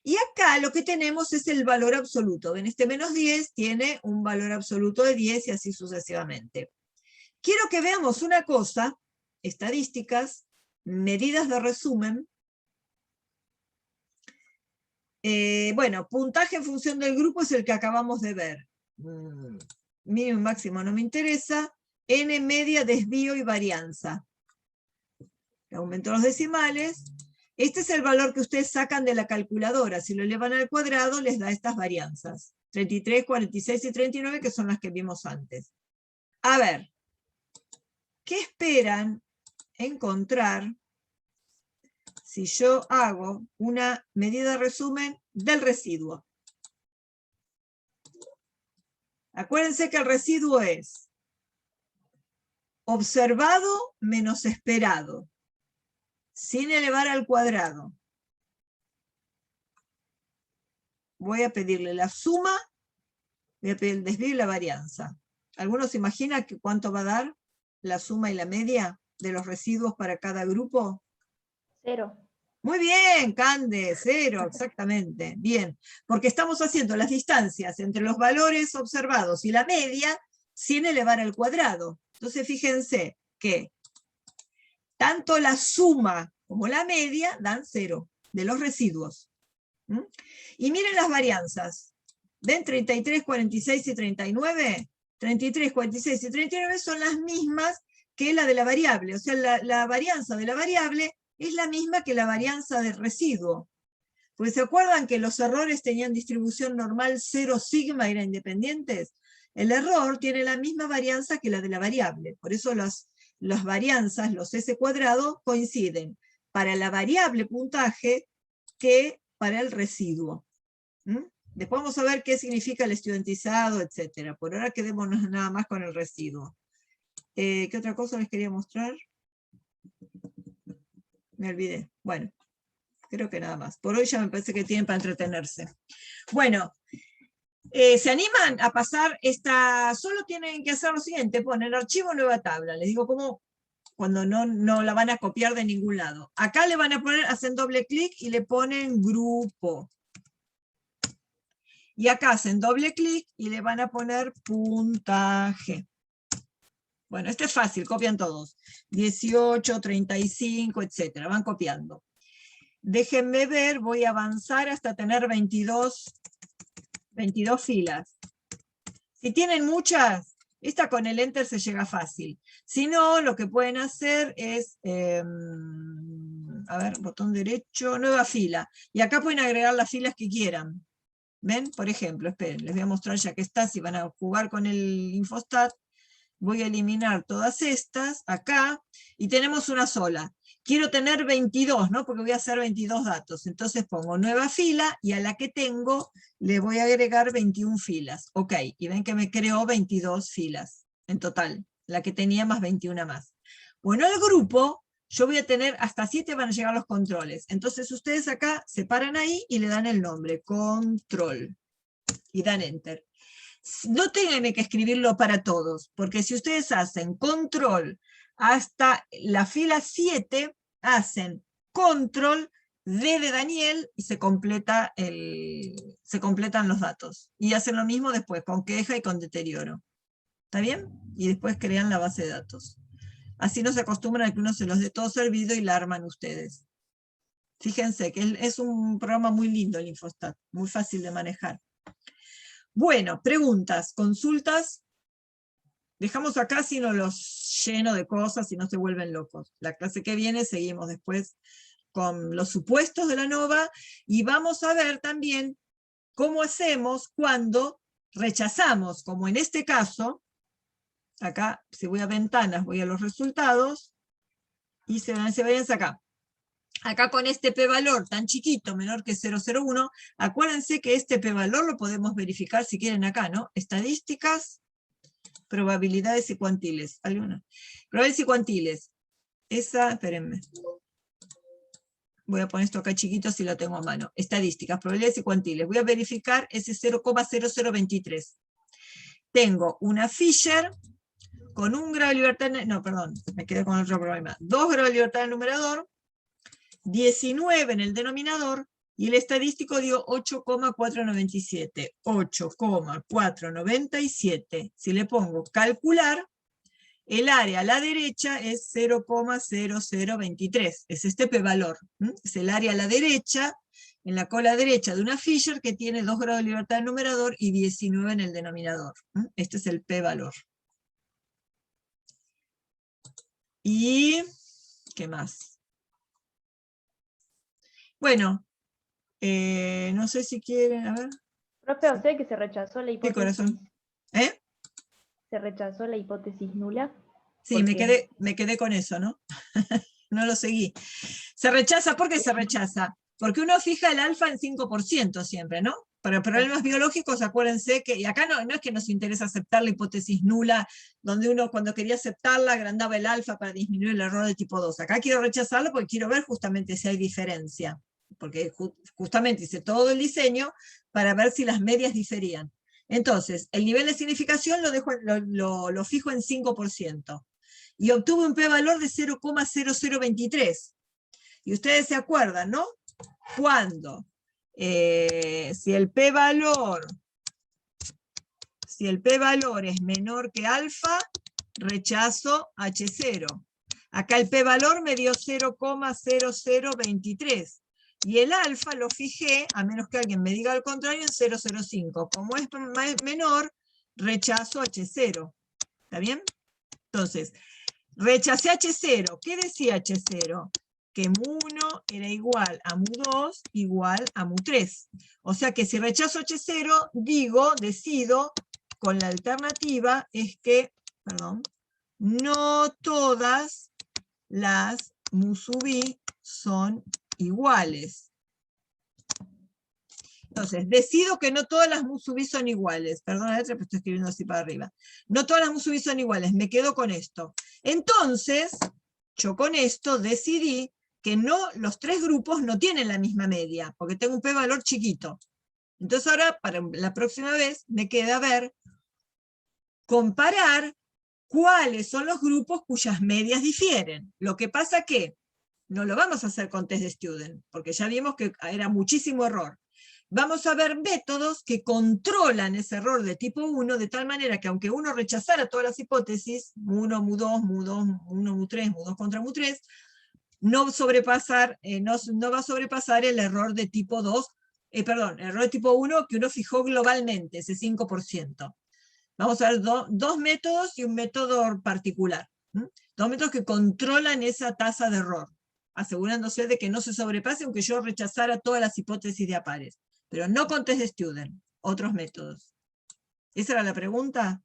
Y acá lo que tenemos es el valor absoluto. Ven, este menos 10 tiene un valor absoluto de 10 y así sucesivamente. Quiero que veamos una cosa, estadísticas, medidas de resumen. Bueno, puntaje en función del grupo es el que acabamos de ver. Mínimo y máximo no me interesa. N media, desvío y varianza. Aumento los decimales. Este es el valor que ustedes sacan de la calculadora. Si lo elevan al cuadrado, les da estas varianzas. 33, 46 y 39, que son las que vimos antes. A ver, ¿qué esperan encontrar si yo hago una medida de resumen del residuo? Acuérdense que el residuo es observado menos esperado, sin elevar al cuadrado. Voy a pedirle la suma, voy a pedir el desvío y la varianza. ¿Alguno se imagina cuánto va a dar la suma y la media de los residuos para cada grupo? 0. Muy bien, Cande, 0, exactamente. Bien, porque estamos haciendo las distancias entre los valores observados y la media sin elevar al cuadrado. Entonces fíjense que tanto la suma como la media dan 0 de los residuos. Y miren las varianzas. ¿Ven 33, 46 y 39? 33, 46 y 39 son las mismas que la de la variable. O sea, la varianza de la variable es la misma que la varianza del residuo. Porque ¿se acuerdan que los errores tenían distribución normal 0 sigma, eran independientes? El error tiene la misma varianza que la de la variable. Por eso las varianzas, los S cuadrados, coinciden para la variable puntaje que para el residuo. Después vamos a ver qué significa el estudiantizado, etc. Por ahora quedémonos nada más con el residuo. ¿Qué otra cosa les quería mostrar? Me olvidé. Bueno, creo que nada más. Por hoy ya me parece que tienen para entretenerse. Bueno, ¿se animan a pasar esta? Solo tienen que hacer lo siguiente, ponen archivo nueva tabla. Les digo cómo, cuando no la van a copiar de ningún lado. Acá le van a poner, hacen doble clic y le ponen grupo. Y acá hacen doble clic y le van a poner puntaje. Bueno, este es fácil, copian todos. 18, 35, etc. Van copiando. Déjenme ver, voy a avanzar hasta tener 22 filas. Si tienen muchas, esta con el Enter se llega fácil. Si no, lo que pueden hacer es, a ver, botón derecho, nueva fila. Y acá pueden agregar las filas que quieran. ¿Ven? Por ejemplo, esperen, les voy a mostrar ya que está, si van a jugar con el Infostat. Voy a eliminar todas estas, acá, y tenemos una sola. Quiero tener 22, ¿no? Porque voy a hacer 22 datos. Entonces pongo nueva fila, y a la que tengo le voy a agregar 21 filas. Ok, y ven que me creó 22 filas en total, la que tenía más 21 más. Bueno, el grupo, yo voy a tener, hasta 7 van a llegar los controles. Entonces ustedes acá se paran ahí y le dan el nombre, control, y dan enter. No tienen que escribirlo para todos, porque si ustedes hacen control hasta la fila 7, hacen control D de Daniel y se completan los datos. Y hacen lo mismo después con queja y con deterioro. ¿Está bien? Y después crean la base de datos. Así no se acostumbran a que uno se los dé todo servido y la arman ustedes. Fíjense que es un programa muy lindo el Infostat, muy fácil de manejar. Bueno, preguntas, consultas. Dejamos acá si no los lleno de cosas y no se vuelven locos. La clase que viene seguimos después con los supuestos de la ANOVA y vamos a ver también cómo hacemos cuando rechazamos, como en este caso. Acá, si voy a ventanas, voy a los resultados y se vayan acá. Acá con este p-valor tan chiquito, menor que 0,01, acuérdense que este p-valor lo podemos verificar si quieren acá, ¿no? Estadísticas, probabilidades y cuantiles. ¿Alguna? Probabilidades y cuantiles. Esa, espérenme. Voy a poner esto acá chiquito si lo tengo a mano. Estadísticas, probabilidades y cuantiles. Voy a verificar ese 0,0023. Tengo una Fisher con 1 grado de libertad, no, perdón, me quedé con otro problema. 2 grados de libertad en el numerador, 19 en el denominador, y el estadístico dio 8,497. 8,497. Si le pongo calcular, el área a la derecha es 0,0023. Es este p-valor. Es el área a la derecha en la cola derecha de una Fisher que tiene 2 grados de libertad en el numerador y 19 en el denominador. Este es el p-valor. ¿Y qué más? Bueno, no sé si quieren, a ver. Profe, o sea que se rechazó la ¿Qué hipótesis. corazón? ¿Eh? Se rechazó la hipótesis nula. Sí, ¿Por me qué? quedé con eso, ¿no? No lo seguí. Se rechaza, ¿por qué se rechaza? Porque uno fija el alfa en 5% siempre, ¿no? Para problemas biológicos, acuérdense que, y acá no es que nos interesa aceptar la hipótesis nula, donde uno cuando quería aceptarla agrandaba el alfa para disminuir el error de tipo 2. Acá quiero rechazarlo porque quiero ver justamente si hay diferencia, porque justamente hice todo el diseño para ver si las medias diferían. Entonces, el nivel de significación lo fijo en 5%. Y obtuve un p-valor de 0,0023. Y ustedes se acuerdan, ¿no? Cuando, si el p-valor es menor que alfa, rechazo H0. Acá el p-valor me dio 0,0023. Y el alfa lo fijé, a menos que alguien me diga al contrario, en 0,05. Como es menor, rechazo H0. ¿Está bien? Entonces, rechacé H0. ¿Qué decía H0? Que mu1 era igual a mu2 igual a mu3. O sea que si rechazo H0, decido, con la alternativa, es que, no todas las mu sub i son iguales. Entonces, decido que no todas las mu sub i son iguales. Perdón la letra, pero estoy escribiendo así para arriba. No todas las mu sub i son iguales, me quedo con esto. Entonces, yo con esto decidí que los 3 grupos no tienen la misma media, porque tengo un p-valor chiquito. Entonces ahora, para la próxima vez, me queda comparar cuáles son los grupos cuyas medias difieren. Lo que pasa que no lo vamos a hacer con test de student, porque ya vimos que era muchísimo error. Vamos a ver métodos que controlan ese error de tipo 1, de tal manera que aunque uno rechazara todas las hipótesis, mu1, mu2, mu1, mu3, mu2 contra mu3, no va a sobrepasar el error de tipo 2, error de tipo 1 que uno fijó globalmente, ese 5%. Vamos a ver dos métodos y un método particular. Dos métodos que controlan esa tasa de error, asegurándose de que no se sobrepase aunque yo rechazara todas las hipótesis de a pares. Pero no con test de student, otros métodos. ¿Esa era la pregunta?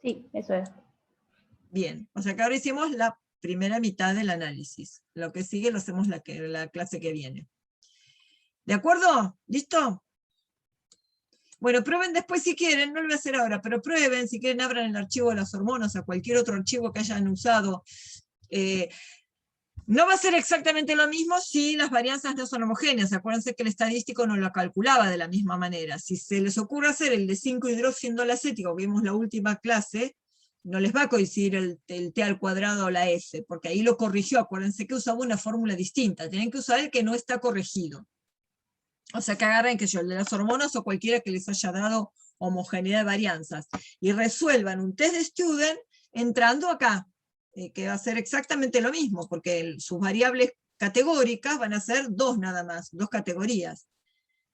Sí, eso es. Bien, o sea que ahora hicimos la primera mitad del análisis. Lo que sigue lo hacemos la clase que viene. ¿De acuerdo? ¿Listo? Bueno, prueben después si quieren, no lo voy a hacer ahora, pero prueben, si quieren abran el archivo de las hormonas o cualquier otro archivo que hayan usado. No va a ser exactamente lo mismo si las varianzas no son homogéneas. Acuérdense que el estadístico no lo calculaba de la misma manera. Si se les ocurre hacer el de 5-hidroxiendolacético, que vimos la última clase, no les va a coincidir el t al cuadrado o la f, porque ahí lo corrigió. Acuérdense que usaba una fórmula distinta. Tienen que usar el que no está corregido. O sea que agarren, el de las hormonas o cualquiera que les haya dado homogeneidad de varianzas. Y resuelvan un test de student entrando acá, que va a ser exactamente lo mismo, porque sus variables categóricas van a ser 2 nada más, 2 categorías,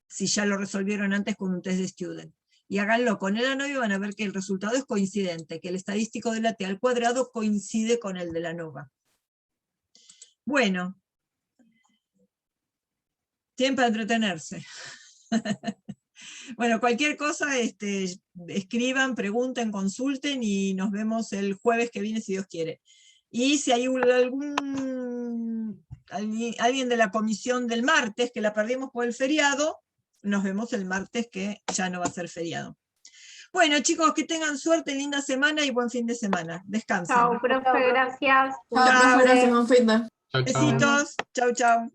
si ya lo resolvieron antes con un test de student. Y háganlo con el ANOVA y van a ver que el resultado es coincidente, que el estadístico de la t al cuadrado coincide con el de la ANOVA. Bueno. Tienen para entretenerse. Bueno, cualquier cosa, escriban, pregunten, consulten y nos vemos el jueves que viene si Dios quiere. Y si hay alguien de la comisión del martes que la perdimos por el feriado, nos vemos el martes que ya no va a ser feriado. Bueno, chicos, que tengan suerte, linda semana y buen fin de semana. Descansen. Chao, profe, gracias. Chao, profe, gracias, buen fin de. Chau, chau. Besitos. Chau, chau.